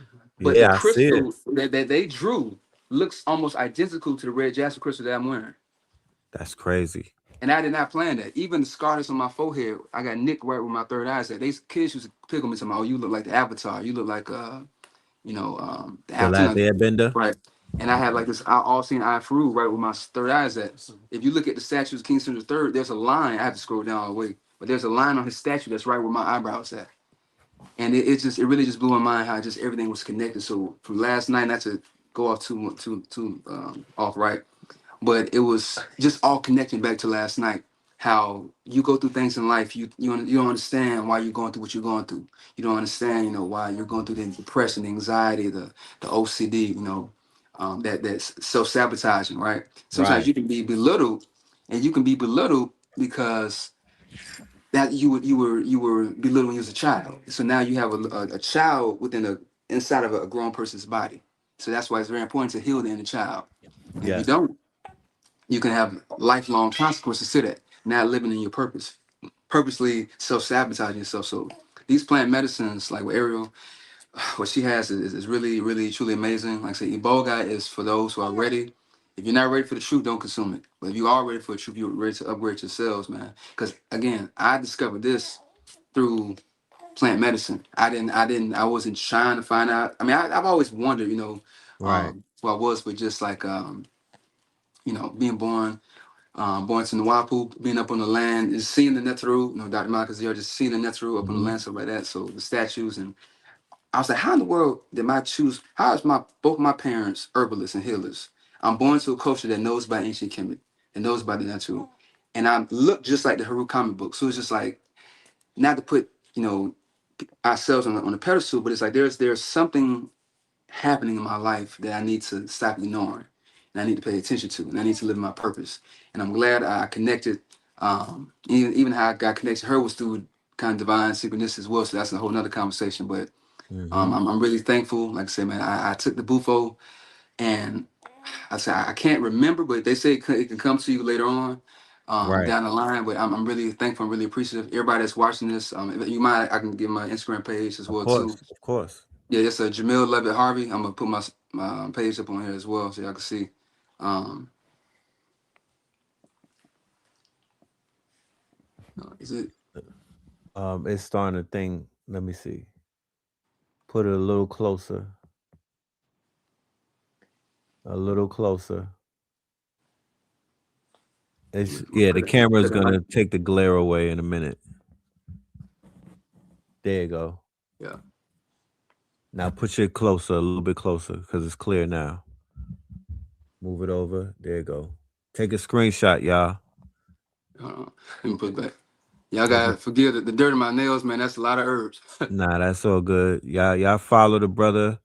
[SPEAKER 8] But the
[SPEAKER 4] Yeah, I see it.
[SPEAKER 8] crystal that they drew looks almost identical to the red jasper crystal that I'm wearing.
[SPEAKER 4] That's crazy.
[SPEAKER 8] And I did not plan that. Even the scar that's on my forehead, I got nicked right where my third eye is at. These kids used to pick on me and say, "Oh, you look like the Avatar. You look like the
[SPEAKER 4] The last
[SPEAKER 8] Avatar."
[SPEAKER 4] airbender.
[SPEAKER 8] Right. And I had like this all-seeing AFRO right where my third eye is at. If you look at the statues of King Caesar III, there's a line. I have to scroll down all the way, but there's a line on his statue that's right where my eyebrows at. And it really just blew my mind how just everything was connected. So from last night, not to go off too off right, but it was just all connecting back to last night. How you go through things in life, you don't understand why you're going through what you're going through. You don't understand, why you're going through the depression, the anxiety, the OCD, that's self-sabotaging, right? Sometimes
[SPEAKER 4] Right.
[SPEAKER 8] you can be belittled, and you can be belittled because that you were belittled when you was a child. So now you have a child inside of a grown person's body. So that's why it's very important to heal the inner child. And if you
[SPEAKER 4] Yes.
[SPEAKER 8] don't, you can have lifelong consequences to that. Not living in your purpose, purposely self-sabotaging yourself. So these plant medicines, like with Ariel, what she has is really, really, truly amazing. Like I said, Iboga is for those who are ready. If you're not ready for the truth, don't consume it. But if you are ready for the truth, you're ready to upgrade yourselves, man. Because again, I discovered this through plant medicine. I wasn't trying to find out. I mean, I've always wondered,
[SPEAKER 4] Right.
[SPEAKER 8] who I was, but just like, being born to Nuwapu, being up on the land, is seeing the Netru, Dr. Marcus here, just seeing the Netru up on the
[SPEAKER 4] Hmm.
[SPEAKER 8] land, stuff like that. So the statues, and I was like, how in the world did I choose? How is both my parents herbalists and healers? I'm born to a culture that knows about ancient Kemet, and knows about the Netru, and I look just like the Haru comic book. So it's just like, not to put, ourselves on the pedestal, but it's like there's something happening in my life that I need to stop ignoring, and I need to pay attention to, and I need to live my purpose. And I'm glad I connected. Even how I got connected to her was through kind of divine synchronicity as well. So that's a whole nother conversation. But
[SPEAKER 4] Hmm.
[SPEAKER 8] I'm really thankful. Like I said, man, I took the bufo, and I said I can't remember, but they say it can come to you later on.
[SPEAKER 4] Right.
[SPEAKER 8] Down the line, but I'm really thankful. I'm really appreciative. Everybody that's watching this, if you mind, I can give my Instagram page as
[SPEAKER 4] Of
[SPEAKER 8] well too.
[SPEAKER 4] course. Of course.
[SPEAKER 8] Yeah, it's a Jamil Levitt Harvey. I'm gonna put my page up on here as well, so y'all can see. Um, is it?
[SPEAKER 4] It's starting to think. Let me see. Put it a little closer. A little closer. It's the camera's gonna take the glare away in a minute. There you go.
[SPEAKER 8] Yeah.
[SPEAKER 4] Now put it closer, a little bit closer, because it's clear now. Move it over. There you go. Take a screenshot, y'all.
[SPEAKER 8] Let me put it back. Y'all
[SPEAKER 4] Take
[SPEAKER 8] gotta
[SPEAKER 4] it.
[SPEAKER 8] forgive the dirt in my nails, man. That's a lot of herbs.
[SPEAKER 4] Nah, that's all good. Y'all follow the brother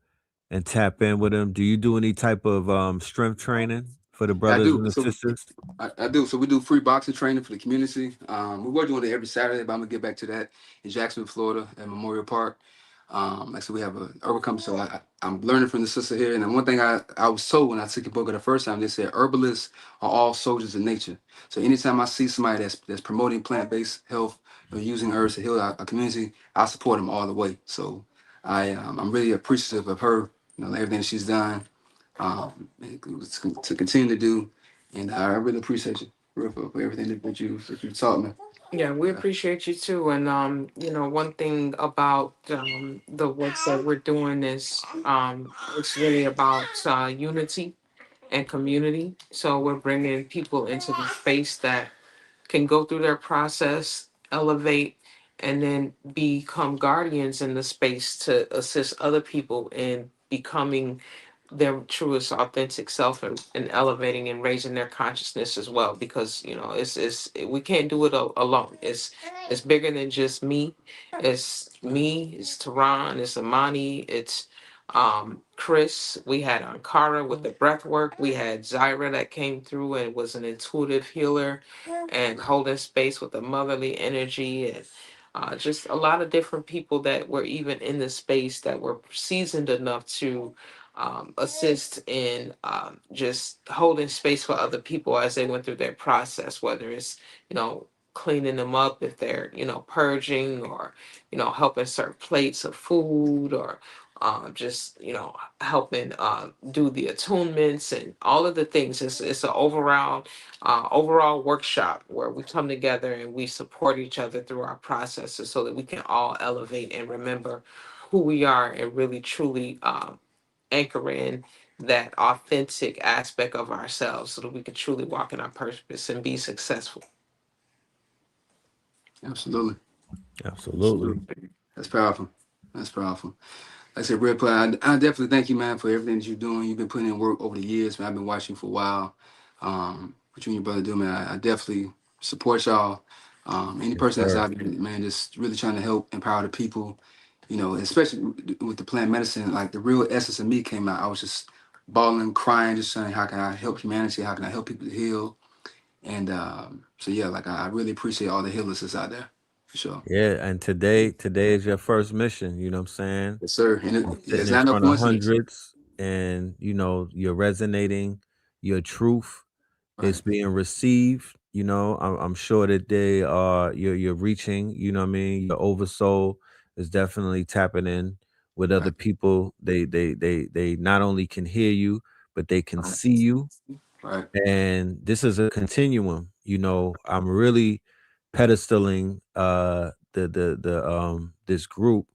[SPEAKER 4] and tap in with him. Do you do any type of strength training for the
[SPEAKER 8] I
[SPEAKER 4] brothers and
[SPEAKER 8] do.
[SPEAKER 4] the
[SPEAKER 8] So
[SPEAKER 4] sisters?
[SPEAKER 8] I do. So we do free boxing training for the community. We were doing it every Saturday, but I'm gonna get back to that in Jacksonville, Florida, at Memorial Park. Like I said, we have a herbal company, so I'm learning from the sister here. And then one thing I was told when I took the book the first time, they said herbalists are all soldiers of nature. So anytime I see somebody that's promoting plant-based health or using herbs to heal our community, I support them all the way. So I'm really appreciative of her, everything she's done, to continue to do, and I really appreciate you for everything that you taught me.
[SPEAKER 5] Yeah, we appreciate you too. And one thing about the works that we're doing is it's really about unity and community. So we're bringing people into the space that can go through their process, elevate, and then become guardians in the space to assist other people in becoming their truest authentic self, and elevating and raising their consciousness as well, because it's we can't do it alone. It's bigger than just me. It's Tehran, it's Amani, it's Chris. We had Ankara with the breath work. We had Zaira that came through and was an intuitive healer and holding space with the motherly energy, and just a lot of different people that were even in the space that were seasoned enough to assist in just holding space for other people as they went through their process, whether it's, cleaning them up if they're, purging, or, helping serve plates of food, or just, helping do the attunements and all of the things. It's an overall workshop where we come together and we support each other through our processes so that we can all elevate and remember who we are and really truly anchor in that authentic aspect of ourselves so that we can truly walk in our purpose and be successful.
[SPEAKER 8] Absolutely.
[SPEAKER 4] Absolutely.
[SPEAKER 8] That's powerful. That's powerful. Like I said, Red Plaid, I definitely thank you, man, for everything that you're doing. You've been putting in work over the years, man. I've been watching you for a while. What you and your brother do, man, I definitely support y'all. Any
[SPEAKER 4] Yes,
[SPEAKER 8] person that's
[SPEAKER 4] sir.
[SPEAKER 8] out there, man, just really trying to help empower the people, especially with the plant medicine, like the real essence of me came out. I was just bawling, crying, just saying, how can I help humanity? How can I help people to heal? And so, yeah, like I really appreciate all the healers that's out there, for sure.
[SPEAKER 4] Yeah, and today is your first mission, you know what I'm saying?
[SPEAKER 8] Yes, sir. And
[SPEAKER 4] You're sitting
[SPEAKER 8] it's
[SPEAKER 4] in
[SPEAKER 8] not no
[SPEAKER 4] front of
[SPEAKER 8] coincidence.
[SPEAKER 4] hundreds, and you're resonating, your truth
[SPEAKER 8] Right,
[SPEAKER 4] is being received. I'm sure that they are you're reaching, you know what I mean? Your oversoul is definitely tapping in with other
[SPEAKER 8] right,
[SPEAKER 4] people. They not only can hear you, but they can
[SPEAKER 8] right,
[SPEAKER 4] see you.
[SPEAKER 8] right,
[SPEAKER 4] And this is a continuum. I'm really pedestaling this group,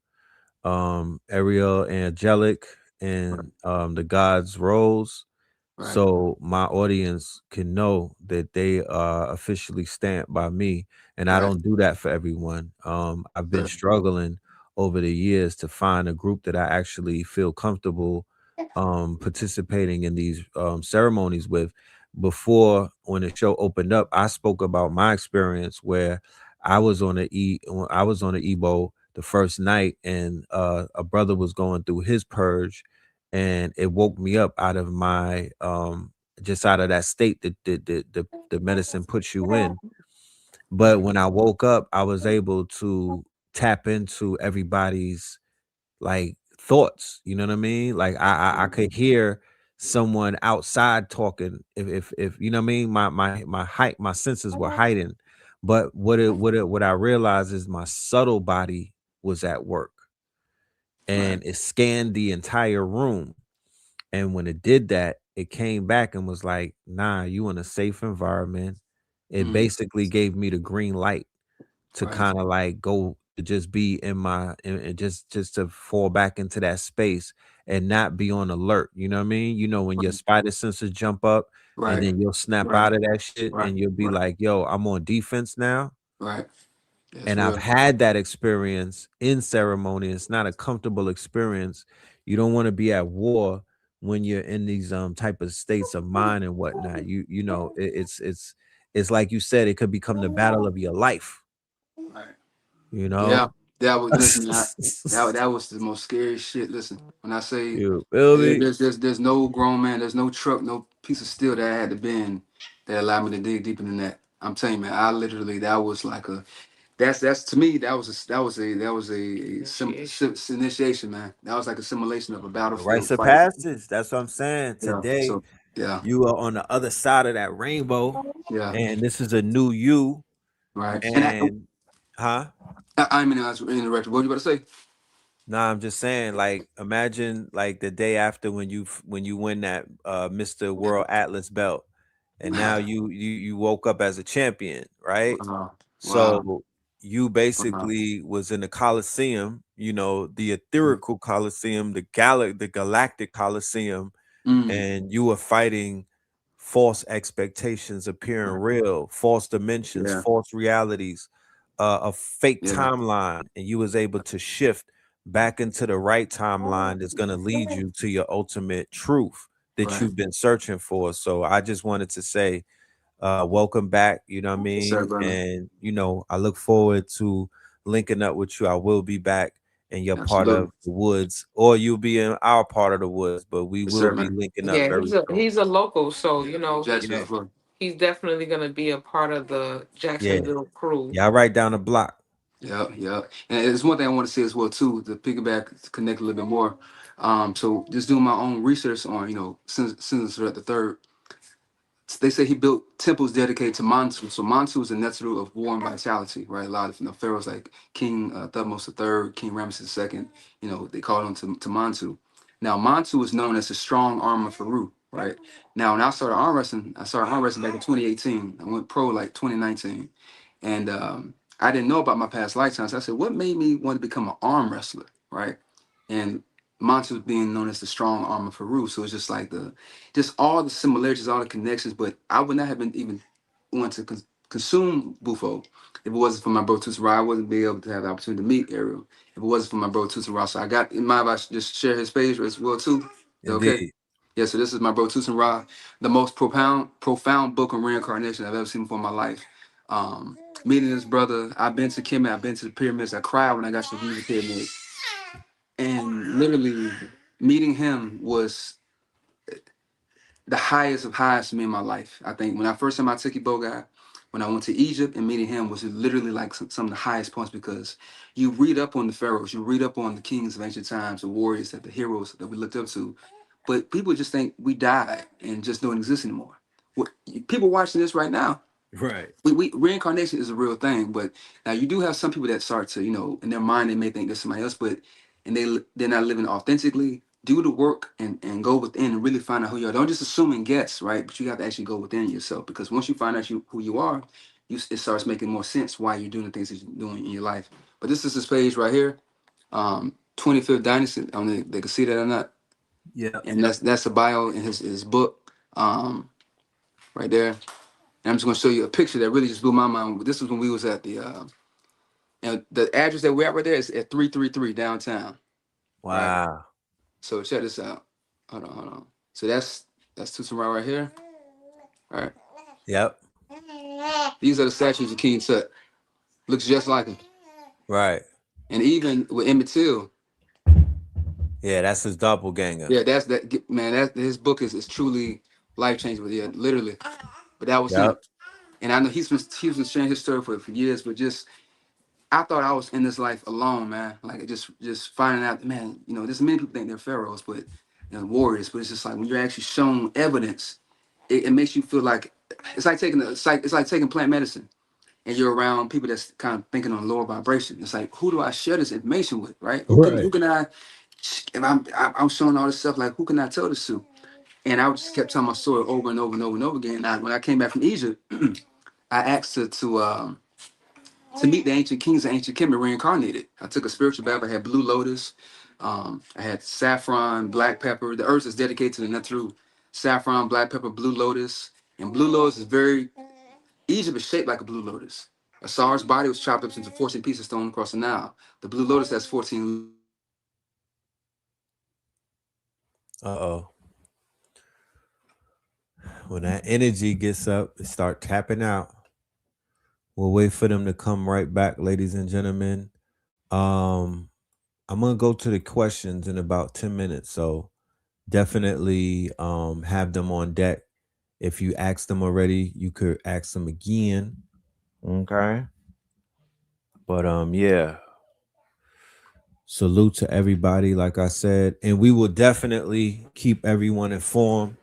[SPEAKER 4] Ariel, Angelic,
[SPEAKER 8] right,
[SPEAKER 4] and the gods Rose,
[SPEAKER 8] right.
[SPEAKER 4] so my audience can know that they are officially stamped by me. And I
[SPEAKER 8] Right.
[SPEAKER 4] don't do that for everyone. I've been
[SPEAKER 8] Sure.
[SPEAKER 4] struggling over the years to find a group that I actually feel comfortable participating in these ceremonies with. Before, when the show opened up, I spoke about my experience where I was on the Ebo the first night, and a brother was going through his purge, and it woke me up out of my just out of that state that the medicine puts you in. But
[SPEAKER 8] Right.
[SPEAKER 4] when I woke up, I was able to tap into everybody's like thoughts. You know what I mean? Like I could hear someone outside talking, if you know what I mean. My senses were heightened, but what I realized is my subtle body was at work,
[SPEAKER 8] Right.
[SPEAKER 4] and it scanned the entire room. And when it did that, it came back and was like, nah, you in a safe environment. It
[SPEAKER 8] Mm.
[SPEAKER 4] basically gave me the green light to
[SPEAKER 8] Right.
[SPEAKER 4] kind of like go to just be in my and just to fall back into that space and not be on alert. You know what I mean? When your spider senses jump up, and
[SPEAKER 8] Right.
[SPEAKER 4] then you'll snap
[SPEAKER 8] Right.
[SPEAKER 4] out of that shit
[SPEAKER 8] Right.
[SPEAKER 4] and you'll be
[SPEAKER 8] Right.
[SPEAKER 4] like, yo, I'm on defense now.
[SPEAKER 8] Right. That's
[SPEAKER 4] And I've
[SPEAKER 8] real.
[SPEAKER 4] had that experience in ceremony. It's not a comfortable experience. You don't want to be at war when you're in these type of states of mind and whatnot. It's like you said, it could become the battle of your life,
[SPEAKER 8] Right.
[SPEAKER 4] you
[SPEAKER 8] Yeah.
[SPEAKER 4] know.
[SPEAKER 8] That was listen. That was the most scary shit. Listen, when I say
[SPEAKER 4] You feel me?
[SPEAKER 8] there's no grown man, there's no truck, no piece of steel that I had to bend that allowed me to dig deeper than that. I'm telling you, man. I literally that was like a that's to me
[SPEAKER 5] Initiation.
[SPEAKER 8] initiation, man. That was like a simulation of a
[SPEAKER 4] The rites
[SPEAKER 8] battlefield
[SPEAKER 4] of
[SPEAKER 8] fight.
[SPEAKER 4] passage. That's what I'm saying.
[SPEAKER 8] Yeah.
[SPEAKER 4] Today,
[SPEAKER 8] So yeah.
[SPEAKER 4] you are on the other side of that rainbow,
[SPEAKER 8] Yeah.
[SPEAKER 4] and this is a new you.
[SPEAKER 8] Right. And
[SPEAKER 4] And huh?
[SPEAKER 8] I mean, I was interrupted. What were you about to say?
[SPEAKER 4] Nah, I'm just saying, like, imagine like the day after when you win that Mr. World Atlas belt, and now you woke up as a champion, right?
[SPEAKER 8] Wow. Wow.
[SPEAKER 4] So you
[SPEAKER 8] Wow.
[SPEAKER 4] basically was in the Coliseum, the etherical Coliseum, the galactic Coliseum,
[SPEAKER 8] Mm.
[SPEAKER 4] and you were fighting false expectations appearing real, false dimensions,
[SPEAKER 8] Yeah.
[SPEAKER 4] false realities, a fake
[SPEAKER 8] Yeah.
[SPEAKER 4] timeline, and you was able to shift back into the right timeline that's going to lead you to your ultimate truth that
[SPEAKER 8] Right.
[SPEAKER 4] you've been searching for. So I just wanted to say welcome back, you know what I
[SPEAKER 8] Yes, sir,
[SPEAKER 4] mean?
[SPEAKER 8] brother.
[SPEAKER 4] And you know, I look forward to linking up with you. I will be back in your part
[SPEAKER 8] Absolutely.
[SPEAKER 4] of the woods, or you'll be in our part of the woods, but we
[SPEAKER 8] Yes,
[SPEAKER 4] will
[SPEAKER 8] sir,
[SPEAKER 4] be
[SPEAKER 8] man.
[SPEAKER 4] linking up
[SPEAKER 5] Yeah,
[SPEAKER 4] very soon.
[SPEAKER 5] he's a local, so you know
[SPEAKER 8] Jacksonville,
[SPEAKER 4] Yeah,
[SPEAKER 8] Florida.
[SPEAKER 5] he's definitely gonna be a part of the
[SPEAKER 4] yeah,
[SPEAKER 5] Jacksonville crew.
[SPEAKER 4] yeah. Right down the block.
[SPEAKER 8] Yeah, yeah. And there's one thing I want to say as well too, to piggyback, to connect a little bit more. So just doing my own research on, Caesar the third. They say he built temples dedicated to Mantu. So Mantu is the nectar of war and vitality, right? A lot of pharaohs like King Thutmose III, King Ramesses II, they called on to Mantu. Now Mantu is known as the strong arm of Faru, right? Now when I started arm wrestling, back in 2018. I went pro like 2019, and I didn't know about my past lifetimes. I said, what made me want to become an arm wrestler, right? And Mantu being known as the strong arm of Faru, so it's just like just all the similarities, all the connections. But I would not have been even want to consume Bufo if it wasn't for my bro Tutsara. I wouldn't be able to have the opportunity to meet Ariel if it wasn't for my bro Tutsara. So I got in mind if I just share his page as well too. Is that okay?
[SPEAKER 4] Indeed.
[SPEAKER 8] Yeah. So this is my bro Tutsara, the most profound book on reincarnation I've ever seen before in my life. Meeting this brother, I've been to Kemet, I've been to the pyramids. I cried when I got to the pyramid, and literally meeting him was the highest of highs for me in my life. I think when I first met my Tiki Bo guy, when I went to Egypt and meeting him was literally like some of the highest points, because you read up on the pharaohs, you read up on the kings of ancient times, the warriors, the heroes that we looked up to, but people just think we died and just don't exist anymore. What, people watching this right now,
[SPEAKER 4] Right.
[SPEAKER 8] we reincarnation is a real thing, but now you do have some people that start to, in their mind they may think there's somebody else, but they're not living authentically. Do the work and go within and really find out who you are. Don't just assume and guess, right? But you have to actually go within yourself, because once you find out who you are, it starts making more sense why you're doing the things that you're doing in your life. But this is this page right here, 25th Dynasty. I don't know if they can see that or not,
[SPEAKER 4] Yeah.
[SPEAKER 8] and that's the bio in his book, right there. And I'm just gonna show you a picture that really just blew my mind. This was when we was at and the address that we're at right there is at 333 downtown, right?
[SPEAKER 4] Wow.
[SPEAKER 8] So check this out. Hold on. So that's Tucson right here. All right.
[SPEAKER 4] Yep.
[SPEAKER 8] These are the statues of King Tut. Looks just like him.
[SPEAKER 4] Right.
[SPEAKER 8] And even with Emmett Till,
[SPEAKER 4] Yeah, that's his doppelganger.
[SPEAKER 8] yeah, that's that man. That his book is truly life changing. But yeah, literally. But that was him.
[SPEAKER 4] Yep.
[SPEAKER 8] And I know he's been sharing his story for years, but just I thought I was in this life alone, man. Like just finding out, man. There's many people think they're pharaohs, but warriors. But it's just like when you're actually shown evidence, it makes you feel like it's like taking plant medicine, and you're around people that's kind of thinking on lower vibration. It's like, who do I share this information with, right? Who can I? If I'm showing all this stuff, like who can I tell this to? And I just kept telling my story over and over and over and over again. When I came back from Egypt, I asked her to meet the ancient kings of ancient Kemet reincarnated. I took a spiritual bath. I had blue lotus. I had saffron, black pepper. The earth is dedicated to the Netru. Saffron, black pepper, blue lotus. And blue lotus is Egypt is shaped like a blue lotus. Asar's body was chopped up into 14 pieces thrown across the Nile. The blue lotus has 14.
[SPEAKER 4] Uh-oh. When that energy gets up, it start tapping out. We'll wait for them to come right back, ladies and gentlemen. I'm gonna go to the questions in about 10 minutes. So definitely have them on deck. If you asked them already, you could ask them again. Okay. But yeah. Salute to everybody, like I said. And we will definitely keep everyone informed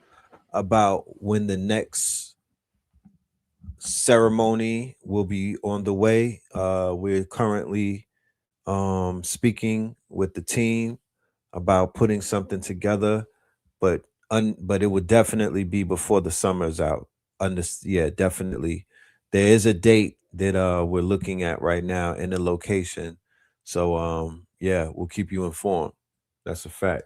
[SPEAKER 4] about when the next ceremony will be on the way. We're currently speaking with the team about putting something together, but it would definitely be before the summer's out. Yeah, definitely. There is a date that we're looking at right now in the location. So yeah, we'll keep you informed. That's a fact.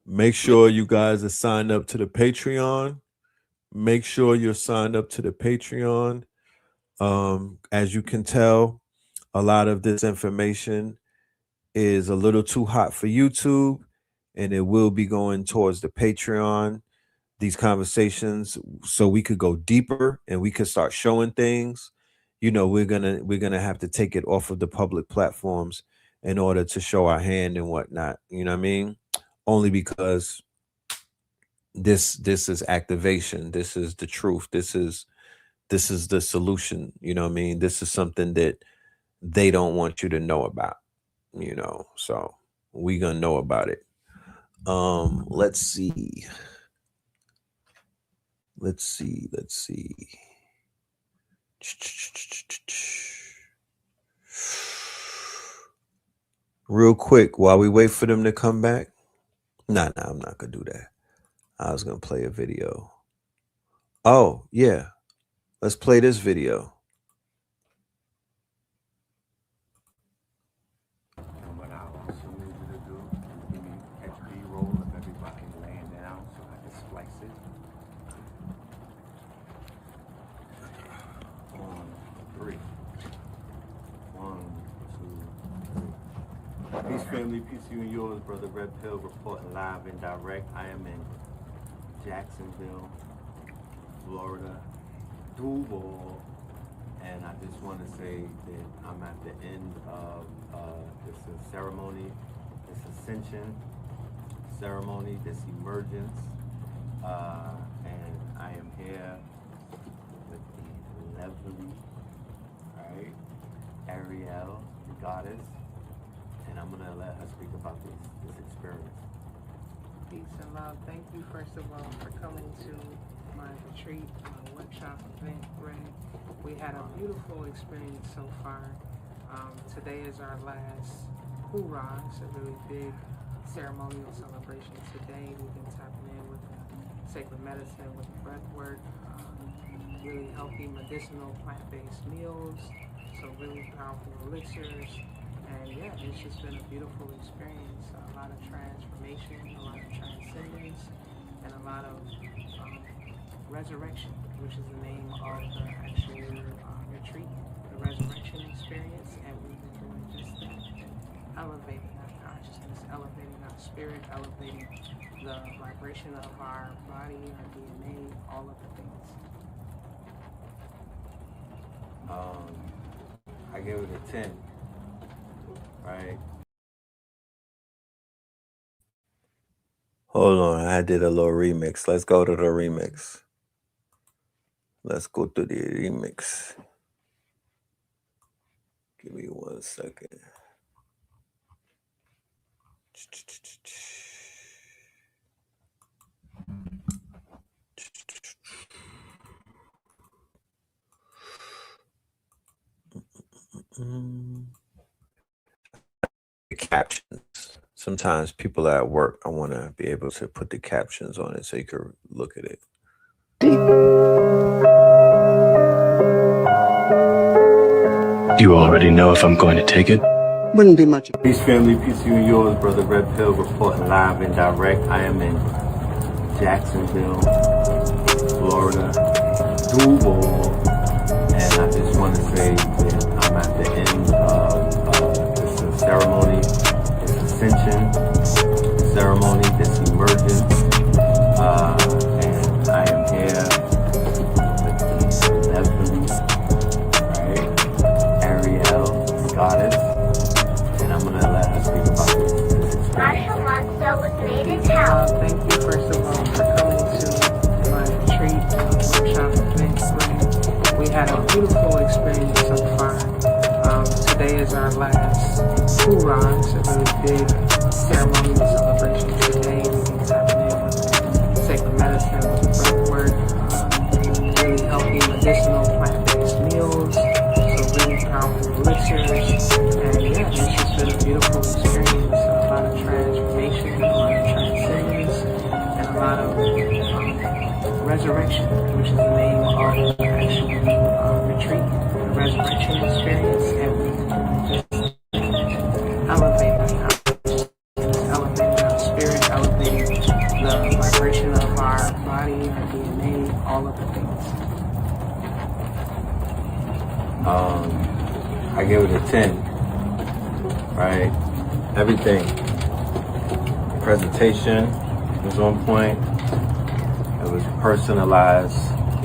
[SPEAKER 4] Make sure you guys are signed up to the Patreon. Make sure you're signed up to the Patreon. As you can tell, a lot of this information is a little too hot for YouTube, and it will be going towards the Patreon, these conversations, so we could go deeper and we could start showing things. You know, we're gonna have to take it off of the public platforms in order to show our hand and whatnot. You know what I mean? Only because this is activation. This is the truth. This is the solution. You know what I mean? This is something that they don't want you to know about. You know, so we gonna know about it. Let's see. Real quick, while we wait for them to come back. Nah, I'm not gonna do that. I was gonna play a video. Oh, yeah. Let's play this video.
[SPEAKER 9] And what I also need you to do, give me a B-roll of everybody laying down so I can splice it. 1, 3. 1, 2, 3. Peace family, peace to you and yours, brother Red Pill reporting live and direct. I am in Jacksonville, Florida, Duval, and I just want to say that I'm at the end of this ceremony, this ascension ceremony, this emergence, and I am here with the lovely, right, Ariel, the goddess, and I'm gonna let her speak about this experience.
[SPEAKER 5] Peace and love. Thank you, first of all, for coming to my retreat, workshop event, Red. We had a beautiful experience so far. Today is our last hoorah. It's a really big ceremonial celebration today. We've been tapping in with the sacred medicine, with the breath work, really healthy medicinal plant-based meals, so really powerful elixirs. And yeah, it's just been a beautiful experience, a lot of transformation, a lot of transcendence, and a lot of resurrection, which is the name of the actual retreat, the resurrection experience. And we've been doing just that, elevating our consciousness, elevating our spirit, elevating the vibration of our body, our DNA, all of the things.
[SPEAKER 9] I give it a 10. Right.
[SPEAKER 4] Hold on, I did a little remix. Let's go to the remix. Let's go to the remix. Give me 1 second. The captions. Sometimes people at work, I want to be able to put the captions on it so you can look at it.
[SPEAKER 10] Do you already know if I'm going to take it?
[SPEAKER 9] Wouldn't be much. Peace family, peace to you and yours, brother Red Pill reporting live and direct. I am in Jacksonville, Florida, Duval, and I just want to say that I'm at the end of this ceremony, this ascension ceremony, this emergence, and I am here with the lovely, right, Ariel, the goddess, and I'm gonna let her speak about this experience.
[SPEAKER 5] Thank you, first of all, for coming to my retreat, workshop event. We had a beautiful experience so far. Today is our last hoorah. It's a really big ceremonial celebration today. We've been tapping in with sacred medicine, with the breath work, really healthy medicinal plant-based meals, so really powerful elixirs. And yeah, it's just been a beautiful experience. A lot of transformation, a lot of transcendence, and a lot of resurrection, which is the name of the actual retreat, the resurrection experience. And we just elevating our consciousness, elevating our spirit, elevating the vibration of our body, our DNA, all of the things.
[SPEAKER 9] I give it a 10, right? Everything. Presentation was on point. It was personalized,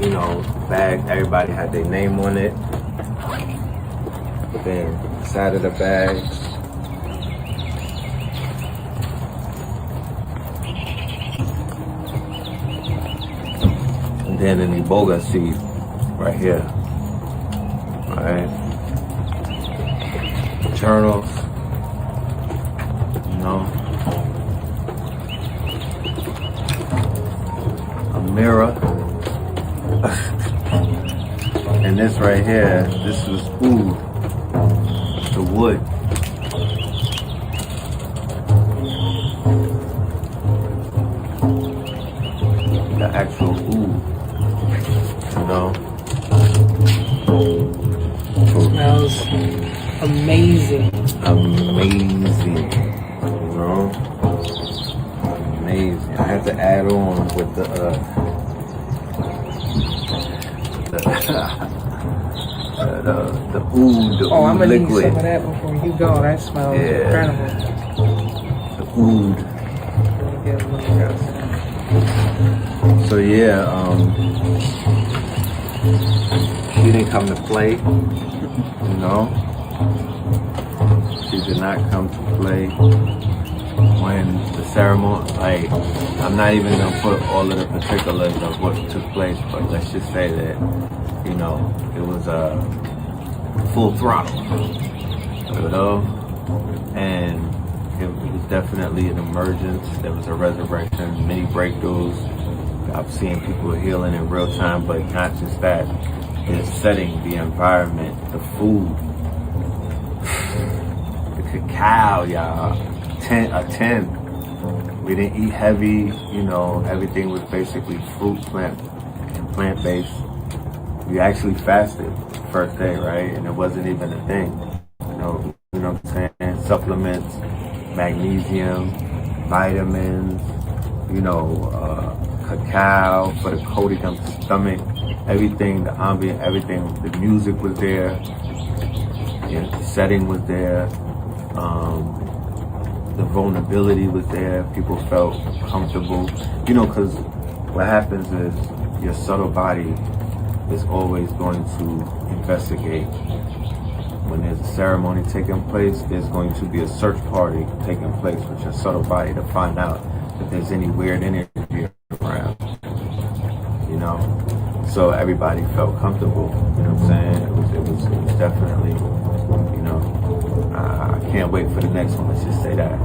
[SPEAKER 9] you know, bag. Everybody had their name on it. Then inside of the bag, and then an iboga seed right here, right? Journals, you know, a mirror, and this right here, this was food, the wood. The actual food, you know.
[SPEAKER 5] Smells amazing.
[SPEAKER 9] Amazing, you know. Amazing. I had to add on with the oud, the
[SPEAKER 5] Oh, I'm
[SPEAKER 9] oud
[SPEAKER 5] gonna need
[SPEAKER 9] liquid.
[SPEAKER 5] some of that before you go. That smells incredible.
[SPEAKER 9] The oud.
[SPEAKER 5] Let me get a little
[SPEAKER 9] So yeah, she didn't come to play, you know. She did not come to play when the ceremony, like, I'm not even gonna put all of the particulars of what took place, but let's just say that, you know, it was full throttle, you know, and it was definitely an emergence. There was a resurrection, many breakthroughs. I've seen people healing in real time, but not just that. The setting, the environment, the food, the cacao, y'all. A 10. We didn't eat heavy, you know, everything was basically fruit, plant-based. We actually fasted the first day, right? And it wasn't even a thing. You know what I'm saying? Supplements, magnesium, vitamins, you know, cacao for the coating of the stomach, everything, the ambient, everything, the music was there, yeah, the setting was there, the vulnerability was there, people felt comfortable, you know, because what happens is your subtle body is always going to investigate. When there's a ceremony taking place, there's going to be a search party taking place with your subtle body to find out if there's any weird energy around, you know. So everybody felt comfortable, you know what I'm saying? It was definitely, you know, I can't wait for the next one, let's just say that.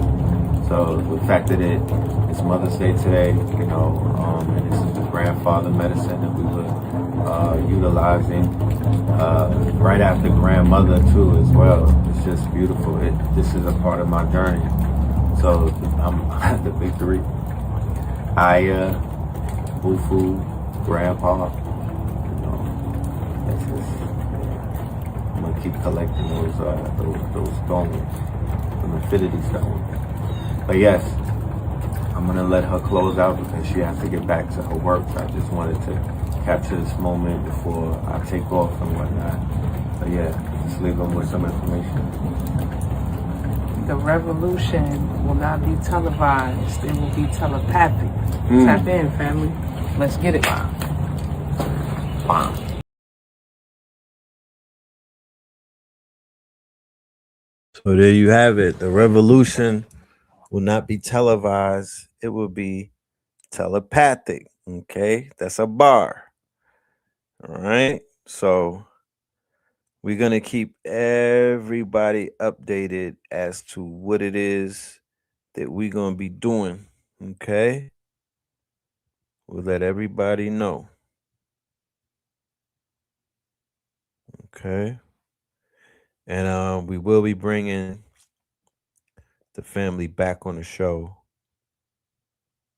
[SPEAKER 9] So the fact that it's Mother's Day today, you know, and this is the grandfather medicine that we were utilizing right after grandmother too as well. It's just beautiful. This is a part of my journey. So I'm at the big three. Aya, Bufu, Grandpa, you know, that's just, I'm gonna keep collecting those stones, the infinity stones. But yes, I'm gonna let her close out because she has to get back to her work. So I just wanted to capture this moment before I take off and whatnot. But yeah, just leave them with some information.
[SPEAKER 5] The revolution will not be televised. It will be telepathic. Tap in, family. Let's get it.
[SPEAKER 9] Wow. So there you have it. The revolution will not be televised. It will be telepathic. Okay, that's a bar. All right. So we're going to keep everybody updated as to what it is that we're going to be doing. Okay. We'll let everybody know. Okay. And we will be bringing the family back on the show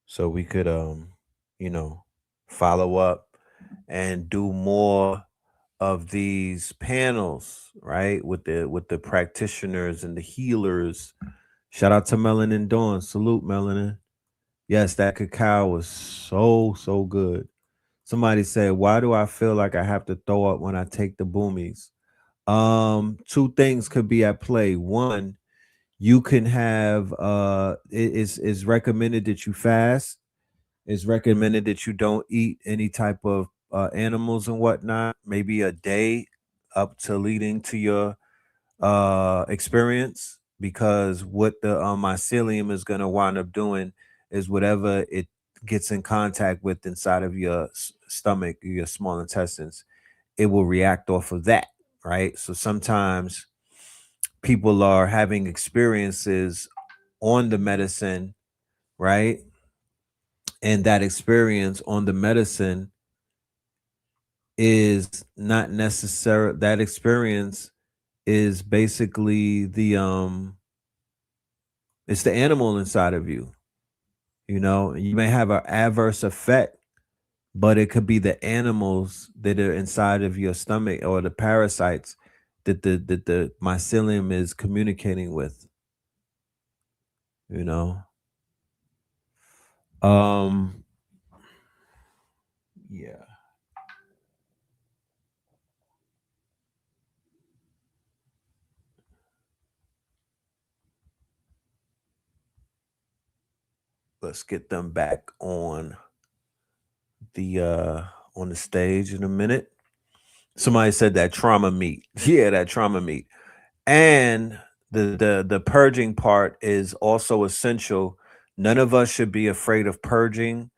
[SPEAKER 9] so we could, you know, follow up and do more of these panels, right? With the practitioners and the healers. Shout out to Melanin Dawn. Salute, Melanin. Yes, that cacao was so good. Somebody said, why do I feel like I have to throw up when I take the boomies?
[SPEAKER 4] Two things could be at play. One, you can have it's recommended that you fast. It's recommended that you don't eat any type of animals and whatnot, maybe a day up to leading to your experience, because what the mycelium is going to wind up doing is whatever it gets in contact with inside of your stomach, your small intestines, it will react off of that, right? So sometimes people are having experiences on the medicine, right? And that experience on the medicine is not necessary. That experience is basically it's the animal inside of you. You know, you may have an adverse effect, but it could be the animals that are inside of your stomach or the parasites that the mycelium is communicating with, you know. Um yeah. Let's get them back the on the stage in a minute. Somebody said that trauma meat. Yeah, that trauma meat. And the purging part is also essential. None of us should be afraid of purging.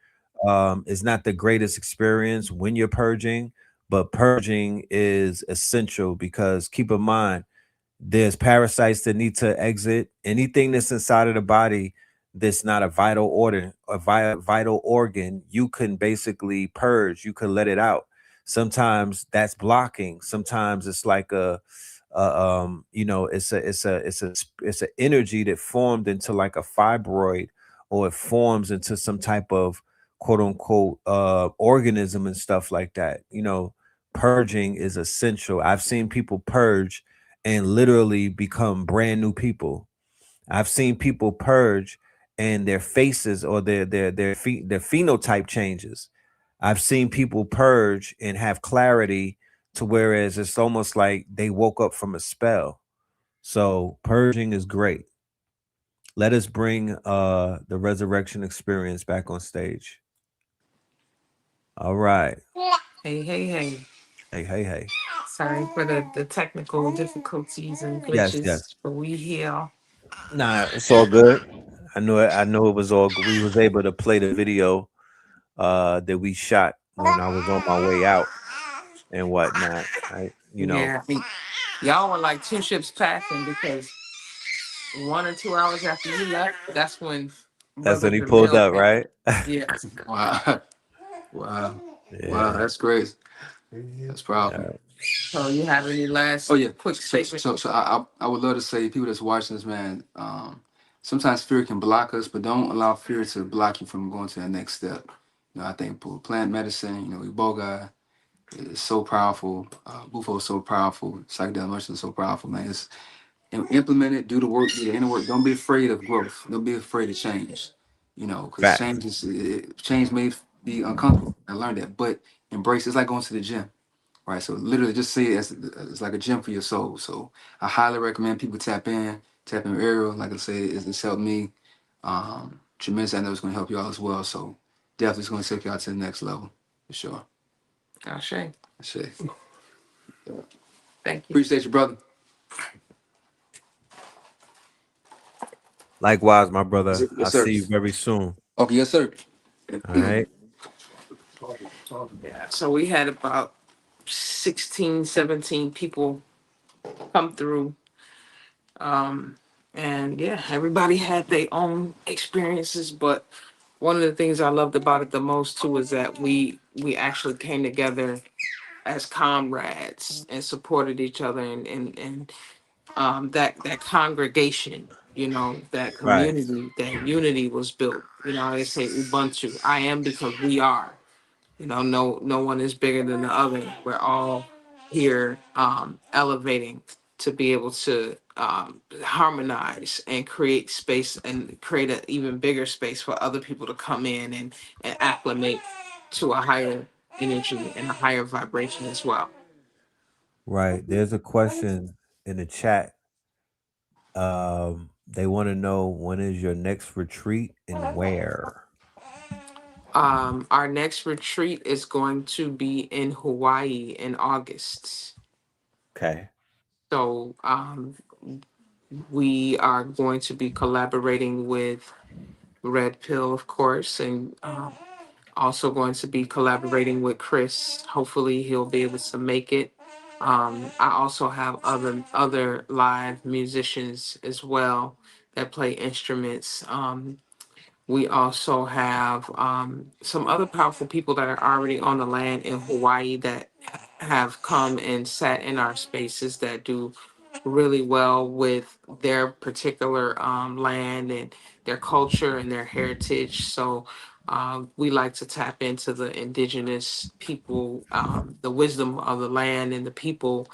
[SPEAKER 4] It's not the greatest experience when you're purging, but purging is essential because keep in mind there's parasites that need to exit. Anything that's inside of the body that's not a vital organ, vital organ, you can basically purge. You can let it out. Sometimes that's blocking. Sometimes it's like you know, it's an energy that formed into like a fibroid, or it forms into some type of quote unquote organism and stuff like that. You know, purging is essential. I've seen people purge and literally become brand new people. I've seen people purge and their faces or their phenotype changes. I've seen people purge and have clarity to whereas it's almost like they woke up from a spell. So purging is great. Let us bring the resurrection experience back on stage. All right.
[SPEAKER 5] Hey, hey, hey.
[SPEAKER 4] Hey, hey, hey.
[SPEAKER 5] Sorry for the technical difficulties and
[SPEAKER 4] Yes, yes.
[SPEAKER 5] glitches, but we here.
[SPEAKER 4] Nah, it's all good. I know it. I know it was all good. We was able to play the video that we shot when I was on my way out and whatnot. You know,
[SPEAKER 5] Yeah. Y'all were like two ships passing because 1 or 2 hours after you left, that's when
[SPEAKER 4] that's
[SPEAKER 5] Brother
[SPEAKER 4] when he pulled
[SPEAKER 5] Jamil
[SPEAKER 4] up,
[SPEAKER 5] came.
[SPEAKER 4] right?
[SPEAKER 5] Yeah.
[SPEAKER 8] Wow. Wow. Wow,
[SPEAKER 4] Yeah.
[SPEAKER 8] that's crazy. That's powerful.
[SPEAKER 4] Yeah.
[SPEAKER 5] So you have any last
[SPEAKER 8] Oh yeah.
[SPEAKER 5] quick
[SPEAKER 8] So
[SPEAKER 5] statement?
[SPEAKER 8] so, so I would love to say people that's watching this, man, sometimes fear can block us, but don't allow fear to block you from going to the next step. You know, I think plant medicine, you know, Iboga is so powerful. Bufo is so powerful. Psychedelic mushrooms is so powerful, man. It's implement it, do the work, do the inner work. Don't be afraid of growth. Don't be afraid of change. You know, because
[SPEAKER 4] Facts.
[SPEAKER 8] change may be uncomfortable. I learned that, but embrace. It's like going to the gym, right? So literally, just see it as it's like a gym for your soul. So I highly recommend people tap in Ariel. Like I said, it's helped me tremendous. I know it's going to help y'all as well. So definitely, it's going to take y'all to the next level for sure.
[SPEAKER 5] Ashe.
[SPEAKER 8] Shit.
[SPEAKER 5] Thank you.
[SPEAKER 8] Appreciate you, brother.
[SPEAKER 4] Likewise, my brother.
[SPEAKER 8] Yes,
[SPEAKER 4] I'll
[SPEAKER 8] sir.
[SPEAKER 4] see you very soon.
[SPEAKER 8] Okay, yes, sir.
[SPEAKER 4] All right.
[SPEAKER 5] Yeah. So we had about 16, 17 people come through. And yeah, everybody had their own experiences, but one of the things I loved about it the most too is that we actually came together as comrades and supported each other and that congregation, you know, that
[SPEAKER 4] Right.
[SPEAKER 5] community, that unity was built. You know, they say Ubuntu. I am because we are. You know, no one is bigger than the other. We're all here elevating to be able to harmonize and create space and create an even bigger space for other people to come in and acclimate to a higher energy and a higher vibration as well.
[SPEAKER 4] Right. There's a question in the chat. They want to know, when is your next retreat and where?
[SPEAKER 5] Our next retreat is going to be in Hawaii in August.
[SPEAKER 4] Okay.
[SPEAKER 5] So we are going to be collaborating with Red Pill, of course, and also going to be collaborating with Chris. Hopefully, he'll be able to make it. I also have other live musicians as well that play instruments. We also have some other powerful people that are already on the land in Hawaii that have come and sat in our spaces that do really well with their particular land and their culture and their heritage. So we like to tap into the indigenous people, the wisdom of the land and the people,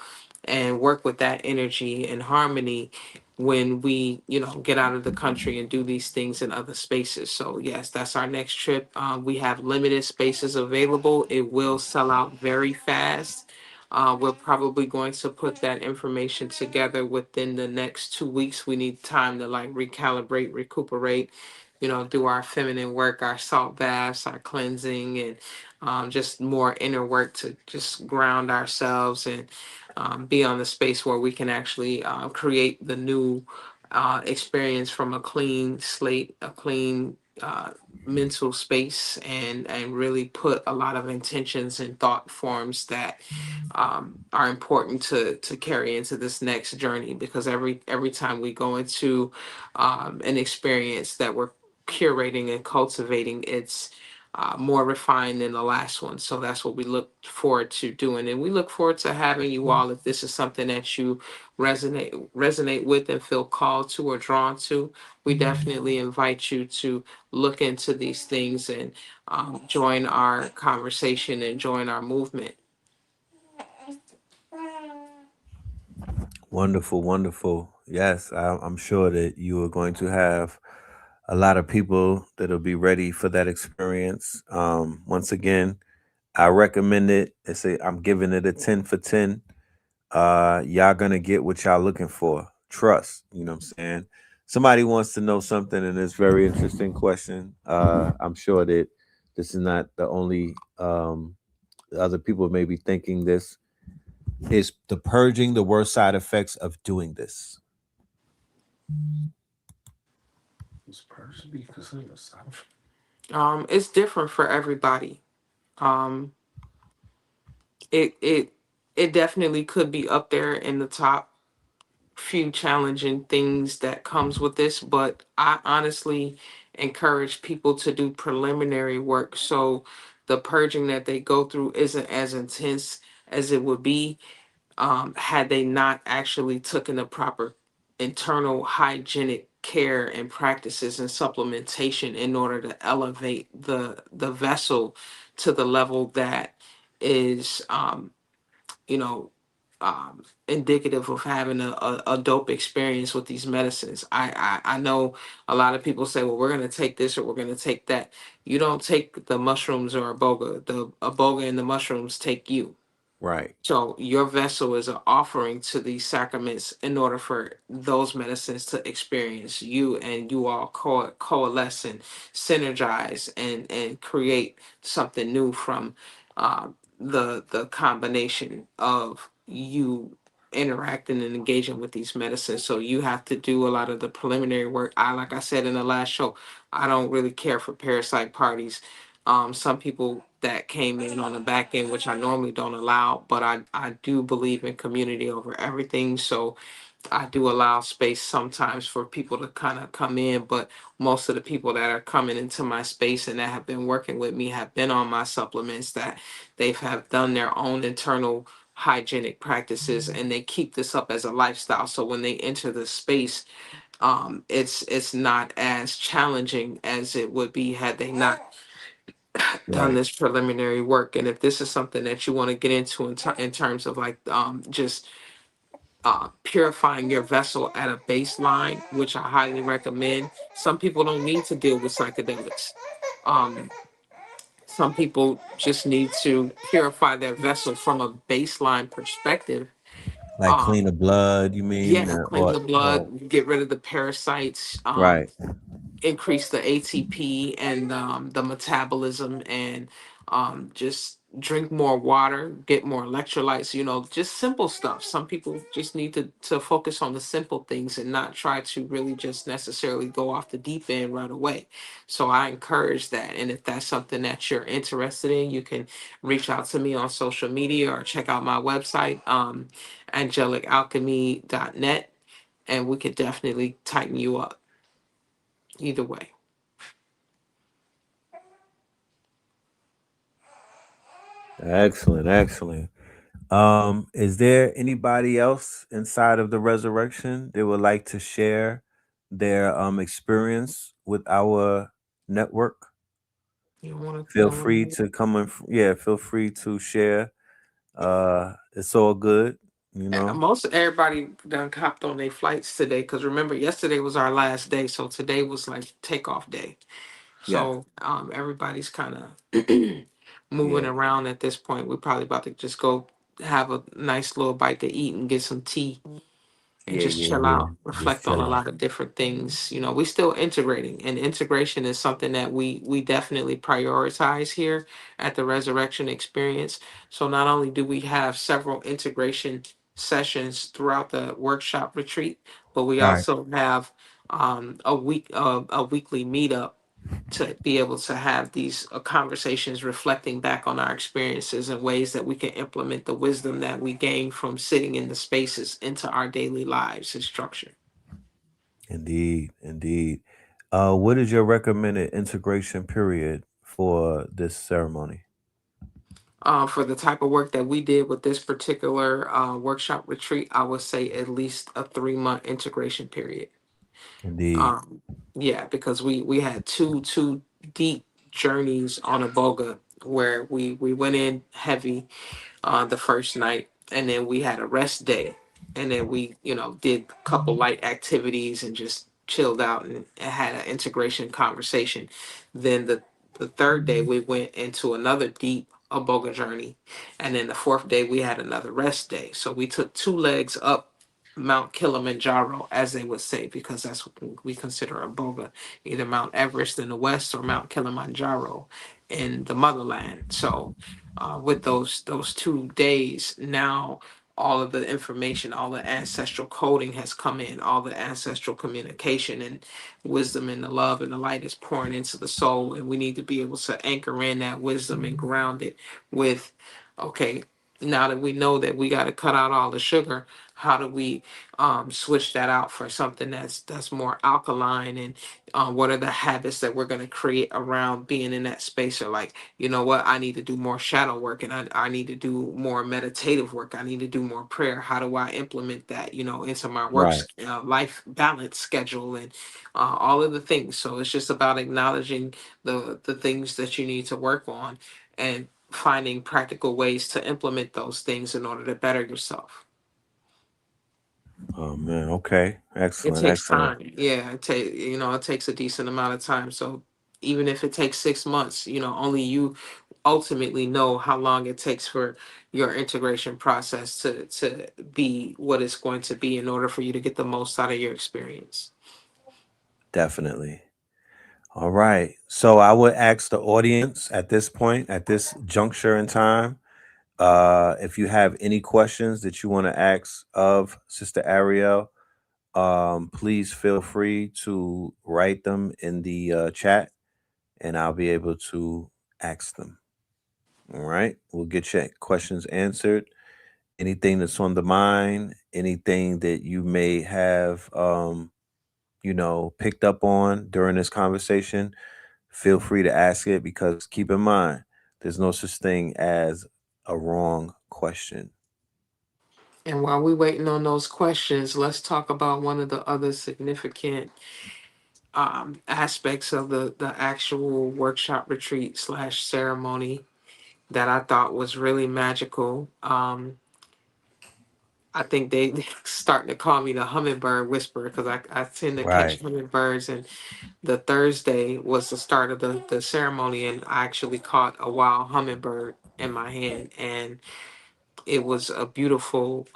[SPEAKER 5] and work with that energy and harmony when we, get out of the country and do these things in other spaces. So yes, that's our next trip. We have limited spaces available. It will sell out very fast. We're probably going to put that information together within the next 2 weeks. We need time to like recalibrate, recuperate, do our feminine work, our salt baths, our cleansing, and just more inner work to just ground ourselves and be on the space where we can actually create the new experience from a clean slate, a clean mental space, and really put a lot of intentions and thought forms that are important to carry into this next journey. Because every time we go into an experience that we're curating and cultivating, it's more refined than the last one. So that's what we look forward to doing, and we look forward to having you all. If this is something that you resonate with and feel called to or drawn to, we definitely invite you to look into these things and join our conversation and join our movement.
[SPEAKER 4] Wonderful, wonderful. Yes, I'm sure that you are going to have a lot of people that'll be ready for that experience. Once again, I recommend it. I'm giving it a 10 for 10. Y'all gonna get what y'all looking for. Trust. You know what I'm saying? Somebody wants to know something, and it's very interesting question. I'm sure that this is not the only other people may be thinking this. Is the purging the worst side effects of doing this?
[SPEAKER 5] It's different for everybody. Um, it definitely could be up there in the top few challenging things that comes with this, but I honestly encourage people to do preliminary work, so the purging that they go through isn't as intense as it would be had they not actually taken the proper internal hygienic care and practices and supplementation in order to elevate the vessel to the level that is you know indicative of having a dope experience with these medicines. I know a lot of people say, well, we're going to take this or we're going to take that. You don't take the mushrooms or iboga. The iboga and the mushrooms take you.
[SPEAKER 4] Right.
[SPEAKER 5] So your vessel is an offering to these sacraments in order for those medicines to experience you, and you all coalesce and synergize and create something new from the combination of you interacting and engaging with these medicines. So you have to do a lot of the preliminary work. Like I said in the last show, I don't really care for parasite parties. Some people that came in on the back end, which I normally don't allow, but I do believe in community over everything. So I do allow space sometimes for people to kind of come in, but most of the people that are coming into my space and that have been working with me have been on my supplements, that they've have done their own internal hygienic practices, and they keep this up as a lifestyle. So when they enter the space, it's not as challenging as it would be had they not done
[SPEAKER 4] Right.
[SPEAKER 5] this preliminary work. And if this is something that you want to get into in terms of like just purifying your vessel at a baseline, which I highly recommend. Some people don't need to deal with psychedelics. Um, some people just need to purify their vessel from a baseline perspective,
[SPEAKER 4] Like
[SPEAKER 5] Um,
[SPEAKER 4] clean the blood, you mean?
[SPEAKER 5] yeah, clean
[SPEAKER 4] Or
[SPEAKER 5] the blood, get rid of the parasites,
[SPEAKER 4] right.
[SPEAKER 5] increase the ATP and the metabolism, and just drink more water, get more electrolytes, just simple stuff. Some people just need to focus on the simple things and not try to really just necessarily go off the deep end right away. So I encourage that. And if that's something that you're interested in, you can reach out to me on social media or check out my website, angelicalchemy.net, and we could definitely tighten you up either way.
[SPEAKER 4] Excellent, excellent. Is there anybody else inside of the resurrection that would like to share their experience with our network?
[SPEAKER 5] You
[SPEAKER 4] Feel
[SPEAKER 5] don't
[SPEAKER 4] free
[SPEAKER 5] want
[SPEAKER 4] to come and yeah, feel free to share. It's all good, you know.
[SPEAKER 5] most everybody done copped on their flights today, because remember yesterday was our last day, so today was like takeoff day.
[SPEAKER 4] Yeah,
[SPEAKER 5] So everybody's kind of moving
[SPEAKER 4] yeah,
[SPEAKER 5] around at this point. We're probably about to just go have a nice little bite to eat and get some tea and
[SPEAKER 4] yeah,
[SPEAKER 5] just
[SPEAKER 4] yeah,
[SPEAKER 5] chill
[SPEAKER 4] yeah.
[SPEAKER 5] out,
[SPEAKER 4] Just
[SPEAKER 5] reflect on
[SPEAKER 4] chill
[SPEAKER 5] a
[SPEAKER 4] out.
[SPEAKER 5] lot of different things. We still integrating, and integration is something that we definitely prioritize here at the Resurrection Experience. So not only do we have several integration sessions throughout the workshop retreat, but we
[SPEAKER 4] Right.
[SPEAKER 5] also have a weekly meetup to be able to have these conversations reflecting back on our experiences and ways that we can implement the wisdom that we gain from sitting in the spaces into our daily lives and structure.
[SPEAKER 4] Indeed, indeed. What is your recommended integration period for this ceremony?
[SPEAKER 5] For the type of work that we did with this particular workshop retreat, I would say at least a 3-month integration period.
[SPEAKER 4] Indeed.
[SPEAKER 5] Um, yeah, because we had two deep journeys on a boga where we went in heavy the first night, and then we had a rest day, and then we did a couple light activities and just chilled out and had an integration conversation. Then the third day we went into another deep aboga journey, and then the fourth day we had another rest day. So we took 2 legs up Mount Kilimanjaro, as they would say, because that's what we consider a boga, either Mount Everest in the west or Mount Kilimanjaro in the motherland. So with those 2 days, now all of the information, all the ancestral coding has come in, all the ancestral communication and wisdom and the love and the light is pouring into the soul, and we need to be able to anchor in that wisdom and ground it with, okay, now that we know that we got to cut out all the sugar, how do we switch that out for something that's more alkaline, and what are the habits that we're going to create around being in that space? Or like, you know what, I need to do more shadow work, and I need to do more meditative work, I need to do more prayer. How do I implement that into my
[SPEAKER 4] Right.
[SPEAKER 5] life balance schedule, and all of the things? So it's just about acknowledging the things that you need to work on, and finding practical ways to implement those things in order to better yourself.
[SPEAKER 4] Oh man. Okay.
[SPEAKER 5] It
[SPEAKER 4] Excellent.
[SPEAKER 5] takes
[SPEAKER 4] Excellent.
[SPEAKER 5] time. Yeah, it takes a decent amount of time. So even if it takes 6 months, only you ultimately know how long it takes for your integration process to be what it's going to be in order for you to get the most out of your experience.
[SPEAKER 4] Definitely. All right. So I would ask the audience at this point, at this juncture in time, if you have any questions that you want to ask of Sister Ariel, please feel free to write them in the chat, and I'll be able to ask them. All right. We'll get your questions answered. Anything that's on the mind, anything that you may have, picked up on during this conversation, feel free to ask it, because keep in mind, there's no such thing as a wrong question.
[SPEAKER 5] And while we're waiting on those questions, let's talk about one of the other significant aspects of the actual workshop retreat slash ceremony that I thought was really magical. I think they starting to call me the hummingbird whisperer, because I tend to catch
[SPEAKER 4] Right.
[SPEAKER 5] hummingbirds. And the Thursday was the start of the ceremony, and I actually caught a wild hummingbird in my hand, and it was a beautiful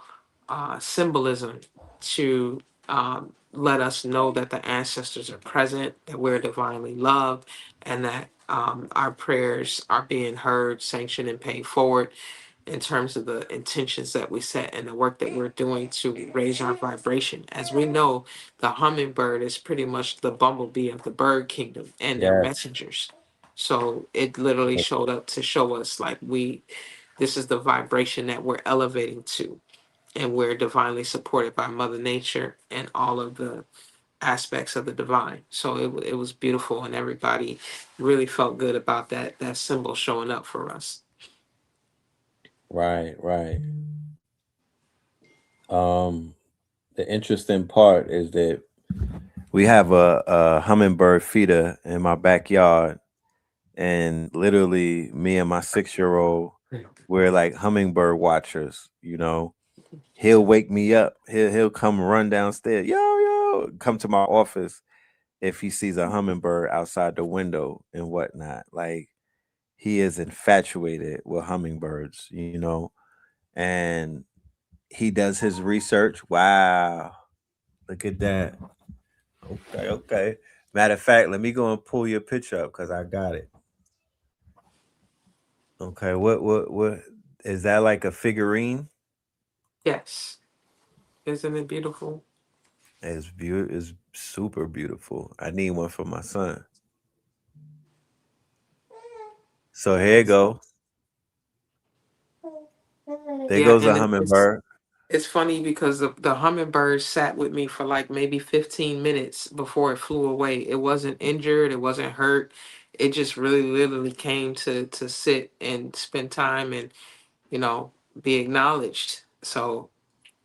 [SPEAKER 5] symbolism to let us know that the ancestors are present, that we're divinely loved, and that our prayers are being heard, sanctioned, and paid forward in terms of the intentions that we set and the work that we're doing to raise our vibration. As we know, the hummingbird is pretty much the bumblebee of the bird kingdom and their
[SPEAKER 4] Yes.
[SPEAKER 5] messengers. So it literally showed up to show us like this is the vibration that we're elevating to, and we're divinely supported by Mother Nature and all of the aspects of the divine. So it was beautiful, and everybody really felt good about that symbol showing up for us.
[SPEAKER 4] Right, right. Um, the interesting part is that we have a hummingbird feeder in my backyard, and literally me and my 6-year-old, we're like hummingbird watchers. He'll wake me up. He'll come run downstairs. Yo, come to my office if he sees a hummingbird outside the window and whatnot. Like he is infatuated with hummingbirds. And he does his research. Wow. Look at that. Okay, okay. Matter of fact, let me go and pull your picture up because I got it. Okay, what is that, like a figurine?
[SPEAKER 5] Yes. Isn't it beautiful?
[SPEAKER 4] It's super beautiful. I need one for my son. So here you go. There
[SPEAKER 5] Yeah,
[SPEAKER 4] goes a
[SPEAKER 5] and
[SPEAKER 4] hummingbird.
[SPEAKER 5] it's funny because the hummingbird sat with me for like maybe 15 minutes before it flew away. It wasn't injured, it wasn't hurt. It just really literally came to sit and spend time and, you know, be acknowledged. So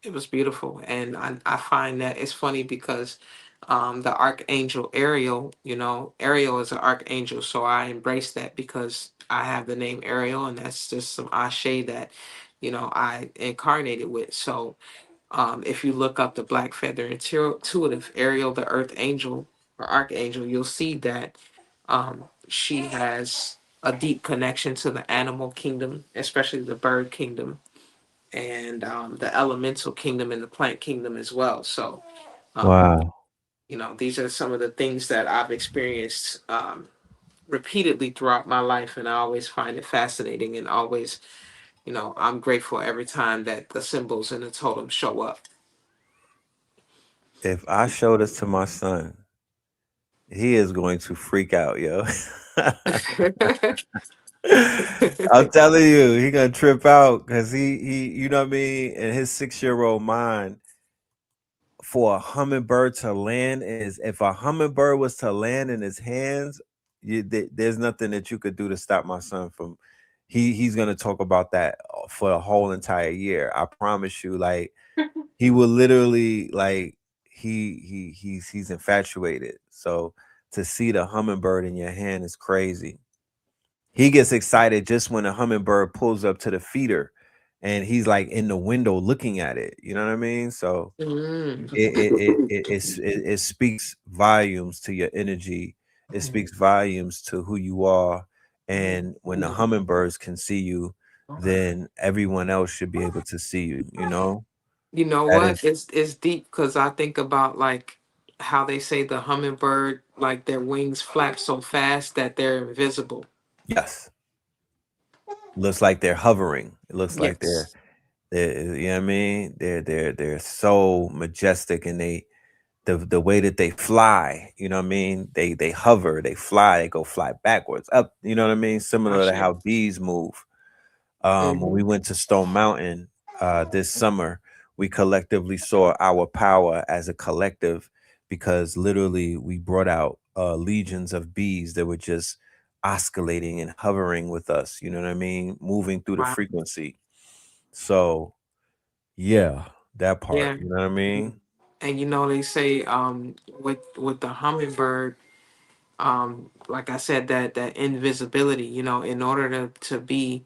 [SPEAKER 5] it was beautiful. And I find that it's funny because the archangel Ariel, Ariel is an archangel. So I embrace that because I have the name Ariel, and that's just some ashe that, I incarnated with. So if you look up the Black Feather Intuitive Ariel, the Earth Angel or Archangel, you'll see that she has a deep connection to the animal kingdom, especially the bird kingdom, and the elemental kingdom and the plant kingdom as well. So, um,
[SPEAKER 4] Wow.
[SPEAKER 5] these are some of the things that I've experienced repeatedly throughout my life, and I always find it fascinating. And always, I'm grateful every time that the symbols and the totem show up.
[SPEAKER 4] If I show this to my son, he is going to freak out, yo. I'm telling you, he gonna trip out because he, you know what I mean. In his 6-year-old mind, for a hummingbird to land is if a hummingbird was to land in his hands, there's nothing that you could do to stop my son from. He's gonna talk about that for a whole entire year. I promise you. Like he will literally like he's infatuated. So to see the hummingbird in your hand is crazy. He gets excited just when a hummingbird pulls up to the feeder and he's like in the window looking at it. You know what I mean? So
[SPEAKER 5] Mm.
[SPEAKER 4] it speaks volumes to your energy. It speaks volumes to who you are. And when the hummingbirds can see you, then everyone else should be able to see you, you know?
[SPEAKER 5] You know
[SPEAKER 4] That
[SPEAKER 5] what?
[SPEAKER 4] is
[SPEAKER 5] It's deep because I think about like how they say the hummingbird, like their wings flap so fast that they're invisible.
[SPEAKER 4] yes. Looks like they're hovering. It looks like they're
[SPEAKER 5] Yes.
[SPEAKER 4] you know what I mean? They're so majestic and the way that they fly, you know what I mean? They hover, they fly, they go fly backwards up, you know what I mean? Similar to
[SPEAKER 5] Ashe.
[SPEAKER 4] how bees move. When
[SPEAKER 5] Hmm.
[SPEAKER 4] we went to Stone Mountain this summer, we collectively saw our power as a collective because literally we brought out legions of bees that were just oscillating and hovering with us, you know what I mean? Moving through the
[SPEAKER 5] Wow.
[SPEAKER 4] frequency. So, yeah, that part,
[SPEAKER 5] Yeah.
[SPEAKER 4] you know what I mean?
[SPEAKER 5] And they say with the hummingbird, like I said, that invisibility, in order to be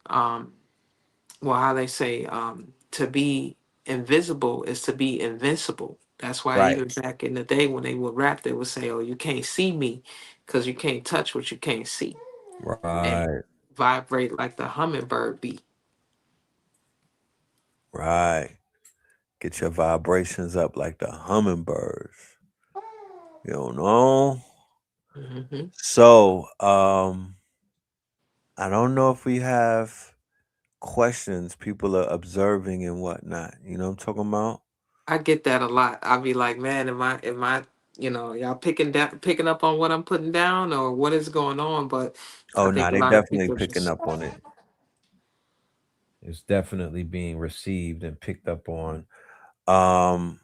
[SPEAKER 5] how they say to be invisible is to be invincible. That's why
[SPEAKER 4] Right,
[SPEAKER 5] even back in the day when they would rap, they would say, "Oh, you can't see me because you can't touch what you can't see," and
[SPEAKER 4] right,
[SPEAKER 5] vibrate like the hummingbird bee.
[SPEAKER 4] right. Get your vibrations up like the hummingbirds. You don't know?
[SPEAKER 5] Hmm.
[SPEAKER 4] So, I don't know if we have questions people are observing and whatnot. You know what I'm talking about?
[SPEAKER 5] I get that a lot. I'll be like, man, am I, y'all picking up on what I'm putting down or what is going on? But I
[SPEAKER 4] Oh, no,
[SPEAKER 5] think a
[SPEAKER 4] they
[SPEAKER 5] lot of
[SPEAKER 4] definitely
[SPEAKER 5] people
[SPEAKER 4] picking
[SPEAKER 5] just,
[SPEAKER 4] up on it. It's definitely being received and picked up on. Um,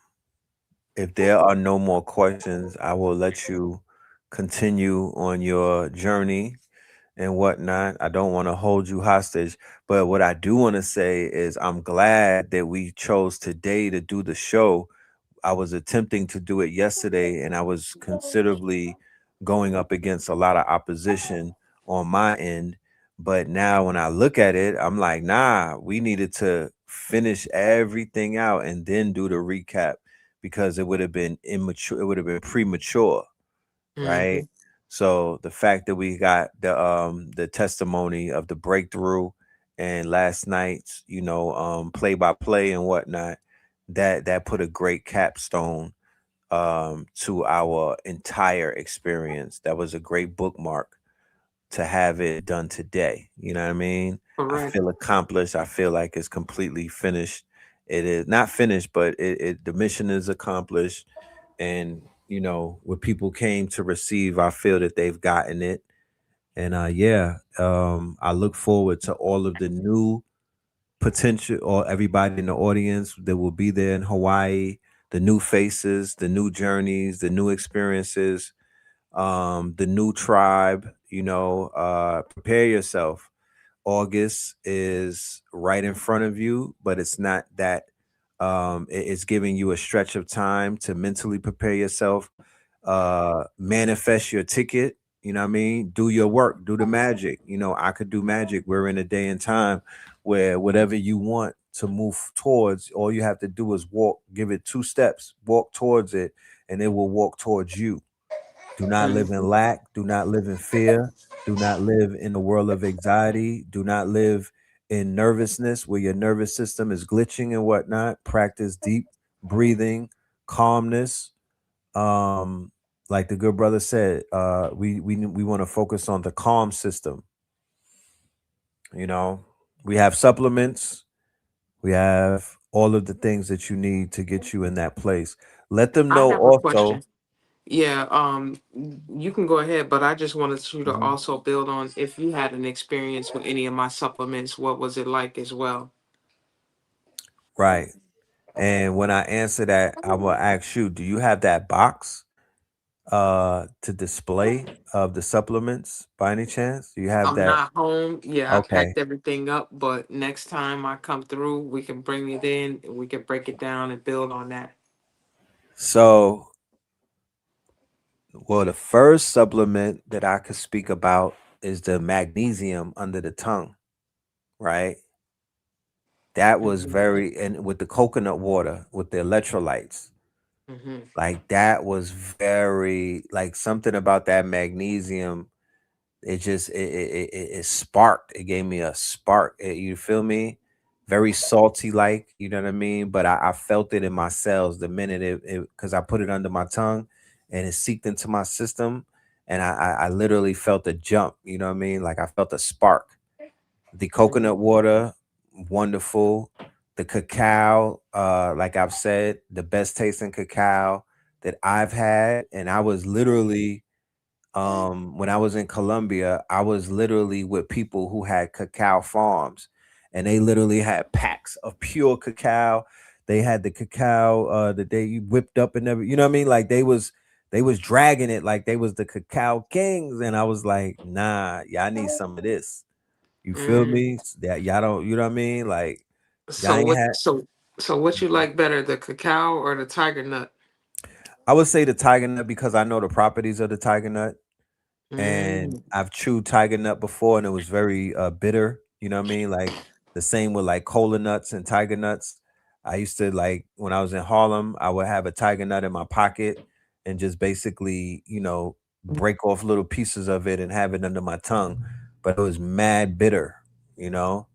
[SPEAKER 4] if there are no more questions, I will let you continue on your journey and whatnot. I don't want to hold you hostage, but what I do want to say is I'm glad that we chose today to do the show. I was attempting to do it yesterday and I was considerably going up against a lot of opposition on my end. But now when I look at it, I'm like, nah, we needed to finish everything out and then do the recap because it would have been immature, it would have been premature, right?
[SPEAKER 5] hmm.
[SPEAKER 4] So the fact that we got the testimony of the breakthrough and last night's, play by play and whatnot, that put a great capstone to our entire experience. That was a great bookmark to have it done today. You know what I mean? I
[SPEAKER 5] Correct.
[SPEAKER 4] feel accomplished. I feel like it's completely finished. It is not finished, but the mission is accomplished. And what people came to receive, I feel that they've gotten it. And yeah, I look forward to all of the new potential or everybody in the audience that will be there in Hawaii, the new faces, the new journeys, the new experiences, the new tribe, prepare yourself. August is right in front of you, but it's not that it's giving you a stretch of time to mentally prepare yourself, manifest your ticket, you know what I mean? Do your work, do the magic. I could do magic. We're in a day and time where whatever you want to move towards, all you have to do is walk, give it 2 steps, walk towards it, and it will walk towards you. Do not live in
[SPEAKER 5] Hmm.
[SPEAKER 4] lack. Do not live in fear. Do not live in a world of anxiety. Do not live in nervousness where your nervous system is glitching and whatnot. Practice deep breathing, calmness. Um, like the good brother said, we want to focus on the calm system. You know, we have supplements. We have all of the things that you need to get you in that place. Let them
[SPEAKER 5] I
[SPEAKER 4] know
[SPEAKER 5] have a
[SPEAKER 4] also.
[SPEAKER 5] question. Yeah, you can go ahead, but I just wanted you to
[SPEAKER 4] Mhm.
[SPEAKER 5] also build on if you had an experience with any of my supplements, what was it like as well?
[SPEAKER 4] Right. And when I answer that, I will ask you, do you have that box to display of the supplements by any chance? Do you have
[SPEAKER 5] I'm
[SPEAKER 4] that?
[SPEAKER 5] not home. Yeah, I
[SPEAKER 4] Okay.
[SPEAKER 5] packed everything up, but next time I come through, we can bring it in and we can break it down and build on that.
[SPEAKER 4] So, well, the first supplement that I could speak about is the magnesium under the tongue, right? That was
[SPEAKER 5] Hmm.
[SPEAKER 4] very, and with the coconut water, with the electrolytes,
[SPEAKER 5] Hmm.
[SPEAKER 4] like that was very, like something about that magnesium. It just it sparked. It gave me a spark. You feel me? Very salty, like you know what I mean. But I felt it in my cells the minute it because I put it under my tongue, and it seeped into my system, and I literally felt a jump. You know what I mean? Like I felt a spark. The coconut water, wonderful. The cacao, like I've said, the best tasting cacao that I've had, and I was literally when I was in Colombia, I was literally with people who had cacao farms and they literally had packs of pure cacao. They had the cacao that they whipped up and everything. You know what I mean? Like they was dragging it like they was the cacao kings. And I was like, nah, y'all need some of this. You feel
[SPEAKER 5] Mm.
[SPEAKER 4] me? That y'all don't, you know what I mean? Like y'all
[SPEAKER 5] So
[SPEAKER 4] ain't
[SPEAKER 5] what?
[SPEAKER 4] had
[SPEAKER 5] So what you like better, the cacao or the tiger nut?
[SPEAKER 4] I would say the tiger nut because I know the properties of the tiger nut. And
[SPEAKER 5] Mm.
[SPEAKER 4] I've chewed tiger nut before and it was very bitter, you know what I mean? Like the same with like cola nuts and tiger nuts. I used to like when I was in Harlem, I would have a tiger nut in my pocket and just basically, break off little pieces of it and have it under my tongue. But it was mad bitter, you know?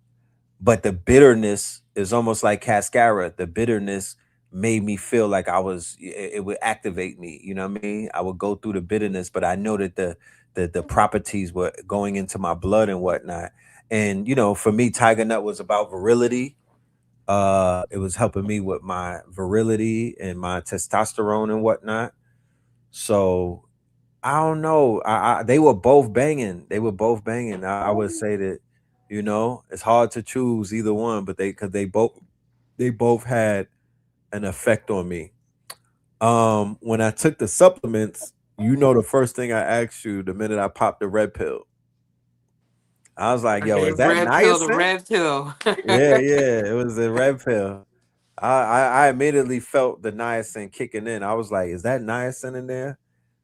[SPEAKER 4] But the bitterness is almost like cascara. The bitterness made me feel like it would activate me. You know what I mean? I would go through the bitterness, but I know that the properties were going into my blood and whatnot. And for me, Tiger Nut was about virility. It was helping me with my virility and my testosterone and whatnot. So I don't know. They were both banging. They were both banging. I would say that, it's hard to choose either one, but because they both had an effect on me. When I took the supplements, the first thing I asked you the minute I popped the red pill, I was like, "Yo,
[SPEAKER 5] Okay,
[SPEAKER 4] is that
[SPEAKER 5] red pill to
[SPEAKER 4] niacin?"
[SPEAKER 5] red pill.
[SPEAKER 4] Yeah, yeah, it was a red pill. I immediately felt the niacin kicking in. I was like, "Is that niacin in there?"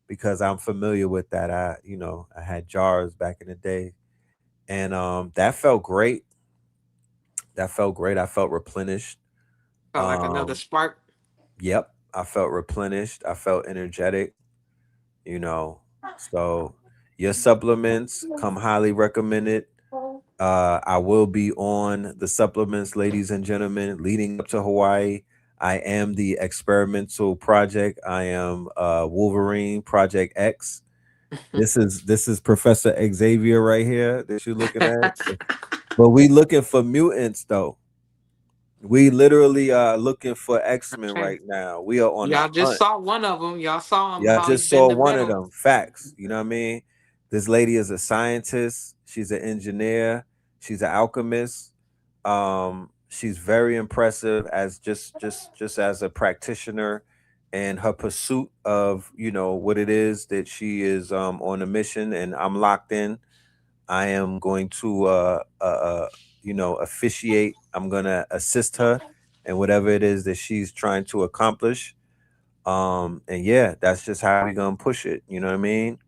[SPEAKER 4] Because I'm familiar with that. I had jars back in the day, and that felt great. That felt great. I felt replenished.
[SPEAKER 5] Felt like another
[SPEAKER 4] Um,
[SPEAKER 5] spark.
[SPEAKER 4] yep, I felt replenished. I felt energetic. you know. So your supplements come highly recommended. I will be on the supplements, ladies and gentlemen, leading up to Hawaii. I am the experimental project. I am Wolverine Project X. This is Professor Xavier right here that you're looking at. But we looking for mutants though. We literally are looking for X-Men
[SPEAKER 5] Okay.
[SPEAKER 4] right now. We are on the
[SPEAKER 5] Y'all just
[SPEAKER 4] hunt.
[SPEAKER 5] saw one of them. Y'all saw him
[SPEAKER 4] Yeah, I
[SPEAKER 5] how he
[SPEAKER 4] just
[SPEAKER 5] bent
[SPEAKER 4] saw
[SPEAKER 5] the
[SPEAKER 4] one of
[SPEAKER 5] metal.
[SPEAKER 4] them. Facts. You know what I mean? This lady is a scientist. She's an engineer. She's an alchemist. She's very impressive as just as a practitioner and her pursuit of what it is that she is on a mission. And I'm locked in. I am going to officiate. I'm gonna assist her in whatever it is that she's trying to accomplish. And yeah, that's just how we gonna push it. You know what I mean?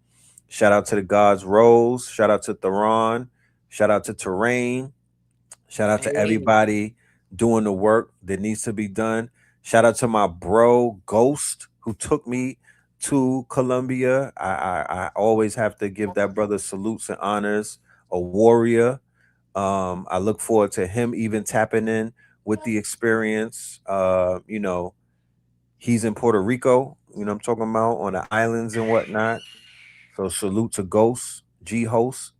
[SPEAKER 4] Shout out to the gods Rose. Shout out to Theron. Shout out to Terrain. Shout out to
[SPEAKER 5] Hey.
[SPEAKER 4] everybody doing the work that needs to be done. Shout out to my bro Ghost who took me to Colombia. I always have to give that brother salutes and honors. A warrior. I look forward to him even tapping in with the experience. He's in Puerto Rico, I'm talking about, on the islands and whatnot. So salute to Ghost, G Host.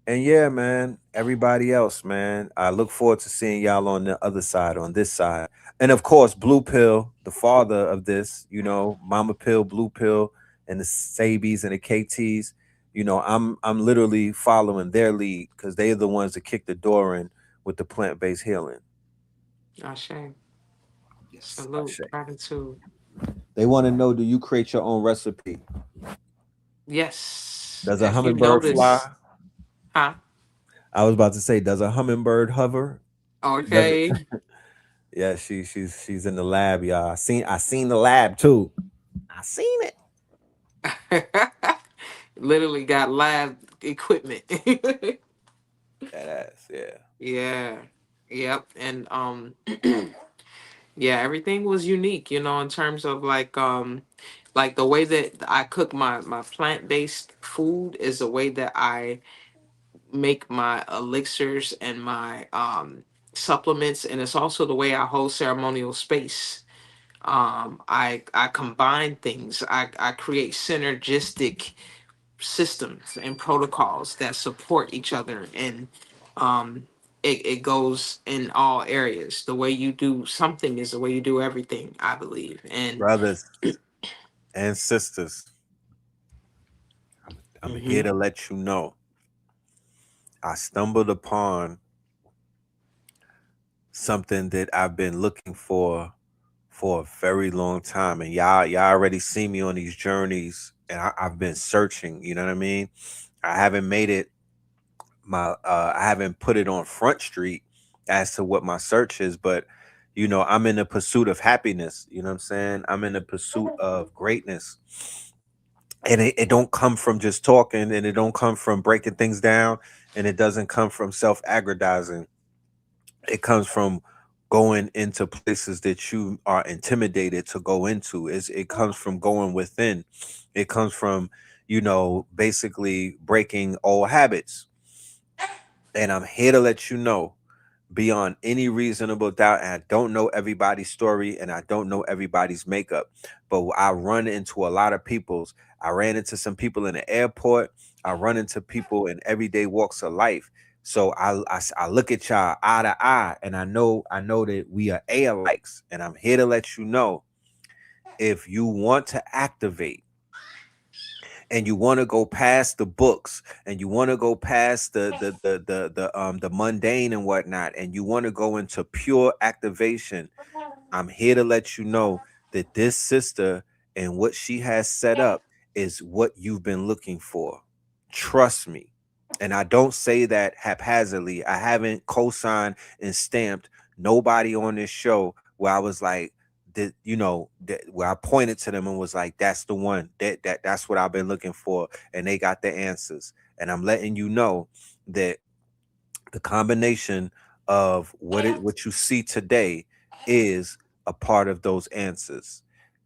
[SPEAKER 4] And yeah, man, everybody else, man. I look forward to seeing y'all on the other side, on this side. And of course, Blue Pill, the father of this, Mama Pill, Blue Pill, and the Sabies and the KTs. I'm literally following their lead because they're the ones that kick the door in with the plant-based healing.
[SPEAKER 5] Ashe.
[SPEAKER 4] Yes, I
[SPEAKER 5] Salute.
[SPEAKER 4] say.
[SPEAKER 5] Gratitude.
[SPEAKER 4] They want to know, do you create your own recipe?
[SPEAKER 5] Yes.
[SPEAKER 4] Does a
[SPEAKER 5] If you
[SPEAKER 4] hummingbird fly?
[SPEAKER 5] notice, huh?
[SPEAKER 4] I was about to say, does a hummingbird hover? Does it?
[SPEAKER 5] Okay.
[SPEAKER 4] Yeah, she's in the lab, y'all. I seen the lab too. I seen it.
[SPEAKER 5] Literally got lab equipment.
[SPEAKER 4] That ass, yeah.
[SPEAKER 5] Yeah. Yep. And yeah, everything was unique, in terms of like the way that I cook my plant-based food is the way that I make my elixirs and my supplements, and it's also the way I hold ceremonial space. I combine things. I create synergistic systems and protocols that support each other, and it goes in all areas. The way you do something is the way you do everything, I believe. And
[SPEAKER 4] Brothers and sisters, I'm here
[SPEAKER 5] mhm.
[SPEAKER 4] to let you know. I stumbled upon something that I've been looking for a very long time. And y'all already see me on these journeys and I've been searching, you know what I mean? I haven't made it I haven't put it on Front Street as to what my search is, but I'm in the pursuit of happiness. You know what I'm saying? I'm in the pursuit of greatness. And it don't come from just talking, and it don't come from breaking things down, and it doesn't come from self-aggrandizing. It comes from going into places that you are intimidated to go into. It comes from going within. It comes from, basically breaking old habits. And I'm here to let you know, beyond any reasonable doubt. And I don't know everybody's story and I don't know everybody's makeup, but I run into a lot of people's. I ran into some people in the airport. I run into people in everyday walks of life. So I look at y'all eye to eye, and I know that we are alikes, and I'm here to let you know, if you want to activate and you want to go past the books and you want to go past the mundane and whatnot, and you want to go into pure activation, I'm here to let you know that this sister and what she has set up is what you've been looking for. Trust me. And I don't say that haphazardly. I haven't co-signed and stamped nobody on this show where I was like, that, where I pointed to them and was like, that's the one. That's what I've been looking for. And they got the answers. And I'm letting you know that the combination of what you see today is a part of those answers.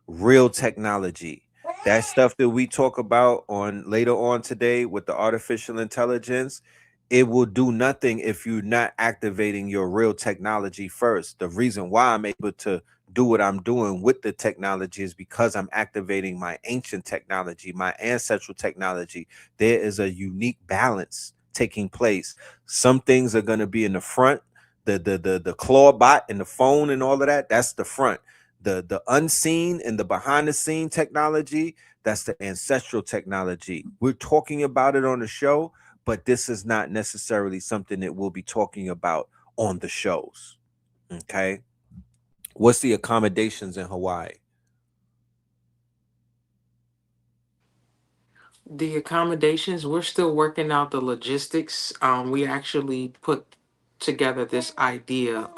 [SPEAKER 4] Real technology. That stuff that we talk about on later on today with the artificial intelligence, it will do nothing if you're not activating your real technology first. The reason why I'm able to do what I'm doing with the technology is because I'm activating my ancient technology, my ancestral technology. There is a unique balance taking place. Some things are going to be in the front, the claw bot and the phone and all of that. That's the front. The unseen and the behind the scene technology, that's the ancestral technology. We're talking about it on the show, but this is not necessarily something that we'll be talking about on the shows. Okay. What's the accommodations in Hawaii?
[SPEAKER 5] The accommodations, we're still working out the logistics. We actually put together this idea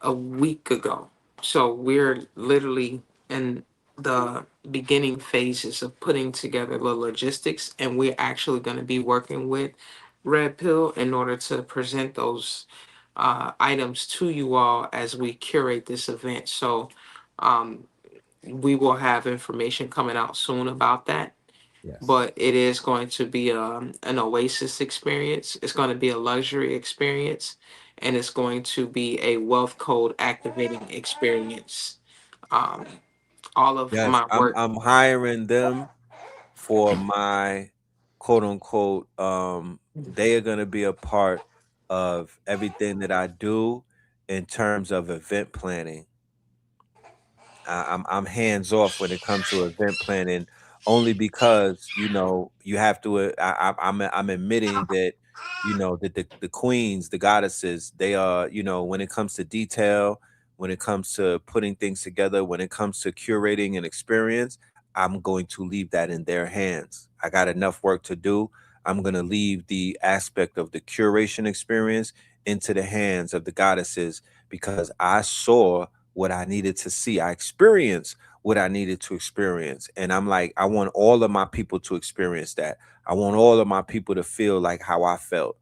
[SPEAKER 5] a week ago. So we're literally in the beginning phases of putting together the logistics, and we're actually going to be working with Red Pill in order to present those items to you all as we curate this event. So um, we will have information coming out soon about that,
[SPEAKER 4] Yes.
[SPEAKER 5] but it is going to be an oasis experience. It's going to be a luxury experience, and it's going to be a wealth code activating experience. Um, all of
[SPEAKER 4] Yes,
[SPEAKER 5] my
[SPEAKER 4] I'm
[SPEAKER 5] work,
[SPEAKER 4] I'm hiring them for my quote unquote they are going to be a part of everything that I do in terms of event planning. I'm hands off when it comes to event planning, only because you have to. I'm admitting that that the queens, the goddesses, they are when it comes to detail, when it comes to putting things together, when it comes to curating an experience, I'm going to leave that in their hands. I got enough work to do. I'm going to leave the aspect of the curation experience into the hands of the goddesses because I saw what I needed to see. I experienced what I needed to experience. And I'm like, I want all of my people to experience that. I want all of my people to feel like how I felt.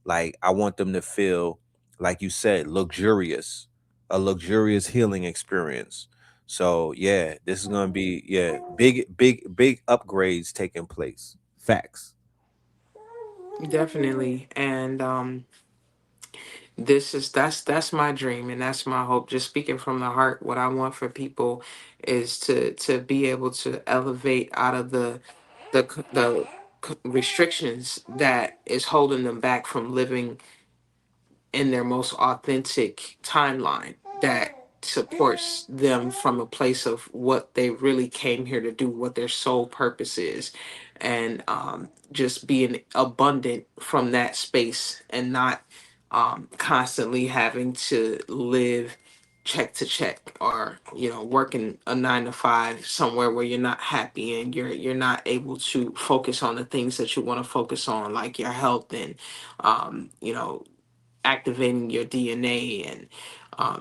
[SPEAKER 4] Like I want them to feel, like you said, luxurious, a luxurious healing experience. So yeah, this is gonna be big upgrades taking place. Facts.
[SPEAKER 5] definitely, and this is that's my dream and that's my hope. Just speaking from the heart, what I want for people is to be able to elevate out of the restrictions that is holding them back from living in their most authentic timeline that supports them from a place of what they really came here to do, what their sole purpose is, and just being abundant from that space and not constantly having to live check to check or working a 9 to 5 somewhere where you're not happy and you're not able to focus on the things that you want to focus on, like your health and activating your DNA and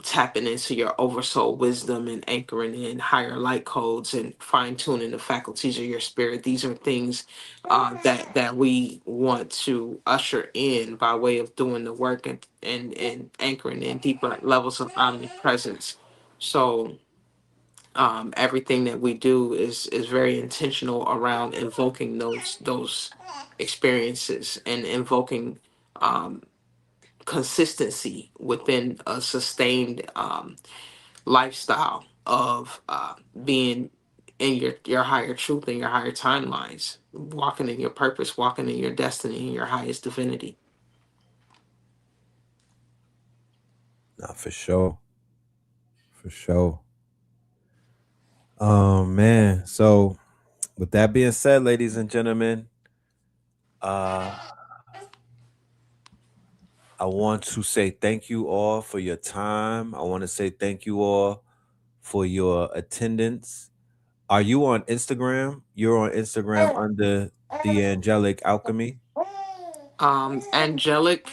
[SPEAKER 5] tapping into your oversoul wisdom and anchoring in higher light codes and fine tuning the faculties of your spirit. These are things that we want to usher in by way of doing the work and anchoring in deeper levels of omnipresence. So everything that we do is very intentional around invoking those experiences and invoking consistency within a sustained lifestyle of being in your higher truth and your higher timelines, walking in your purpose, walking in your destiny, and your highest divinity.
[SPEAKER 4] Nah, for sure. For sure. Man. So with that being said, ladies and gentlemen, uh I want to say thank you all for your time. I want to say thank you all for your attendance. Are you on Instagram? You're on Instagram under the Angelic Alchemy.
[SPEAKER 5] Angelic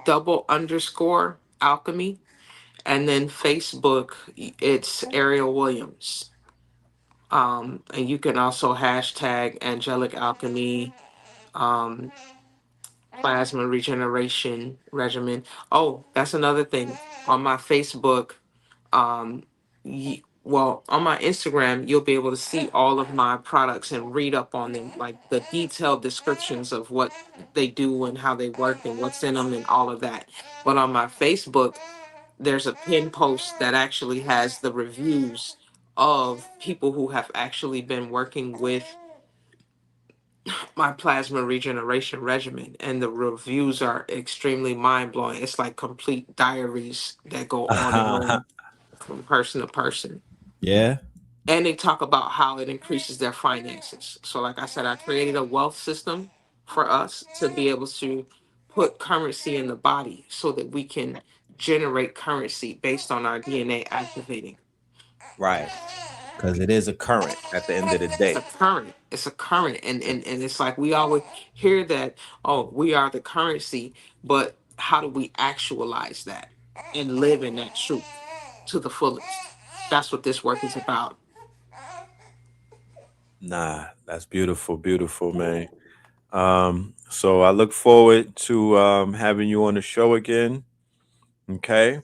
[SPEAKER 5] double underscore alchemy. And then Facebook, it's Ariel Williams. And you can also hashtag angelic alchemy, um, plasma regeneration regimen. Oh, that's another thing. On my Facebook, well, on my Instagram, you'll be able to see all of my products and read up on them, like the detailed descriptions of what they do and how they work and what's in them and all of that. But on my Facebook, there's a pin post that actually has the reviews of people who have actually been working with my plasma regeneration regimen, and the reviews are extremely mind-blowing. It's like complete diaries that go on and on from person to person,
[SPEAKER 4] Yeah.
[SPEAKER 5] and they talk about how it increases their finances. So like I said, I created a wealth system for us to be able to put currency in the body so that we can generate currency based on our DNA activating.
[SPEAKER 4] Right. Because it is a current at the end of the
[SPEAKER 5] It's a
[SPEAKER 4] day.
[SPEAKER 5] current. It's a current. And it's like we always hear that, oh, we are the currency, but how do we actualize that and live in that truth to the fullest? That's what this work is about.
[SPEAKER 4] Nah, that's beautiful, beautiful, man. So I look forward to having you on the show again. Okay.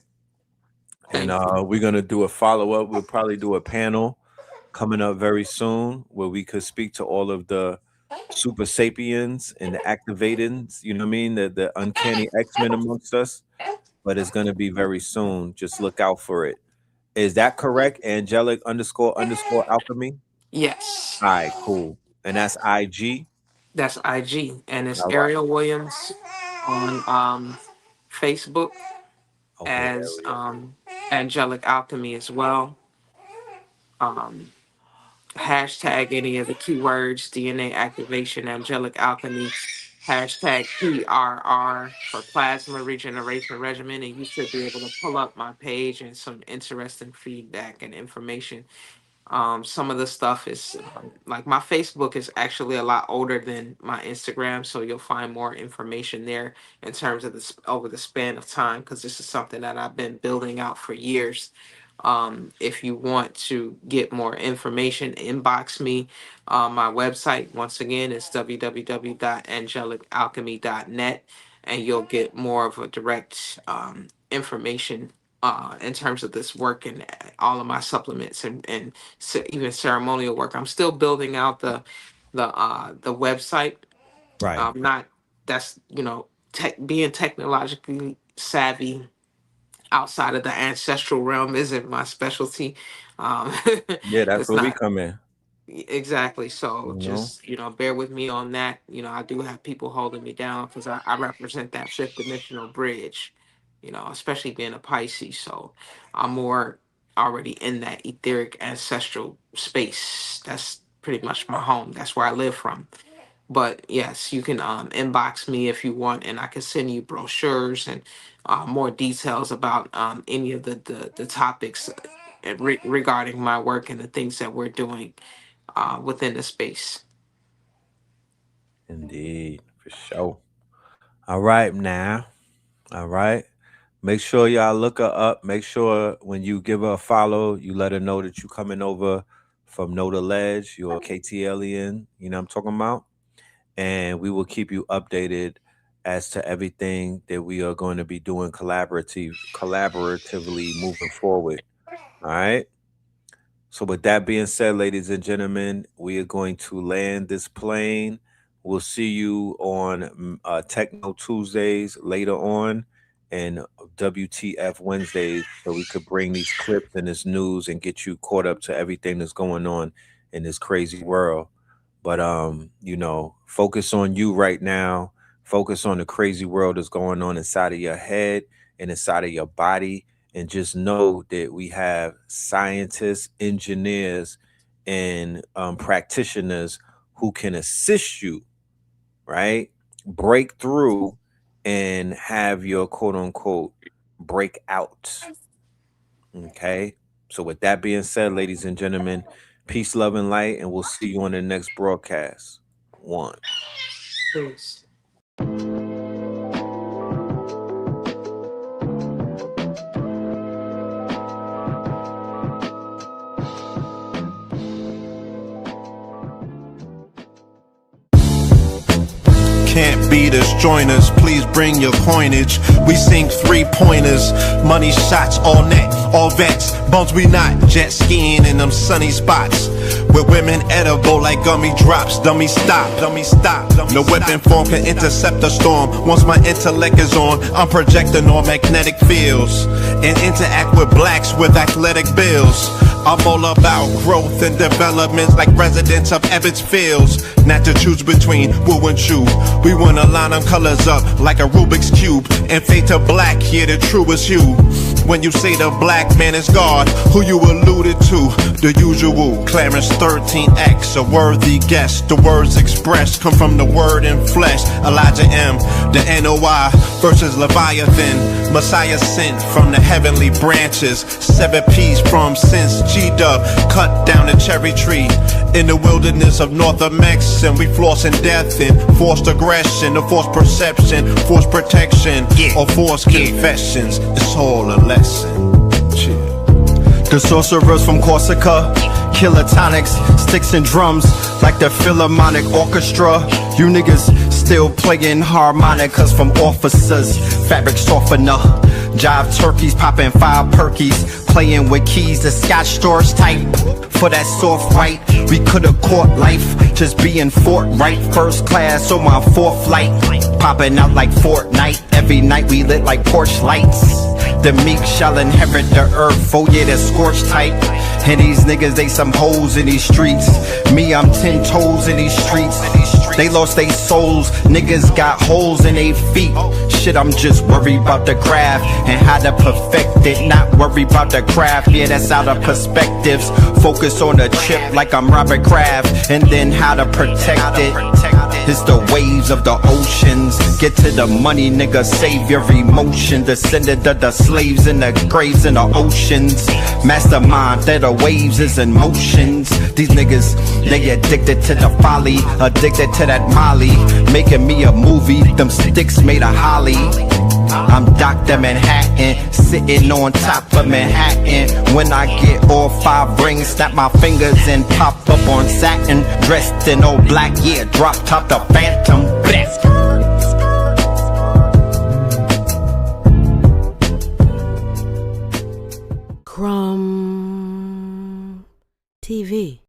[SPEAKER 4] And
[SPEAKER 5] Thank you.
[SPEAKER 4] we're gonna do a follow-up. We'll probably do a panel coming up very soon where we could speak to all of the super sapiens and the activators, you know what I mean? The uncanny X-Men amongst us. But it's gonna be very soon. Just look out for it. Is that correct? Angelic underscore alchemy?
[SPEAKER 5] Yes.
[SPEAKER 4] All right, cool. And that's IG.
[SPEAKER 5] That's IG. And it's
[SPEAKER 4] All right.
[SPEAKER 5] Ariel Williams on Facebook
[SPEAKER 4] Okay,
[SPEAKER 5] as
[SPEAKER 4] Ariel.
[SPEAKER 5] Angelic Alchemy as well. Um, Hashtag any of the keywords: DNA activation, angelic alchemy, hashtag PRR for plasma regeneration regimen, and you should be able to pull up my page and some interesting feedback and information. Some of the stuff is like my Facebook is actually a lot older than my Instagram, so you'll find more information there in terms of over the span of time, because this is something that I've been building out for years. If you want to get more information, inbox me. My website, once again, is www.angelicalchemy.net, and you'll get more of a direct information in terms of this work and all of my supplements and even ceremonial work. I'm still building out the website.
[SPEAKER 4] Right.
[SPEAKER 5] Not that's being technologically savvy outside of the ancestral realm isn't my specialty. Um,
[SPEAKER 4] Yeah, that's
[SPEAKER 5] it's
[SPEAKER 4] where we
[SPEAKER 5] not
[SPEAKER 4] come in.
[SPEAKER 5] exactly. So
[SPEAKER 4] You know?
[SPEAKER 5] just bear with me on that. I do have people holding me down because I represent that fifth dimensional bridge. Especially being a Pisces, so I'm more already in that etheric ancestral space. That's pretty much my home. That's where I live from. But yes, you can inbox me if you want, and I can send you brochures and more details about any of the topics regarding my work and the things that we're doing within the space.
[SPEAKER 4] Indeed. For sure. All right, now. All right. Make sure y'all look her up. Make sure when you give her a follow, you let her know that you coming over from Know the Ledge. You're a KTLian. You know what I'm talking about? And we will keep you updated as to everything that we are going to be doing collaboratively moving forward. All right. So with that being said, ladies and gentlemen, we are going to land this plane. We'll see you on Techno Tuesdays later on. and WTF Wednesdays, so we could bring these clips and this news and get you caught up to everything that's going on in this crazy world. But focus on you right now. Focus on the crazy world that's going on inside of your head and inside of your body, and just know that we have scientists, engineers, and practitioners who can assist you, right? Break through and have your quote unquote break out. Okay. So, with that being said, ladies and gentlemen, peace, love, and light, and we'll see you on the next broadcast. One.
[SPEAKER 5] Peace.
[SPEAKER 1] Can't beat us, join us, please bring your coinage. We sink 3-pointers, money shots, all net, all vets. Bumps we not, jet skiing in them sunny spots. With women edible like gummy drops. Dummy stop, dummy stop. No weapon form can intercept a storm. Once my intellect is on, I'm projecting on magnetic fields and interact with blacks with athletic bills. I'm all about growth and development like residents of Ebbets Fields. Not to choose between woo and chew. We wanna line them colors up like a Rubik's Cube and fade to black, yeah, the truest hue. When you say the black man is God, who you alluded to? The usual Clarence 13X, a worthy guess. The words expressed come from the word in flesh. Elijah M, the NOI versus Leviathan. Messiah sent from the heavenly branches. 7 P's from since G-Dub cut down the cherry tree in the wilderness of North Mex, and we flossing death and forced aggression, or forced perception, forced protection, or forced confessions. It's all a lesson. Chill.
[SPEAKER 2] The sorcerers from Corsica, killer tonics, sticks and drums like the Philharmonic Orchestra. You niggas still playing harmonicas from officers. Fabric softener, jive turkeys popping 5 perkies, playing with keys, the Scotch storage type. For that soft white, we could've caught life, just being forthright. First class on my 4th flight, popping out like Fortnite. Every night we lit like porch lights. The meek shall inherit the earth, oh yeah, the scorched type. And these niggas, they some hoes in these streets. Me, I'm 10 toes in these streets. They lost their souls, niggas got holes in their feet. Shit, I'm just worried about the craft and how to perfect it. Not worried about the craft, yeah, that's out of perspectives. Focus on the chip like I'm Robert Kraft, and then how to protect it. It's the waves of the oceans. Get to the money, nigga, save your emotion. Descended of the slaves in the graves in the oceans. Mastermind that the waves is in motions. These niggas, they addicted to the folly, addicted to that molly. Making me a movie, them sticks made of holly. I'm Dr. Manhattan, sitting on top of Manhattan. When I get all 5 rings, snap my fingers and pop up on satin. Dressed in all black, yeah, drop top the Phantom. Blast.
[SPEAKER 3] Crumb TV.